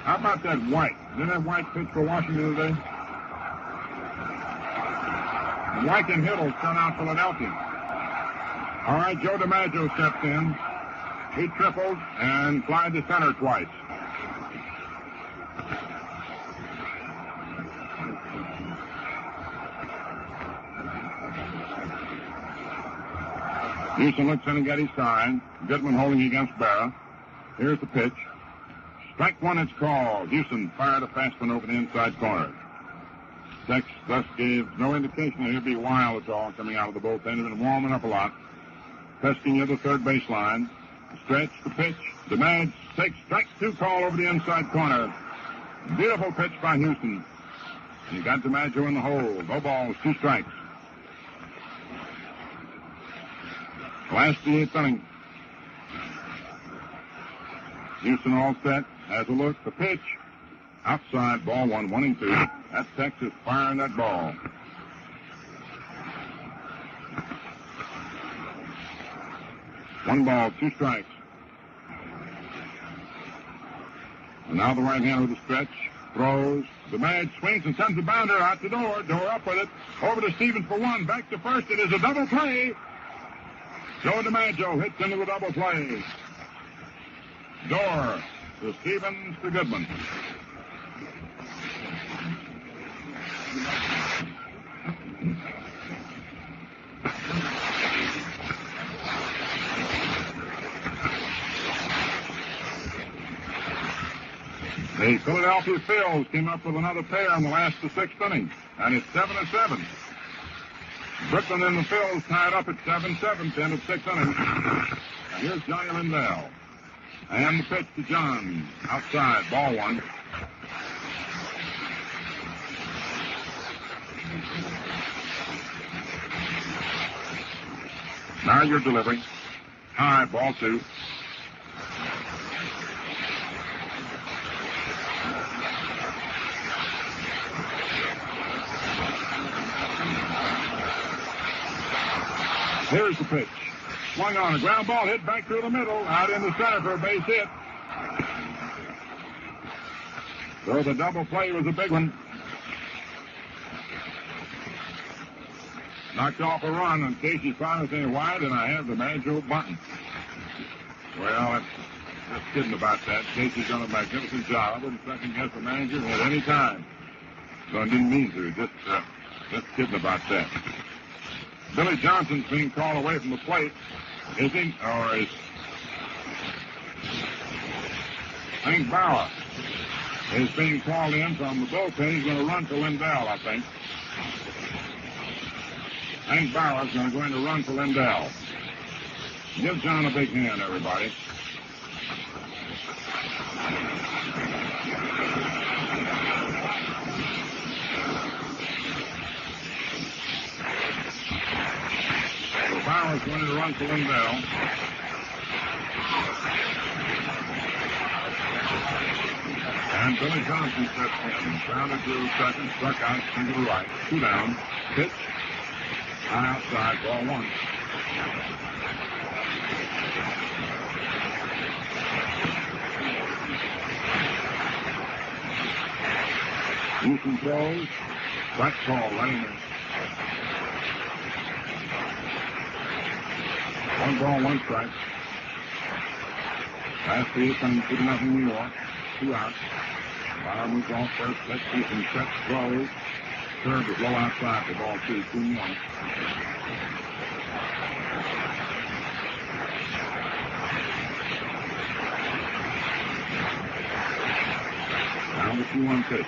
Speaker 2: How about that White? Didn't that White pitch for Washington today? White and Hiddle turn out Philadelphia. All right, Joe DiMaggio steps in. He tripled and flied to center twice. Houston looks in and gets his sign. Goodman holding against Berra. Here's the pitch. Strike one, it's called. Houston fired a fast one over the inside corner. Tex thus gave no indication that he'll be wild at all coming out of the bullpen. He's been warming up a lot. Pesking near the third baseline. Stretch, the pitch. DiMaggio takes strike two call over the inside corner. Beautiful pitch by Houston. And he got DiMaggio in the hole. No balls, 2 strikes. Last the 8th inning. Houston all set. Has a look. The pitch. Outside, ball 1, 1-2. That's Texas firing that ball. One ball, 2 strikes. And now the right-hander with the stretch. Throws. The man swings and sends the bounder out the door. Doerr up with it. Over to Stevens for 1. Back to first. It is a double play. Joe DiMaggio hits into the double play. Doerr to Stevens to Goodman. The Philadelphia Phils came up with another pair in the last to 6th inning, and it's 7-7. Brooklyn and the Phils tied up at 7-7 to end of 6th inning. And here's Johnny Lindell. And the pitch to John. Outside, ball 1. Now you're delivering. High, ball 2. Here's the pitch. Swung on a ground ball, hit back through the middle, out in the center for a base hit. So the double play was a big one. Knocked off a run, and Casey finally saying, why did I have the DiMaggio button? Well, just kidding about that. Casey's done a magnificent job. I wouldn't second guess the manager at any time. So I didn't mean to. Just kidding about that. Billy Johnson's being called away from the plate. Is he? Or is Hank Bauer is being called in from the bullpen. He's going to run to Lindell, I think. Hank Bauer is going to run to Lindell. Give John a big hand, everybody. So Bauer's going to run to Lindell. And Billy Johnson steps in. Grounded to second, struck out, into the right. 2 down. Pitch. Outside, ball 1. Houston throws. Strike call, running in. 1 ball, 1 strike. Last field coming 2-0 New York. 2 outs. Bauer moves off first. Let's see some sets, throws. Third is low outside for ball 2, 2-1. Down the 2-1 pitch.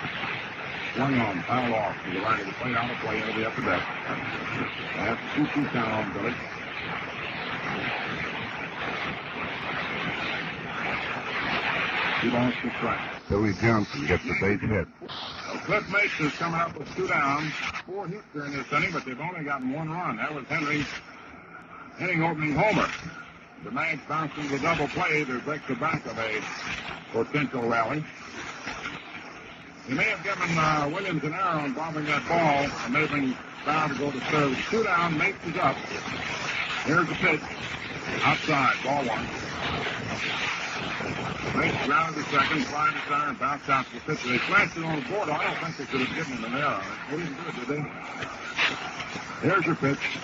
Speaker 2: Swung on, foul off to the right of the plate, out of play into the upper deck. That's a 2-2 count on Billy. Two balls to strike.
Speaker 3: Billy Johnson gets the base hit.
Speaker 2: So Cliff Mason is coming up with 2 down. 4 hits during this inning, but they've only gotten 1 run. That was Henry's inning opening homer. The Mags bounced into a double play to break the back of a potential rally. He may have given Williams an error on bombing that ball, enabling Bauer to go to third. 2 down, Mates is up. Here's the pitch. Outside, ball 1. Mates grounded to second, flying to center, and bounced out to the pitcher. They flashed it on the board. I don't think they could have given him an error. They didn't do it, did they? Here's your pitch.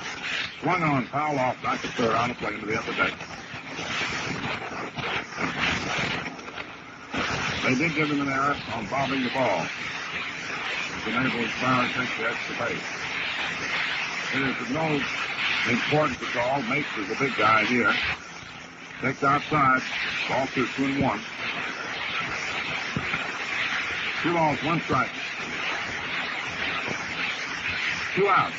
Speaker 2: Swung on, foul off, back to third, out of play into the upper deck. They did give him an error on bobbing the ball. It enables Bauer to take the extra base. It is of no importance at all. Mates is a big guy here. Takes outside. Ball 2, 2-1. 2 balls, 1 strike. 2 outs.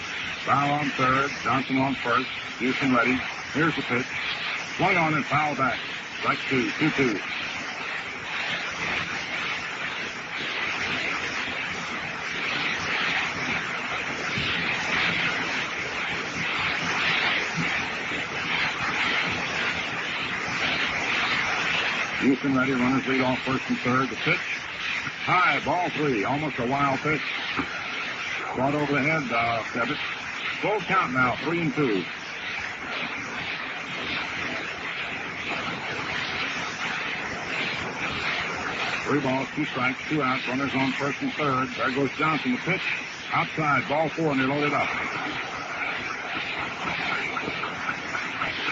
Speaker 2: Bauer on third. Johnson on first. Houston ready. Here's the pitch. Swung on and foul back. Strike 2, 2-2. Houston ready, runners lead off first and third. The pitch, high, ball 3, almost a wild pitch. Brought over the head, Stebbett. Full count now, 3-2. Three balls, 2 strikes, 2 outs, runners on first and third. There goes Johnson, the pitch, outside, ball 4, and they're loaded up.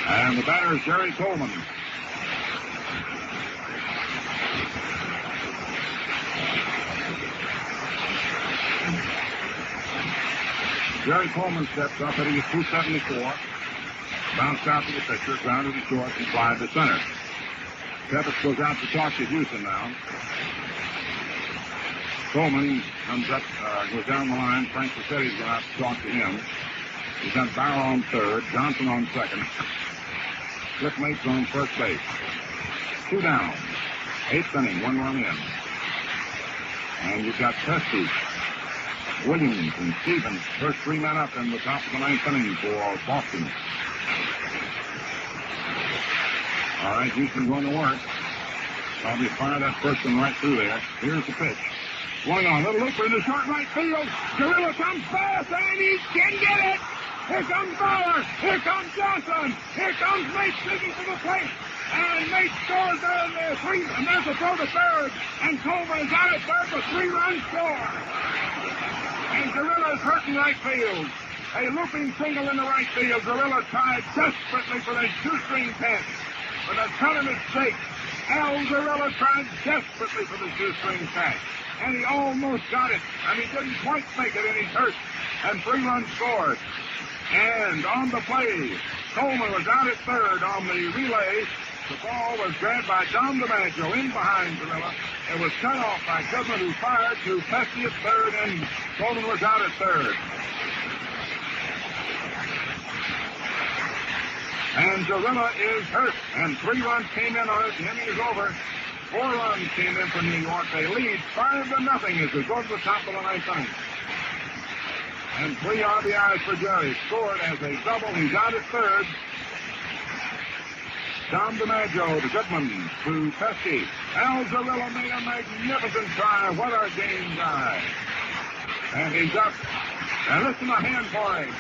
Speaker 2: And the batter is Jerry Coleman. Jerry Coleman steps up, hitting at 274. Bounced out to the pitcher, grounded to short, and flied to center. Stephens goes out to talk to Houston now. Coleman comes up, goes down the line. Frank Cassetti's going out to talk to him. He's got Bauer on third, Johnson on second. Cliff Mates on first base. 2 down. 8th inning, 1 run in. And you've got Pesky, Williams, and Stevens, first 3 men up in the top of the 9th inning for Boston. All right, Houston going to work. Probably fire that first one right through there. Here's the pitch. Swung on, little looper in the short right field. Gorilla comes fast, and he can get it. Here comes Bauer. Here comes Johnson. Here comes Mates digging for the plate. And Mates scores there, 3, and there's a throw to third. And Coleman is out at third for 3-run score. And Gorilla is hurting right field. A looping single in the right field. Gorilla tried desperately for the shoestring catch. With a ton of mistakes, Al Gorilla tried desperately for the shoestring catch. and he almost got it, and he didn't quite make it, and he's hurt, and 3 runs scored. And on the play, Coleman was out at third on the relay. The ball was grabbed by Dom DiMaggio in behind Gorilla. It was cut off by Goodman, who fired to Pesky at third, and Coleman was out at third. And Gorilla is hurt, and 3 runs came in on it. The inning is over. 4 runs came in for New York. They lead 5-0 as we go to the top of the 9th inning. And 3 RBIs for Jerry. Scored as a double. He's out at third. Dom DiMaggio to Goodman to Pesky. Al Zarilla made a magnificent try. What a game guy. And he's up. And listen to hand for him.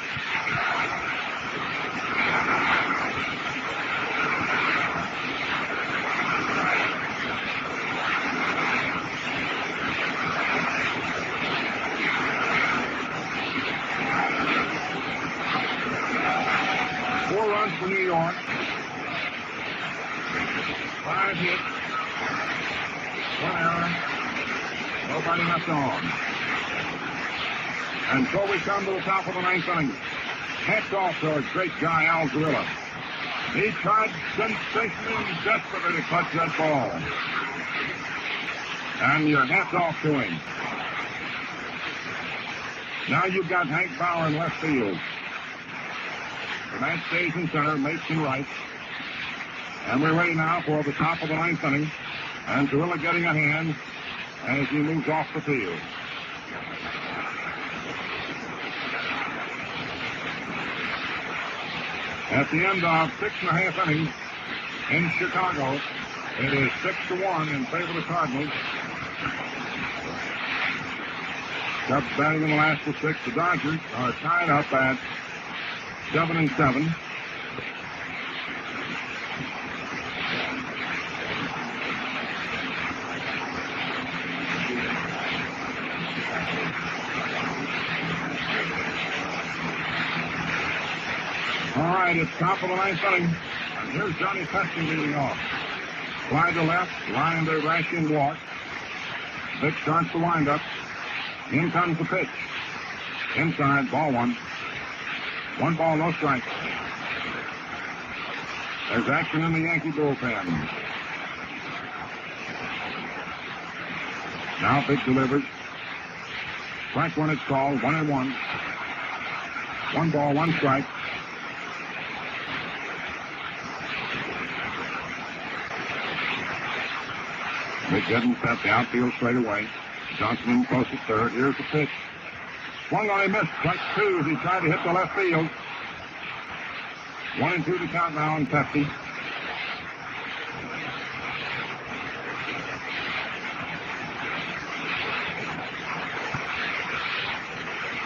Speaker 2: Four runs for New York. 5 hits. 1 error. Nobody left on. And so we come to the top of the 9th inning. Hats off to a great guy, Al Zarilla. He tried sensationally and desperately to clutch that ball. And your hats off to him. Now you've got Hank Bauer in left field. The man stays in center, makes in right. And we're ready now for the top of the 9th inning. And Zarilla getting a hand as he moves off the field. At the end of 6.5 innings in Chicago, it is 6-1 in favor of the Cardinals. Cubs batting in the last of 6. The Dodgers are tied up at 7-7. All right, it's top of the 9th inning. And here's Johnny Pesky leading off. Fly to left, line to Rashian walk. Vic starts the windup. In comes the pitch. Inside, ball 1. 1 ball, no strikes. There's action in the Yankee bullpen. Now Vic delivers. Strike 1 it's called, 1-1. 1 ball, 1 strike. Vic doesn't set the outfield straight away. Johnson in close at third. Here's the pitch. Swung on, he missed. Strike 2 as he tried to hit the left field. 1-2 to count now on Pesky.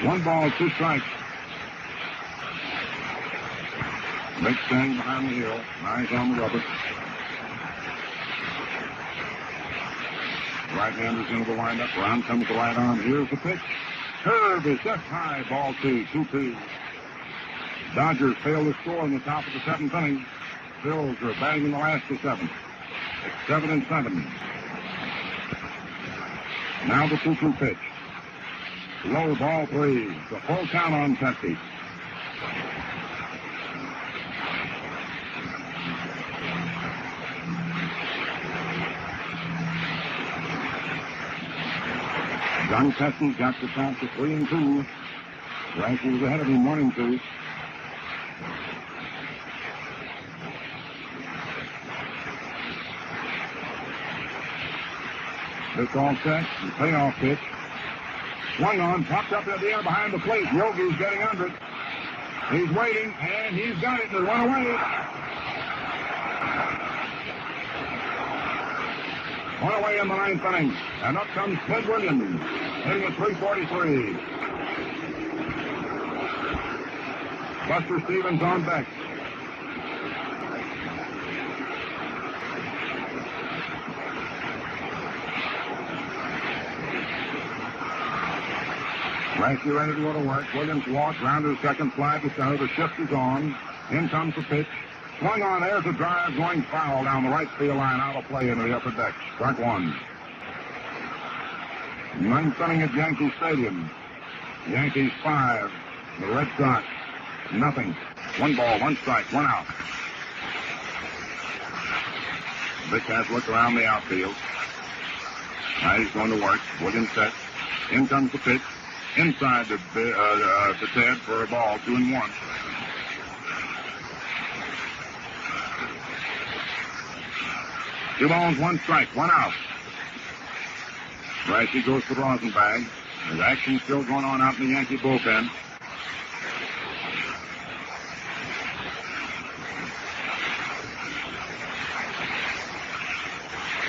Speaker 2: One ball, 2 strikes. Vic standing behind the hill. Eyes on the rubber. Right-handers into the windup. Around comes the right arm. Here's the pitch. Curve is just high. Ball 2, 2-2. Dodgers fail to score in the top of the 7th inning. Phils are batting in the last of 7. It's 7-7. Now the 2-2 pitch. Low, ball 3. The full count on Pesky. Johnny Pesky's got the count to 3-2. Rasky was ahead of him 1-2. This all set. The payoff pitch. Swung on, popped up in the air behind the plate. Yogi's getting under it. He's waiting, and he's got it. They run away. One away in the 9th inning. And up comes Ted Williams, hitting at 343. Buster Stevens on deck. Rasky ready to go to work. Williams walks round to the second, fly to center. The shift is on. In comes the pitch. Swung on, there's a drive going foul down the right field line, out of play into the upper deck. Strike 1. Ninth inning at Yankee Stadium. Yankees 5, the Red Sox nothing. 1 ball, 1 strike, 1 out. Vic has looked around the outfield. Now he's going to work. Williams set. In comes the pitch. Inside to Ted for a ball, 2-1. Two balls, 1 strike, 1 out. Rashi goes to Rosenbag. There's action still going on out in the Yankee bullpen.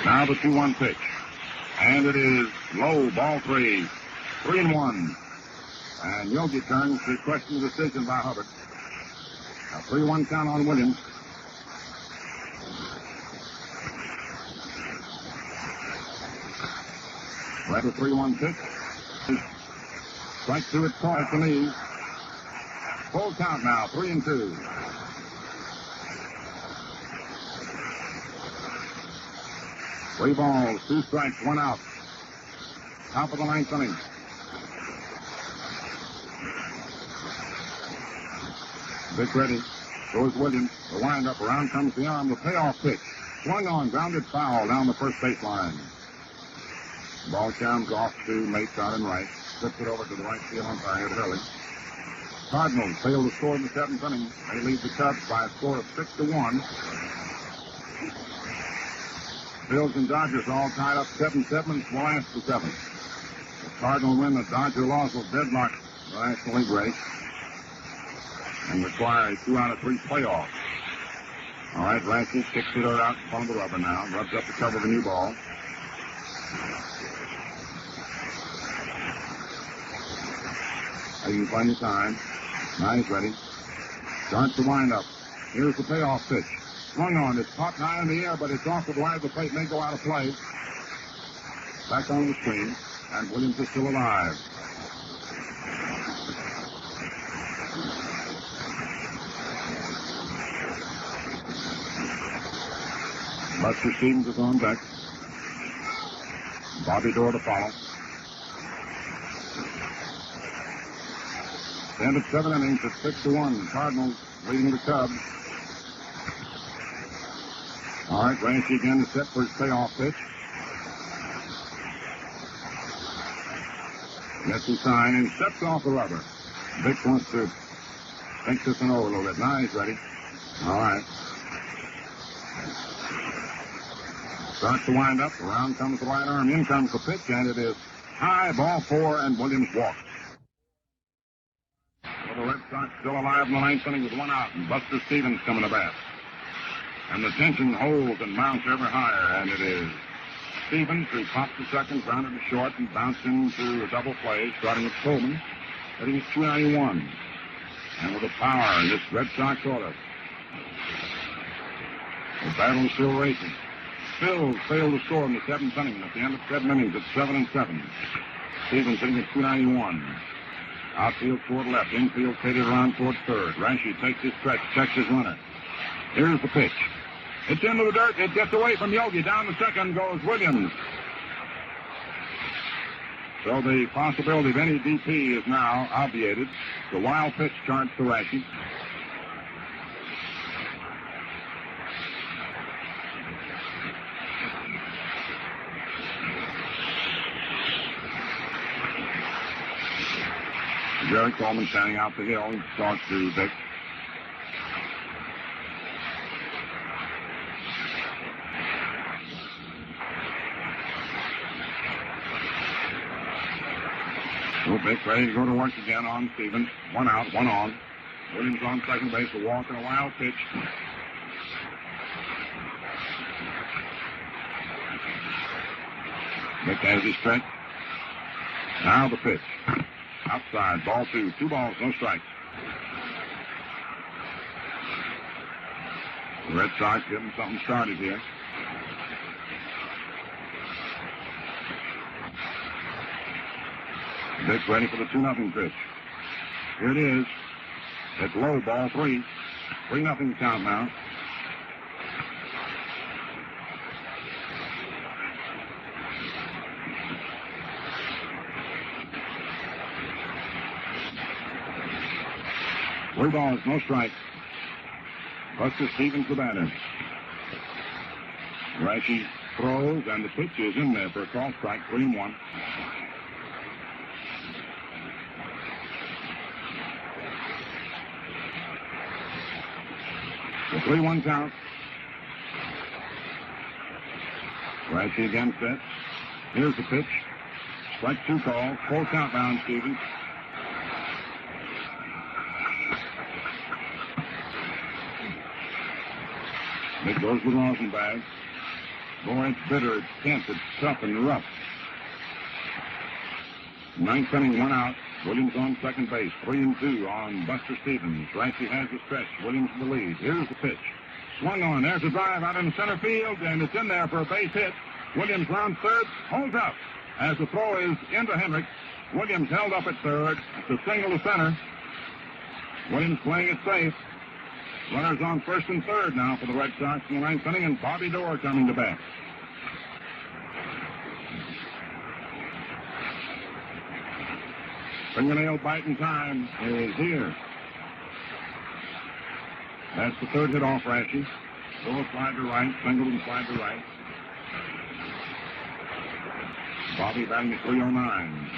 Speaker 2: Now the 2-1 pitch. And it is low, ball 3. 3-1. And Yogi turns to question the decision by Hubbard. A 3-1 count on Williams. Right, a 3-1 pitch. Strike 2 at the knees. Full count now, 3-2. Three balls, 2 strikes, 1 out. Top of the 9th inning. Vic ready. Goes Williams. The windup. Around comes the arm. The payoff pitch. Swung on. Grounded foul down the first baseline. Ball comes off to Mates out and right. Flips it over to the right field umpire here, Billy. Cardinals fail to score in the 7th inning. They lead the Cubs by a score of 6-1. Bills and Dodgers all tied up 7-7 in the last of the 7th. The Cardinal win. The Dodger loss will deadlock the National League race and require a 2 out of 3 playoff. All right, Rashi kicks it out in front of the rubber now. Rubs up the cover of the new ball. You can find your time. Now he's ready. Starts the windup. Here's the payoff pitch. Swung on. It's caught high in the air, but it's off the line of the plate. May go out of play. Back on the screen. And Williams is still alive. Buster Stevens is on deck. Bobby Doerr to follow. End of 7 innings at 6-1. Cardinals leading the Cubs. All right, Rashi again is set for his payoff pitch. Gets his sign and steps off the rubber. Vic wants to think this one over a little bit. Now he's ready. All right. Starts to wind up. Around comes the right arm. In comes the pitch, and it is high, ball 4, and Williams walks. Well, the Red Sox still alive in the 9th inning with 1 out, and Buster Stevens coming to bat. And the tension holds and mounts ever higher, and it is Stevens who pops the second, grounded to short, and bounced into a double play, starting with Coleman, hitting at 291. And with the power in this Red Sox order, the battle is still racing. Bills failed to score in the 7th inning. At the end of 7 innings, it's 7-7. Stevens hitting at 291. Outfield toward left. Infield faded around toward third. Rashi takes his stretch, checks his runner. Here's the pitch. It's into the dirt. It gets away from Yogi. Down the second goes Williams. So the possibility of any DP is now obviated. The wild pitch charged to Rashi. Jerry Coleman standing out the hill. He talks to Vic. So Vic ready to go to work again on Stevens. 1 out, 1 on. Williams on second base, a walk and a wild pitch. Vic has his stretch. Now the pitch. Outside, ball 2. 2 balls, no strikes. The Red Sox getting something started here. Vic ready for the 2-0 pitch. Here it is. It's low, ball 3. 3-0 count now. 3 balls, no strikes. Buster Stevens, the batter. Rashi throws, and the pitch is in there for a call strike, 3-1. The 3-1 count. Rashi again set. Here's the pitch. Strike 2 call. Full count down, Stevens. It goes with Rosenbag. Boy, it's bitter, it's tense, it's tough and rough. 9th inning, 1 out. Williams on second base. 3-2 on Buster Stevens. Rashi has the stretch. Williams in the lead. Here's the pitch. Swung on. There's a drive out in center field, and it's in there for a base hit. Williams round third. Holds up as the throw is into Hendricks. Williams held up at third. It's a single to center. Williams playing it safe. Runners on first and third now for the Red Sox in the 9th inning, and Bobby Doerr coming to bat. Fingernail biting time is here. That's the third hit off Rashi. Doerr slide to right, Singleton slide to right. Bobby batting at 309.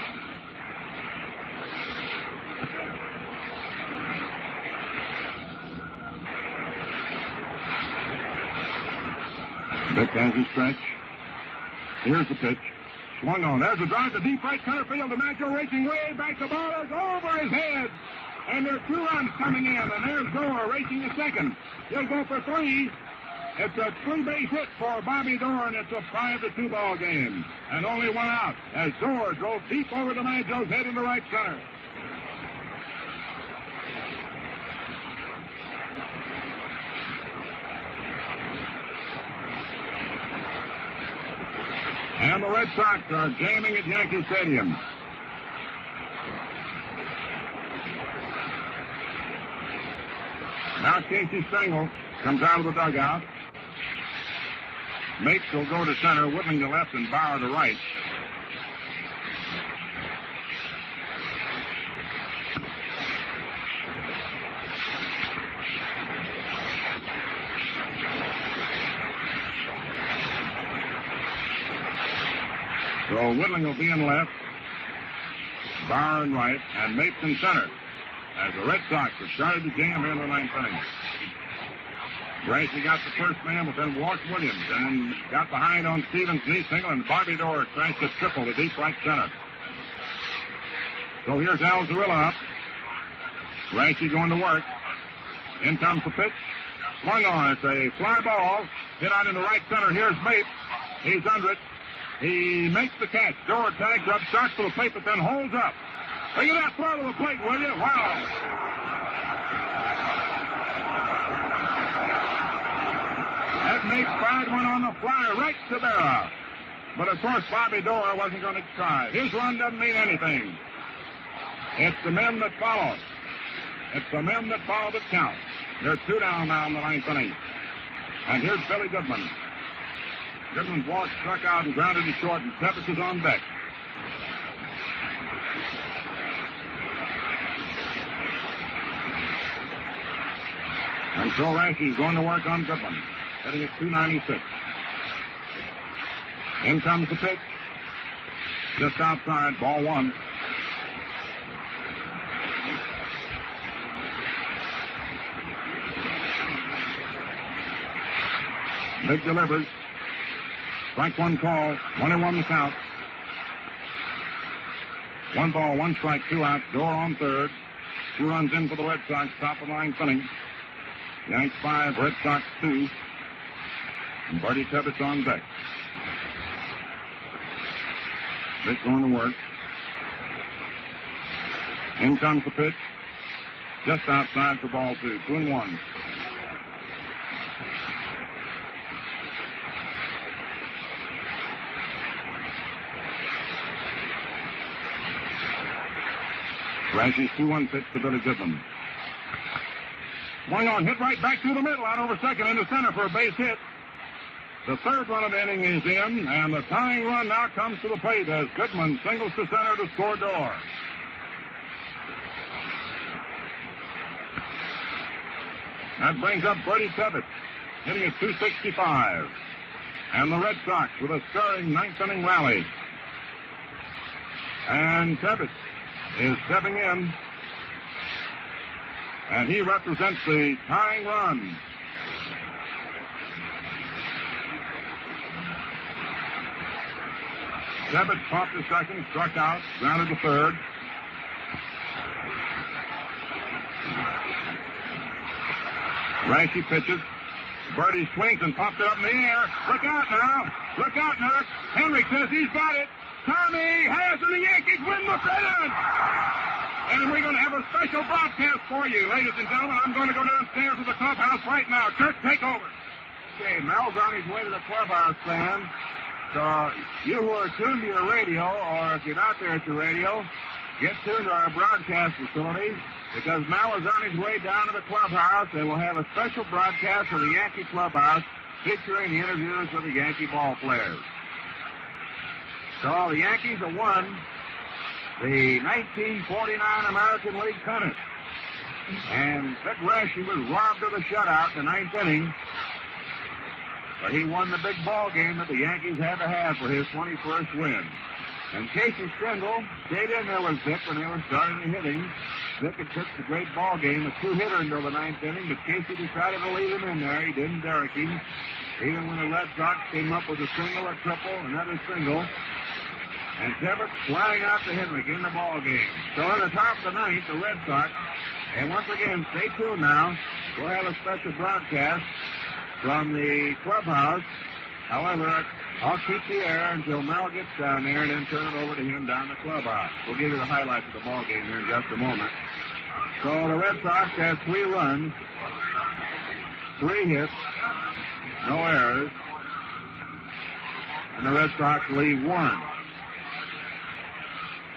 Speaker 2: Vic has his stretch. Here's the pitch. Swung on. There's a drive to deep right center field. DiMaggio racing way back. The ball is over his head. And there are 2 runs coming in. And there's Doerr racing to second. He'll go for 3. It's a 3-base hit for Bobby Doerr, and it's a 5-2 ball game. And only 1 out as Doerr drove deep over DiMaggio's head into right center. And the Red Sox are jamming at Yankee Stadium. Now Casey Stengel comes out of the dugout. Mapes will go to center, Whitling to left, and Bauer to right. So Whitling will be in left, Bauer in right, and Mapes in center, as the Red Sox have started to jam here in the 9th inning. Rashi got the first man, but then walked Williams and got behind on Stevens' knee single, and Bobby Doerr tries to triple to deep right center. So here's Al Zarilla up. Rashi going to work. In comes the pitch. Swung on. It's a fly ball. Hit out into right center. Here's Mapes. He's under it. He makes the catch. Doerr tags up, starts to the plate, but then holds up. Look at that throw to the plate, will you? Wow. That makes 5-1 on the fly right to Berra. But, of course, Bobby Doerr wasn't going to try. His run doesn't mean anything. It's the men that follow. It's the men that follow that count. They're 2 down now in the 9th inning. And here's Billy Goodman. Goodman's walk struck out and grounded to short, and Stephens is on deck. And so Rashi's going to work on Goodman, hitting at 296. In comes the pitch. Just outside, ball 1. Big delivers. Strike 1 call, 1-1 the count. 1 ball, 1 strike, 2 out. Doerr on third. 2 runs in for the Red Sox, top of the 9th inning. Yanks 5, Red Sox 2. And Bertie Tebbetts on deck. Vic going to work. In comes the pitch. Just outside for ball 2. 2-1. Rashi's 2-1 pitch to Billy Goodman. Swung on, hit right back through the middle, out over second into center for a base hit. The 3rd run of the inning is in, and the tying run now comes to the plate as Goodman singles to center to score Doerr. That brings up Bertie Tebbett, hitting at .265. And the Red Sox with a stirring ninth-inning rally. And Tebbett is stepping in. And he represents the tying run. Tebbett popped to second, struck out, grounded to third. Rashi pitches. Bertie swings and pops it up in the air. Look out now. Look out now. Henry says he's got it. Tommy has it. The Yankees win the pennant. And we're going to have a special broadcast for you, ladies and gentlemen. I'm going to go downstairs to the clubhouse right now. Kurt, take over.
Speaker 1: Okay, Mel's on his way to the clubhouse, fans. So you who are tuned to your radio, or if you're not there at the radio, get tuned to our broadcast facilities, because Mel is on his way down to the clubhouse, and we'll have a special broadcast for the Yankee clubhouse featuring the interviews with the Yankee ball players. So the Yankees have won the 1949 American League pennant. And Vic Rashi was robbed of the shutout in the ninth inning. But he won the big ball game that the Yankees had to have for his 21st win. And Casey Stengel stayed in there with Vic when they were starting the hitting. Vic had pitched a great ball game, a two-hitter until the ninth inning, but Casey decided to leave him in there. He didn't derrick him. Even when the Red Sox came up with a single, a triple, another single. And Tebbett flying out to Henry in the ball game. So at the top of the ninth, the Red Sox, and once again, stay tuned now. We'll have a special broadcast from the clubhouse. However, I'll keep the air until Mel gets down there and then turn it over to him down the clubhouse. We'll give you the highlights of the ball game here in just a moment. So the Red Sox have 3 runs, 3 hits, no errors, and the Red Sox lead 1.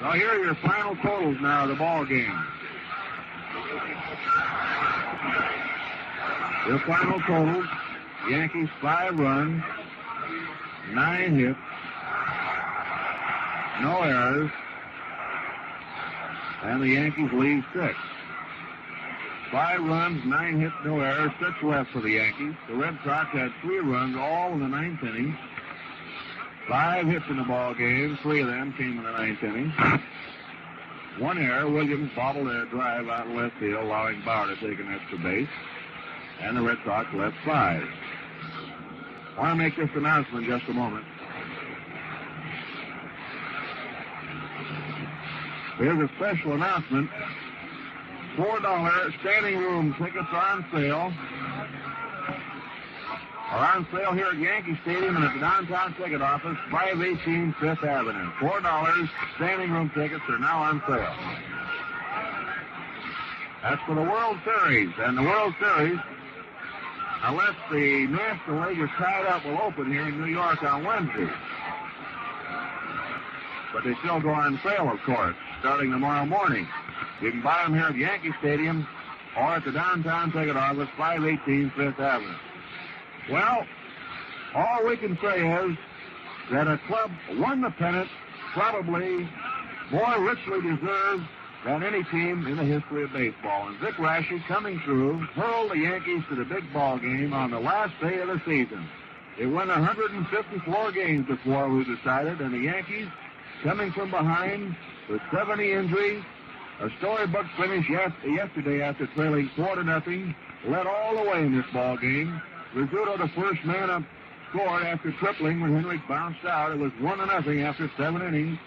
Speaker 1: So here are your final totals now of the ball game. Your final totals: Yankees 5 runs, 9 hits, no errors, and the Yankees lead 6. 5 runs, 9 hits, no errors, 6 left for the Yankees. The Red Sox had 3 runs, all in the 9th inning. 5 hits in the ball game. 3 of them came in the 9th inning. 1 error. Williams bobbled a drive out in left field, allowing Bauer to take an extra base. And the Red Sox left 5. I want to make this announcement in just a moment. Here's a special announcement. $4 standing room tickets are on sale. Are on sale here at Yankee Stadium and at the downtown ticket office, 518 Fifth Avenue. $4 standing room tickets are now on sale. That's for the World Series. And the World Series, unless the National League is tied up, will open here in New York on Wednesday. But they still go on sale, of course, starting tomorrow morning. You can buy them here at Yankee Stadium or at the downtown ticket office, 518 Fifth Avenue. Well, all we can say is that a club won the pennant probably more richly deserved than any team in the history of baseball. And Vic Rashi, coming through, hurled the Yankees to the big ball game on the last day of the season. They won 154 games before we decided, and the Yankees, coming from behind with 70 injuries, a storybook finish yesterday after trailing 4-0, led all the way in this ball game. Rizzuto, the first man up, scored after tripling when Henry bounced out. It was 1-0 after 7 innings.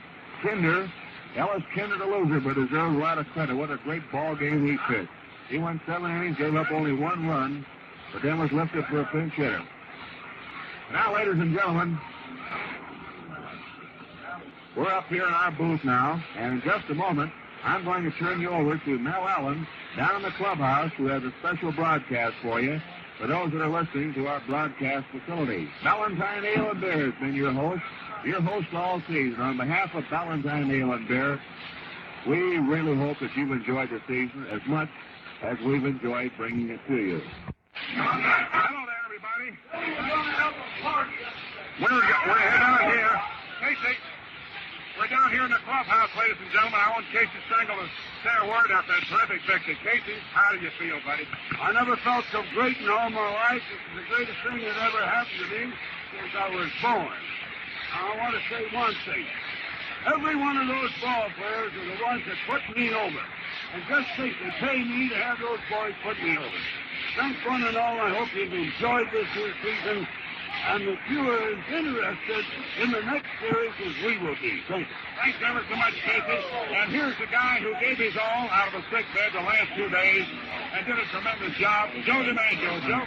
Speaker 1: Ellis Kinder, the loser, but deserves a lot of credit. What a great ball game he pitched. He went 7 innings, gave up only 1 run, but then was lifted for a pinch hitter. Now, ladies and gentlemen, we're up here in our booth now, and in just a moment, I'm going to turn you over to Mel Allen down in the clubhouse, who has a special broadcast for you. For those that are listening to our broadcast facility, Valentine Ale and Beer has been your host all season. On behalf of Valentine Ale and Beer, we really hope that you've enjoyed the season as much as we've enjoyed bringing it to you.
Speaker 2: Hello there, everybody. We're heading out here. Casey. We're down here in the clubhouse, ladies and gentlemen. I want Casey Stengel to say a word after that terrific victory. Casey, how do you feel, buddy?
Speaker 4: I never felt so great in all my life. This is the greatest thing that ever happened to me since I was born. I want to say one thing. Every one of those ball players are the ones that put me over. And just think, they pay me to have those boys put me over. Thanks one and all. I hope you've enjoyed this year's season. And that you are as interested in the next series as we will be. Thank you.
Speaker 2: Thanks ever so much, Casey. And here's the guy who gave his all out of a sick bed the last 2 days and did a tremendous job, Joe DiMaggio. Joe,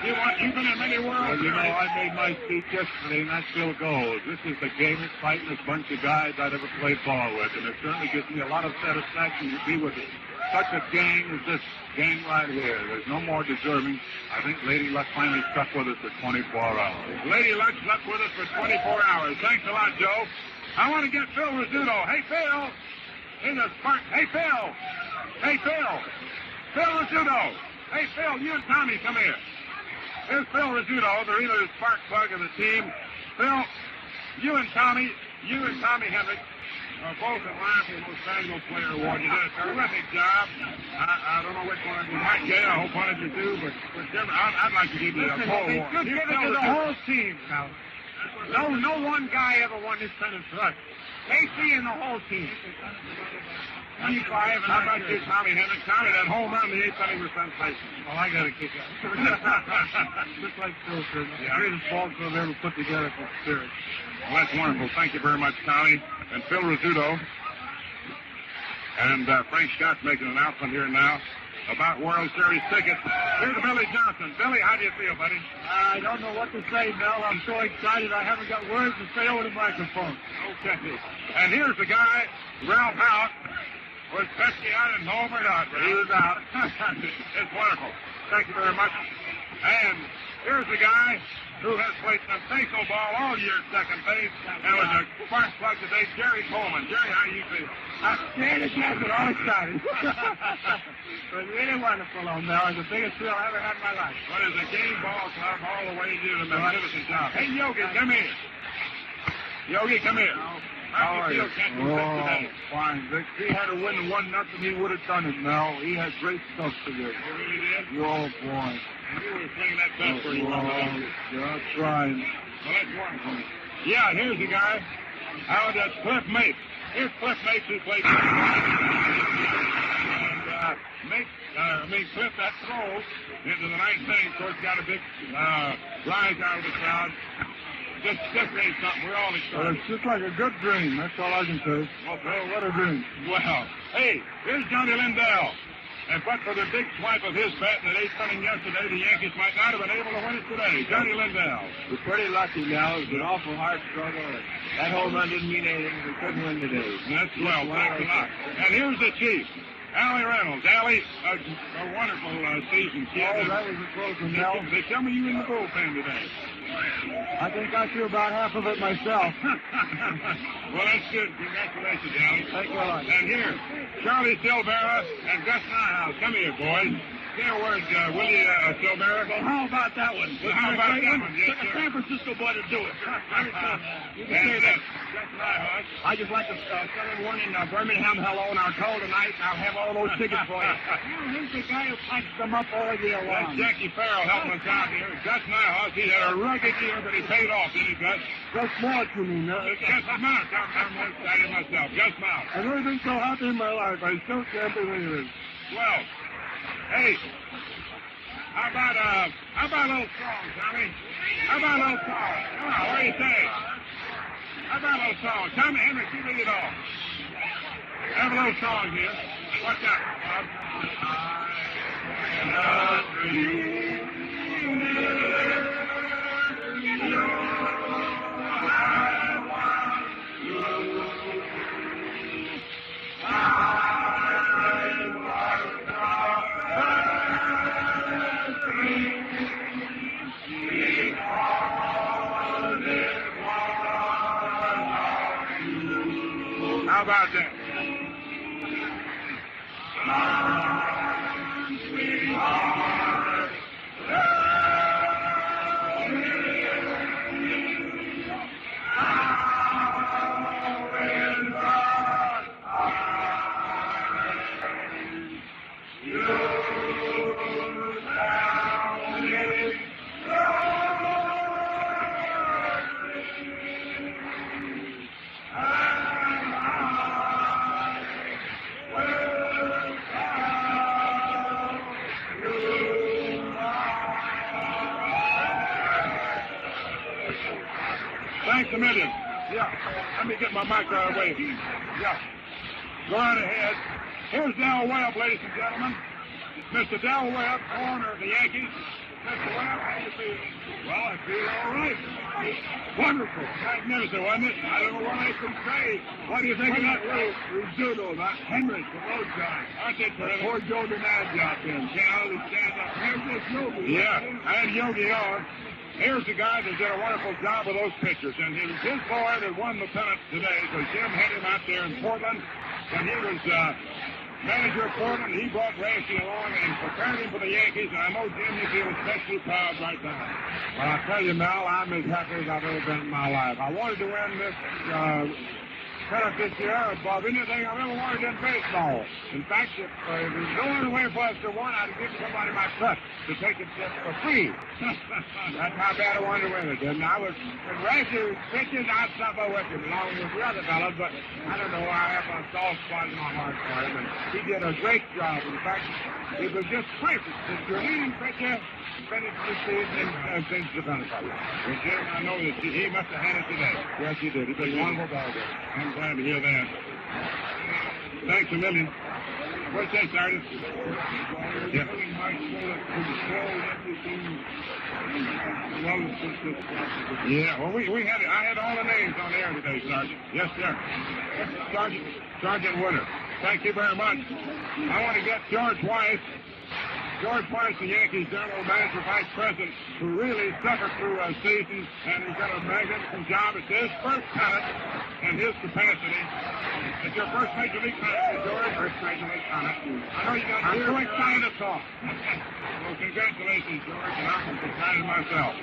Speaker 2: you've been in many World Series.
Speaker 4: I made my speech yesterday, and that still goes. This is the gamest, fightingest bunch of guys I'd ever played ball with, and it certainly gives me a lot of satisfaction to be with such a gang as this gang right here. There's no more deserving. I think Lady Luck finally stuck with us for 24 hours.
Speaker 2: Lady Luck stuck with us for 24 hours. Thanks a lot, Joe. I want to get Phil Rizzuto. Hey, Phil. In the spark. Hey, Phil. Hey, Phil. Phil Rizzuto. Hey, Phil, you and Tommy, come here. Here's Phil Rizzuto, the really spark plug of the team. Phil, you and Tommy Hendricks are both in line for the Most Valuable Player Award. You did a terrific job. I don't know which one you might get. I hope one of you do, but I'd like to give you a full award.
Speaker 4: Just give it to the whole team now. No one guy ever won this pennant for us. Casey and the whole team.
Speaker 2: 25, and how about you, Tommy Hendricks? Tommy, that home run, the 8th inning was sensational.
Speaker 4: Well, I got to kick out. Just like Phil said, the greatest ball club ever put together for spirit.
Speaker 2: Well, that's wonderful. Thank you very much, Tommy. And Phil Rizzuto. And Frank Scott's making an announcement here now about World Series tickets. Here's Billy Johnson. Billy, how do you feel, buddy?
Speaker 4: I don't know what to say, Mel. I'm so excited I haven't got words to say over the microphone.
Speaker 2: Okay. And here's the guy, Ralph Hout. Was Pesky out and home or not? He was out. It's wonderful. Thank you very much. And here's the guy who has played sensational ball all year at second base and was a spark plug today, Jerry Coleman. Jerry, how do you feel?
Speaker 4: I'm scared to death and all excited. It was really wonderful, Mel. It's the biggest thrill I ever had in my life.
Speaker 2: What is a game ball club all the way? You did a magnificent job. Hey, Yogi, come here. Yogi, come here. How do you feel, Kent, today?
Speaker 4: Fine, Vic. If he had to win 1-0, he would have done it, Mel. He had great stuff to do.
Speaker 2: You really did?
Speaker 4: Oh, boy.
Speaker 2: And you were playing that best for you.
Speaker 4: Yeah, I'm trying.
Speaker 2: Well, that's wonderful. Yeah, here's the guy. How that's Cliff Mapes. Here's Cliff Mapes who played. And Cliff, that throw into the ninth inning, of course, got a big rise out of the crowd. Just ain't something. We're all excited.
Speaker 4: Well, it's just like a good dream. That's all I can say.
Speaker 2: Okay.
Speaker 4: What a dream.
Speaker 2: Well, hey, here's Johnny Lindell. And but for the big swipe of his bat in the 8th inning yesterday, the Yankees might not have been able to win it today. Johnny Lindell.
Speaker 4: We're pretty lucky now. It was an awful hard struggle. That home run didn't mean anything. We couldn't win today.
Speaker 2: That's well. Thanks a lot. And here's the Chief. Allie Reynolds. Allie, a wonderful season.
Speaker 4: That was a close one, Mel.
Speaker 2: They tell me you in the bullpen today.
Speaker 4: I think I threw about half of it myself.
Speaker 2: Well, that's good. Congratulations, Allie.
Speaker 4: Thank you a lot.
Speaker 2: And here, Charlie Silvera and Gus Nyhouse. Come here, boys. Say a word, will you, Silvera?
Speaker 4: Well, how about that one?
Speaker 2: Well, how about that one? Yes,
Speaker 4: Took a
Speaker 2: sir.
Speaker 4: San Francisco boy to do it. You can say
Speaker 2: And
Speaker 4: that.
Speaker 2: Gus Nyhouse.
Speaker 4: I just like to send everyone in Birmingham hello on our call tonight. I'll have all those tickets for you. Who's the guy who punches them up all year
Speaker 2: That's
Speaker 4: long?
Speaker 2: Jackie Farrell helping us out here. Gus Nyhouse, he had a rugged year, but he paid off, didn't he, Gus?
Speaker 4: Gus Mouth, you mean?
Speaker 2: Gus Mouth. I'm more excited myself. Gus Mouth.
Speaker 4: I've never been so happy in my life. I still can't believe it.
Speaker 2: Well, hey, how about a little song, Tommy? How about a little song? Come on, what do you say? How about a little song? Tommy Hendricks, you lead it off. Have a little song here. What's that, Bob? How about that? Million. Yeah. Let me get my mic out of the way. Yeah. Go right ahead. Here's Del Webb, ladies and gentlemen. Mr. Del Webb, owner of the Yankees. Mr. Webb, how you feeling?
Speaker 4: Well, I feel all right.
Speaker 2: Wonderful. Magnificent, wasn't it? I don't know what I can say. What do you think of that?
Speaker 4: We do know that. Henry, the road guy.
Speaker 2: Aren't they terrific?
Speaker 4: Poor Joe DiMaggio out there. Can't hardly stand up. Here's this Yogi.
Speaker 2: Yeah, and Yogi on. Here's the guy that did a wonderful job with those pitchers. And it was his boy that won the pennant today. So Jim had him out there in Portland. And he was manager of Portland. He brought Racing along and prepared him for the Yankees. And I know, Jim, you feel especially proud right now.
Speaker 4: Well, I tell you, Mel, I'm as happy as I've ever been in my life. I wanted to win this pennant this year above anything I've ever wanted in baseball. In fact, if there was no other way for us to win, I'd give somebody my trust to take it just for free. That's how bad I wanted to win it. And I was, when Razor pitches, I'd suffer with him along with the other fellas, but I don't know, I have a soft spot in my heart for him, and he did a great job. In fact, it was just perfect. If your leading pitcher finished the season and finished the pennant.
Speaker 2: Well, Jim, I know that he must have had it today.
Speaker 4: Yes, he did. He did a wonderful ball game.
Speaker 2: I'm glad to hear that. Thanks a million. What's that, Sergeant? Yeah. Yeah, well, I had all the names on the air today, Sergeant. Yes, sir. Sergeant Winter. Thank you very much. I want to get George Weiss, the Yankees general manager, vice president, who really suffered through a season, and he's done a magnificent job. It's his first pennant in his capacity. It's your first Major League pennant, George. First Major League pennant. I know you got I'm so excited to talk. Well, congratulations, George, and I'm excited myself.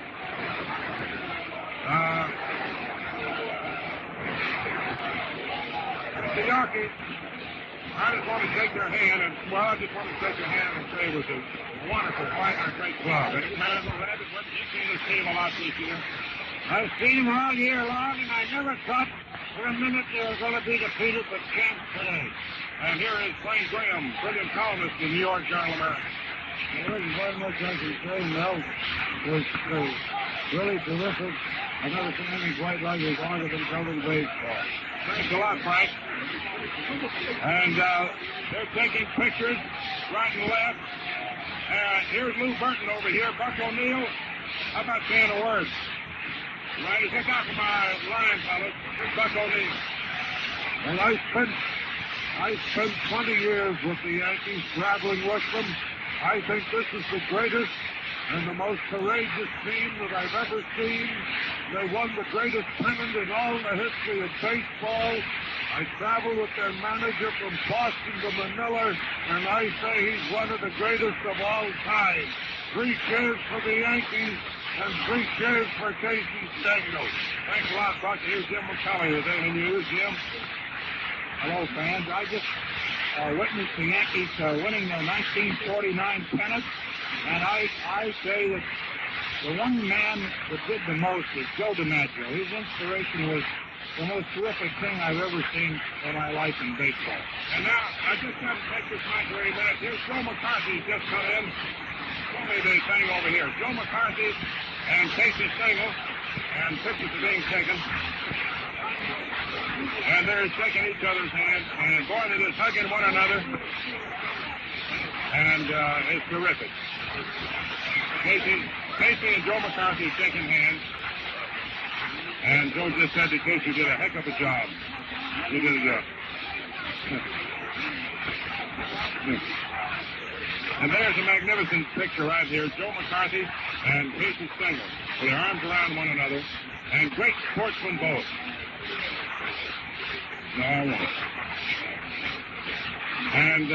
Speaker 2: The Yankees, I just want to shake their hand, and say it was a wonderful fight and a great club. And you've seen this team a lot this year.
Speaker 4: I've seen him all year long, and I never thought for a minute they were going to be defeated but champs today.
Speaker 2: And here is Blaine Graham, brilliant columnist in the New York Journal American.
Speaker 4: There isn't very much I can say, Mel. It was really terrific. I've never seen anything quite like it longer than covering baseball.
Speaker 2: Thanks a lot, Frank. And they're taking pictures right and left. Here's Lou Burton over here. Buck O'Neill. How about saying a word? Right, look out for my line, fellas. Here's Buck O'Neill.
Speaker 4: Well, I spent 20 years with the Yankees, traveling with them. I think this is the greatest and the most courageous team that I've ever seen. They won the greatest pennant in all the history of baseball. I traveled with their manager from Boston to Manila, and I say he's one of the greatest of all time. 3 cheers for the Yankees and 3 cheers for Casey Stengel.
Speaker 2: Thanks a lot, Buck. Here's Jim McCulley, the Daily News. Jim?
Speaker 5: Hello, fans. I just witnessed the Yankees winning their 1949 pennant, and I say that the one man that did the most is Joe DiMaggio. His inspiration was the most terrific thing I've ever seen in my life in baseball.
Speaker 2: And now, I just got to take this mic for a minute. Here's Joe McCarthy just come in. Show me the thing over here. Joe McCarthy and Casey Stengel, and pictures are being taken. And they're shaking each other's hands, and boy, they're just hugging one another. And it's terrific. Casey and Joe McCarthy shaking hands. And Joe just said that Casey did a heck of a job. He did a job. And there's a magnificent picture right here. Joe McCarthy and Casey Stengel with their arms around one another. And great sportsmen both. No, I won't. And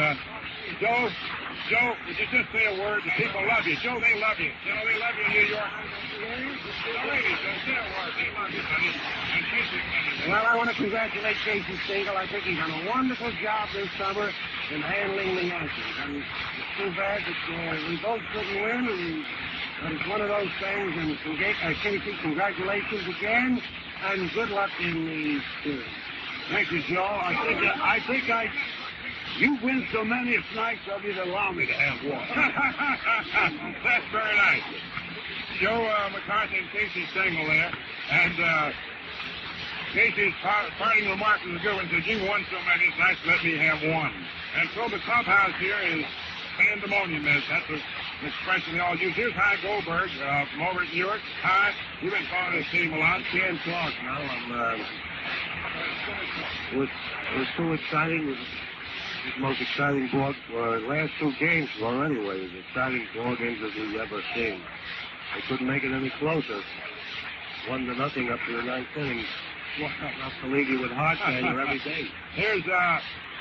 Speaker 2: Joe, would you just say a word? The people love you. Joe, they love you. You know, they love you in New York. The ladies, say a word. They love you, honey. And Casey.
Speaker 5: Well, I want to congratulate Casey Stengel. I think he's done a wonderful job this summer in handling the Yankees. And it's too bad that we both couldn't win, but it's one of those things. And Casey, congratulations again, and good luck in the series.
Speaker 4: Thank you, Joe. I think you win so many, it's nice of you to allow me to have one.
Speaker 2: That's very nice. Joe McCarthy and Casey Stengel there. And Casey's parting remark was a good one. Said, you won so many, it's nice to let me have one. And so the clubhouse here is pandemonium. That's an expression they all use. Here's Hy Goldberg from over at York. Hy, you've been following this team a lot. Can't talk now.
Speaker 6: It was so exciting. It was the most exciting ball. Last two games were anyway. It was exciting ball games that we've ever seen. They couldn't make it any closer. 1-0 up to the ninth inning. Enough to leave you with heart failure every day.
Speaker 2: Here's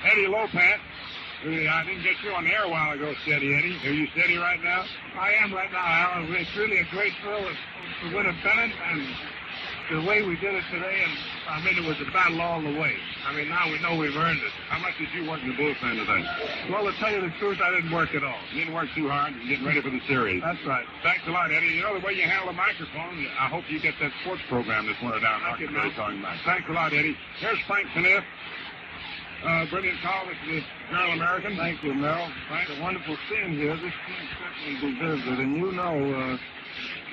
Speaker 2: Eddie Lopat. I didn't get you on the air a while ago, steady Eddie. Are you steady right now?
Speaker 5: I am right now, Alan. It's really a great thrill to win a pennant, and the way we did it today, and I mean, it was a battle all the way. I mean, now we know we've earned it.
Speaker 2: How much did you work in the bullpen today?
Speaker 5: Well, to tell you the truth, I didn't work at all.
Speaker 2: You didn't work too hard. You're getting ready for the series.
Speaker 5: That's right.
Speaker 2: Thanks a lot, Eddie. You know the way you handle a microphone, I hope you get that sports program this winter down in Arkansas talking about. Thanks a lot, Eddie. Here's Frank Smith. Brilliant columnist for the Journal American.
Speaker 6: Thank you, Mel. It's a wonderful scene here. This team certainly deserves it. And you know,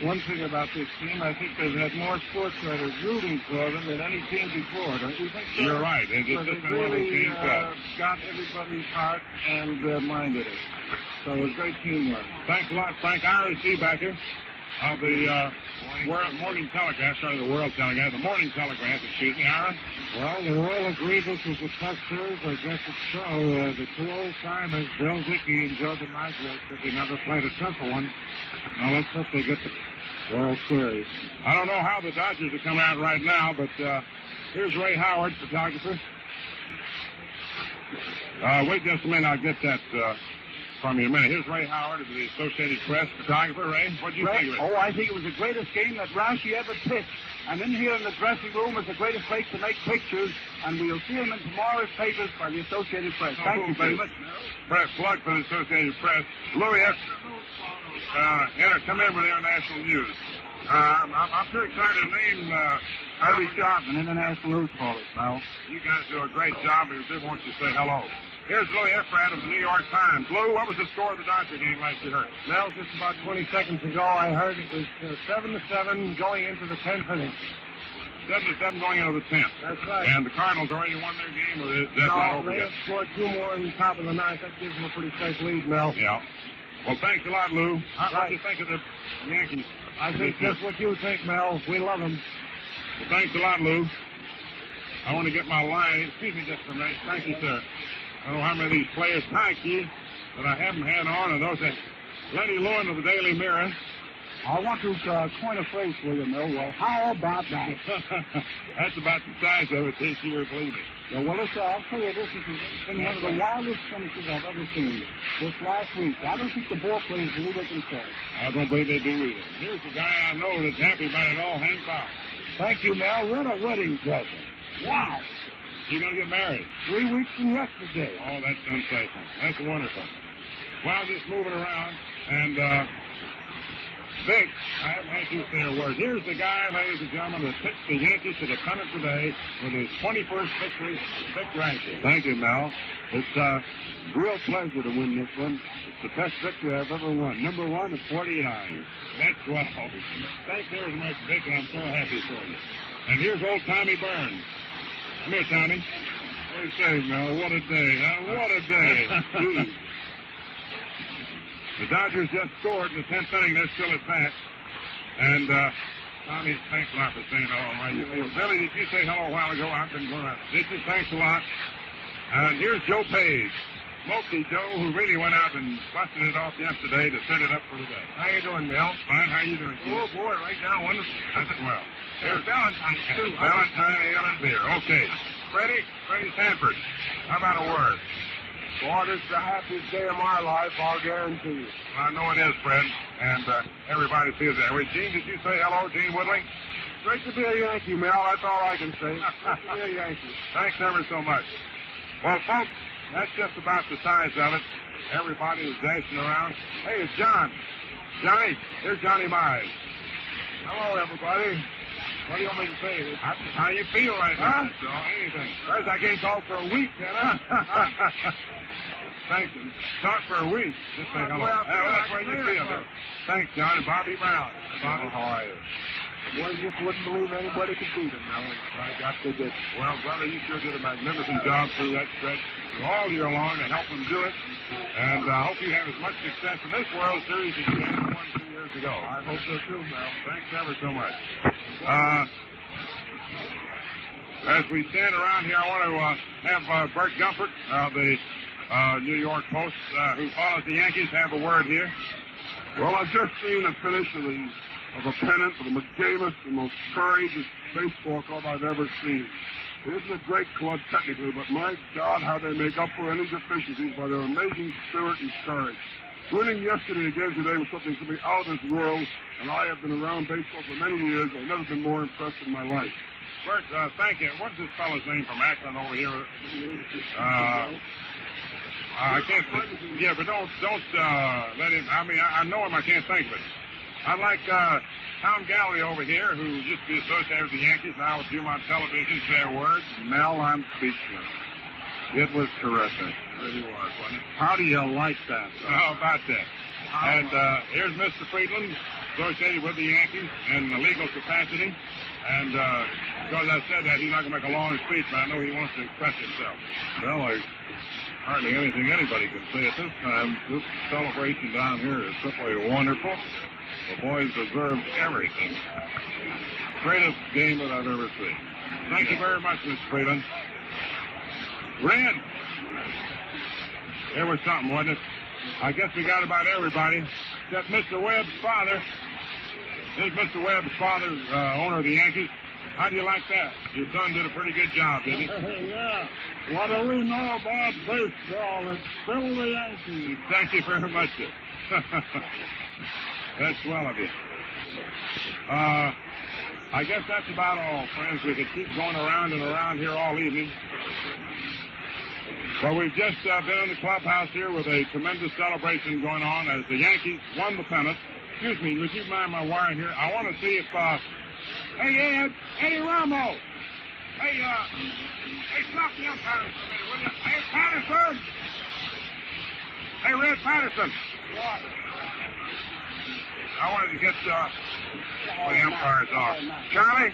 Speaker 6: one thing about this team, I think they've had more sports writers rooting for them than any team before. Don't you think so?
Speaker 2: You're right. It's just been one of those teams
Speaker 6: got everybody's heart and mind in it. So it was great teamwork.
Speaker 2: Thanks a lot, Frank. Ira Seebacker of the Morning Telegraph, the World Telegraph, the Morning Telegraph, excuse me, Ira.
Speaker 6: Well, they all agreed this was a tough series. I guess it's so. The two old-timers, Bill Dickey and Joe DiMaggio, said they never played a tougher one. Now, let's hope they get the World Series.
Speaker 2: I don't know how the Dodgers are coming out right now, but here's Ray Howard, photographer. Wait just a minute, I'll get that from you in a minute. Here's Ray Howard of the Associated Press, photographer. Ray, what do you think of it?
Speaker 5: Oh, I think it was the greatest game that Rashi ever pitched. And in here in the dressing room is the greatest place to make pictures, and we'll see them in tomorrow's papers by the Associated Press. Thank you very much.
Speaker 2: Press plug for the Associated Press. Louis F. Come in with international news. I'm too excited to name
Speaker 5: Harvey Sharpman, international news caller, Mel.
Speaker 2: You guys do a great job, and we want you to say hello. Here's Louis Efrat of the New York Times. Lou, what was the score of the Dodger game last you heard?
Speaker 6: Well, just about 20 seconds ago, I heard it was 7-7 going into the 10th inning.
Speaker 2: 7-7 going into the 10th.
Speaker 6: That's right.
Speaker 2: And the Cardinals already won their game, or that's not over
Speaker 6: they
Speaker 2: yet?
Speaker 6: have scored two more in the top of the ninth. That gives them a pretty safe lead, Mel.
Speaker 2: Yeah. Well, thanks a lot, Lou. What do you think of the Yankees?
Speaker 6: I think just what you think, Mel. We love them.
Speaker 2: Well, thanks a lot, Lou. I want to get my line. Excuse me just a minute. Thank you, sir. I don't know how many of these players thank you that I haven't had on, and those that Lenny Lewin of the Daily Mirror.
Speaker 5: I want to coin a phrase for you, Mel. Well, how about that?
Speaker 2: That's about the size of it, this year, believe me.
Speaker 5: Yeah, well, I'll tell you this. It's been one of the wildest finishes I've ever seen this last week. I don't think the ball players believe they can say.
Speaker 2: I don't believe they do either. Here's the guy I know that's happy about it all, Hank Bauer.
Speaker 5: Thank you, Mel. What a wedding present. Wow.
Speaker 2: You're going to get married?
Speaker 5: 3 weeks from yesterday.
Speaker 2: Oh, that's sensational. That's wonderful. Well, just moving around, and Vic, I haven't had you say a word. Here's the guy, ladies and gentlemen, that pitched the Yankees to the pennant today with his 21st victory, Vic Raschi.
Speaker 6: Thank you, Mel. It's a real pleasure to win this one. It's the best victory I've ever won. Number one at 49.
Speaker 2: That's well. Thanks very much, Vic, and I'm so happy for you. And here's old Tommy Burns. Come here, Tommy. What do you say, Mel? What a day, huh? What a day. The Dodgers just scored in the 10th inning. They're still at bat. And, Tommy, thanks a lot for saying hello. How you feel? Billy, did you say hello a while ago? I've been going out. Did you? Thanks a lot. And here's Joe Page. Smoky Joe, who really went out and busted it off yesterday to set it up for today. How you doing, Mel? Fine. How you doing, Keith?
Speaker 6: Oh, boy, right now, wonderful.
Speaker 2: That's well.
Speaker 6: There's Valentine's, too.
Speaker 2: Valentine, ale, and beer. Okay. Freddie Sanford. How about a word?
Speaker 6: Boy, this is the happiest day of my life, I'll guarantee you.
Speaker 2: I know it is, Fred, and everybody feels that way. Gene, did you say hello, Gene Woodley?
Speaker 6: Great to be a Yankee, Mel. That's all I can say. Great to be a Yankee.
Speaker 2: Thanks ever so much. Well, folks, that's just about the size of it. Everybody is dashing around. Hey, it's John. Johnny, here's Johnny Mize.
Speaker 6: Hello, everybody. What do you want me to say?
Speaker 2: How you feel right now? So, anything. First, I can't talk for a week, can I? Thanks. Talk for a week. Just say hello. That's where you feel. Thanks, John. And Bobby Brown. Bobby, how are you?
Speaker 6: Boy, you just wouldn't believe anybody could beat them now. I got to get.
Speaker 2: Well, brother, you sure did a magnificent job through that stretch all year long to help them do it. And I hope you have as much success in this World Series as you had 1 2 years ago.
Speaker 6: I hope so too, Mel.
Speaker 2: Thanks ever so much. As we stand around here, I want to have Bert Gumpert, the New York Post, who follows the Yankees, have a word here.
Speaker 4: Well, I've just seen the finish of a pennant for the McDavis, the most courageous baseball club I've ever seen. It isn't a great club technically, but my God, how they make up for any deficiencies by their amazing spirit and courage. Winning yesterday again today was something to me out of this world, and I have been around baseball for many years. I've never been more impressed in my life.
Speaker 2: Bert, thank you. What's this fellow's name from Akron over here? I can't think. Yeah, but don't let him. I mean, I know him. I can't think of it. I'd like Tom Galley over here, who used to be associated with the Yankees, now with you on television, say a word.
Speaker 6: Mel, I'm speechless. It was terrific.
Speaker 2: It really was, wasn't it?
Speaker 6: How do you like that?
Speaker 2: How about that? And here's Mr. Friedland, associated with the Yankees in the legal capacity. And because I said that, he's not going to make a long speech, but I know he wants to express himself.
Speaker 6: Well, there's hardly anything anybody can say at this time. This celebration down here is simply wonderful. The boys deserve everything. Greatest game that I've ever seen.
Speaker 2: Thank you very much, Mr. Friedland. Red. There was something, wasn't it? I guess we got about everybody, except Mr. Webb's father. There's Mr. Webb's father, owner of the Yankees. How do you like that? Your son did a pretty good job, didn't he?
Speaker 4: Yeah. What do we know about baseball? It's still the Yankees.
Speaker 2: Thank you very much, sir. That's swell of you. I guess that's about all, friends. We could keep going around and around here all evening. Well, we've just been in the clubhouse here with a tremendous celebration going on as the Yankees won the pennant. Excuse me, would you mind my wire here? I want to see if, hey, Ed, Eddie Ramo. Hey, stop the umpires for a minute, will you? Hey, Patterson. Hey, Red Patterson. What? I wanted to get the umpires off. Charlie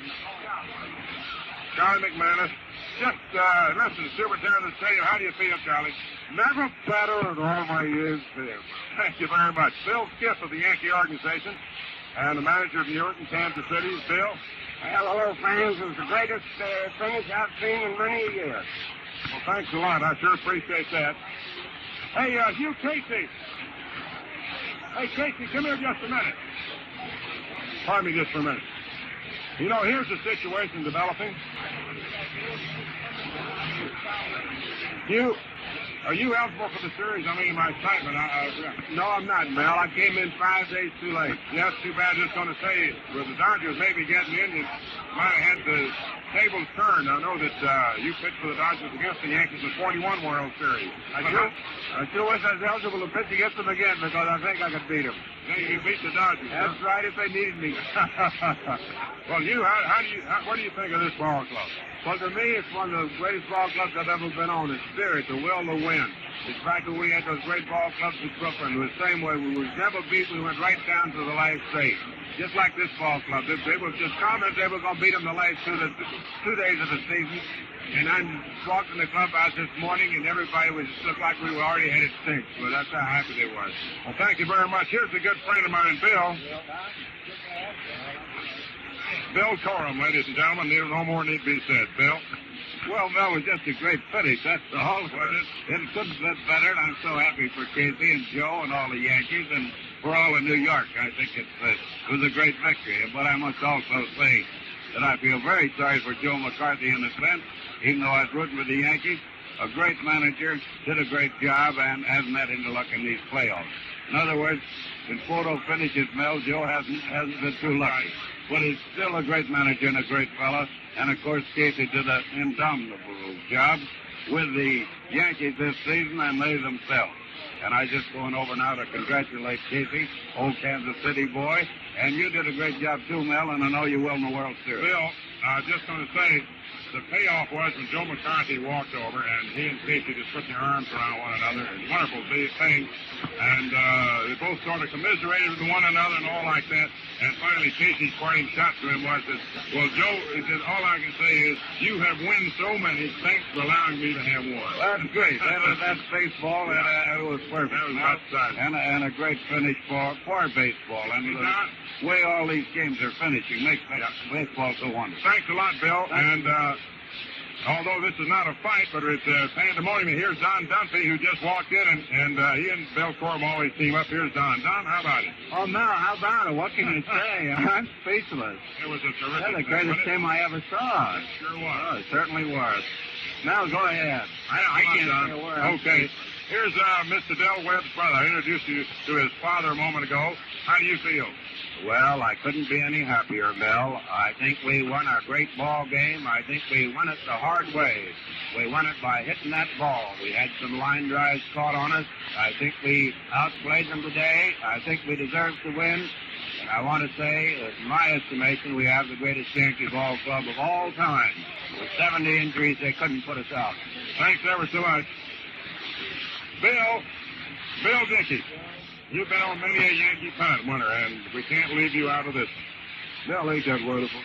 Speaker 2: McManus. Just listen, Superintendent Stadium, how do you feel, Charlie?
Speaker 6: never better in all my years there.
Speaker 2: Thank you very much. Bill Skiff of the Yankee organization and the manager of New York and Kansas City. Bill?
Speaker 6: Well, hello, fans. It was the greatest finish I've seen in many years.
Speaker 2: Well, thanks a lot. I sure appreciate that. Hey, Hugh Casey. Hey, Casey, come here just a minute. Pardon me just for a minute. You know, here's the situation developing. Hugh, are you eligible for the series? I mean, my excitement.
Speaker 6: No, I'm not, Mel. I came in 5 days too late.
Speaker 2: Yes, too bad. Just going to say, with the Dodgers maybe getting in, you might have had the tables turned. I know that you pitched for the Dodgers against the Yankees in the 41 World Series.
Speaker 6: I sure wish I was eligible to pitch against them again because I think I could beat them.
Speaker 2: Yeah, you beat the Dodgers.
Speaker 6: That's right, if they needed me.
Speaker 2: Well, Hugh, what do you think of this ball club?
Speaker 6: Well, to me, it's one of the greatest ball clubs I've ever been on. The spirit, the will to win. It's like when we had those great ball clubs in Brooklyn. It was the same way. We was never beat. We went right down to the last day. Just like this ball club. They were just confident they were going to beat them the last 2 days of the season. And I walked in the clubhouse this morning, and everybody looked like we were already headed stinks. But that's how happy they was.
Speaker 2: Well, thank you very much. Here's a good friend of mine, Bill. Bill Corum, ladies and gentlemen. No more need be said. Bill?
Speaker 6: Well, that was just a great finish, that's all. It couldn't get better, and I'm so happy for Casey and Joe and all the Yankees and for all of New York. I think it was a great victory. But I must also say that I feel very sorry for Joe McCarthy in the sense, even though I was rooting for the Yankees, a great manager, did a great job, and hasn't had any luck in these playoffs. In other words, in photo finishes, Mel, Joe hasn't been too lucky. But he's still a great manager and a great fellow. And, of course, Casey did an indomitable job with the Yankees this season and they themselves. And I just going over now to congratulate Casey, old Kansas City boy. And you did a great job, too, Mel, and I know you will in the World Series.
Speaker 2: Bill, I was just going to say, the payoff was when Joe McCarthy walked over, and he and Casey just put their arms around one another. It was a wonderful thing. And they both sort of commiserated with one another and all like that. And finally, Casey's parting shot to him was that, well, Joe, he said, all I can say is, you have won so many. Thanks for allowing me to have one.
Speaker 4: That's great. That's baseball, and it was perfect.
Speaker 2: That was outstanding.
Speaker 4: And a great finish for baseball. And the way all these games are finishing makes baseball so wonderful.
Speaker 2: Thanks a lot, Bill. And although this is not a fight, but it's pandemonium, here's Don Dunphy, who just walked in, and he and Bill Corbin always team up. Here's Don. Don, how about it?
Speaker 4: Oh, no, how about it? What can you say? I'm speechless.
Speaker 2: It was a terrific
Speaker 4: That's the greatest game I ever saw.
Speaker 2: It sure was.
Speaker 4: Oh, it certainly was. Now go ahead. I can't say a word.
Speaker 2: Okay. Here's Mr. Del Webb's brother. I introduced you to his father a moment ago. How do you feel?
Speaker 6: Well, I couldn't be any happier, Mel. I think we won a great ball game. I think we won it the hard way. We won it by hitting that ball. We had some line drives caught on us. I think we outplayed them today. I think we deserve to win. And I want to say, in my estimation, we have the greatest Yankee ball club of all time. With 70 injuries, they couldn't put us out.
Speaker 2: Thanks ever so much. Bill Dickey, you've been on many a Yankee pennant winner, and we can't leave you out of this.
Speaker 3: Mel, ain't that wonderful?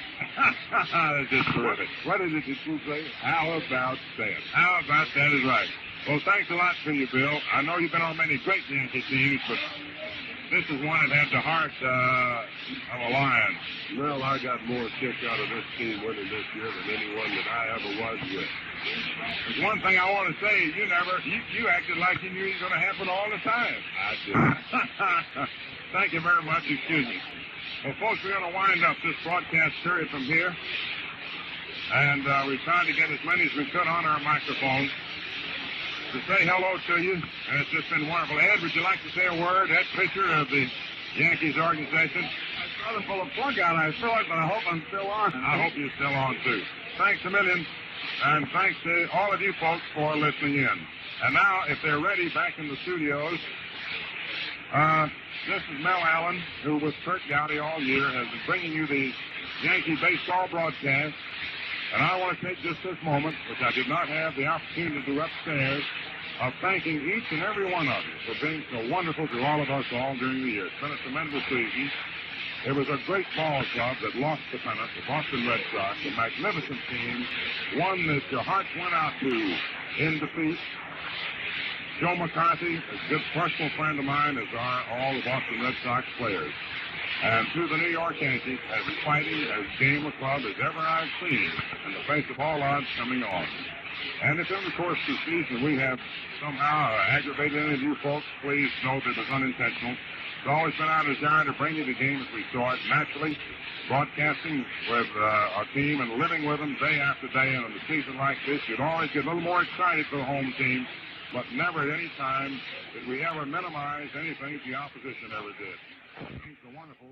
Speaker 2: That's just terrific.
Speaker 3: What is it that you say?
Speaker 2: How about that? How about that is right. Well, thanks a lot to you, Bill. I know you've been on many great Yankee teams, but this is one that had the heart of a lion.
Speaker 3: Well, I got more kick out of this team winning this year than anyone that I ever was with.
Speaker 2: There's one thing I want to say. You acted like you knew it was going to happen all the time.
Speaker 3: I did.
Speaker 2: Thank you very much. Excuse me. Well, folks, we're going to wind up this broadcast period from here. And we tried to get as many as we could on our microphones to say hello to you. And it's just been wonderful. Ed, would you like to say a word? Ed Fisher of the Yankees organization.
Speaker 4: I tried to pull a plug out. I saw it, but I hope I'm still on.
Speaker 2: I hope you're still on, too. Thanks a million. And thanks to all of you folks for listening in. And now, if they're ready back in the studios, this is Mel Allen, who with Kurt Gowdy all year has been bringing you the Yankee baseball broadcast. And I want to take just this moment, which I did not have the opportunity to do upstairs, of thanking each and every one of you for being so wonderful to all of us all during the year. It's been a tremendous season. It was a great ball club that lost the pennant, the Boston Red Sox, a magnificent team, one that your hearts went out to in defeat. Joe McCarthy, a good personal friend of mine, as are all the Boston Red Sox players. And to the New York Yankees, as fighting, as game a club as ever I've seen, in the face of all odds coming on. And if in the course of the season we have somehow aggravated any of you folks, please know that it was unintentional. It's always been our desire to bring you the game as we saw it, naturally, broadcasting with our team and living with them day after day. And in a season like this, you'd always get a little more excited for the home team, but never at any time did we ever minimize anything the opposition ever did. It's a wonderful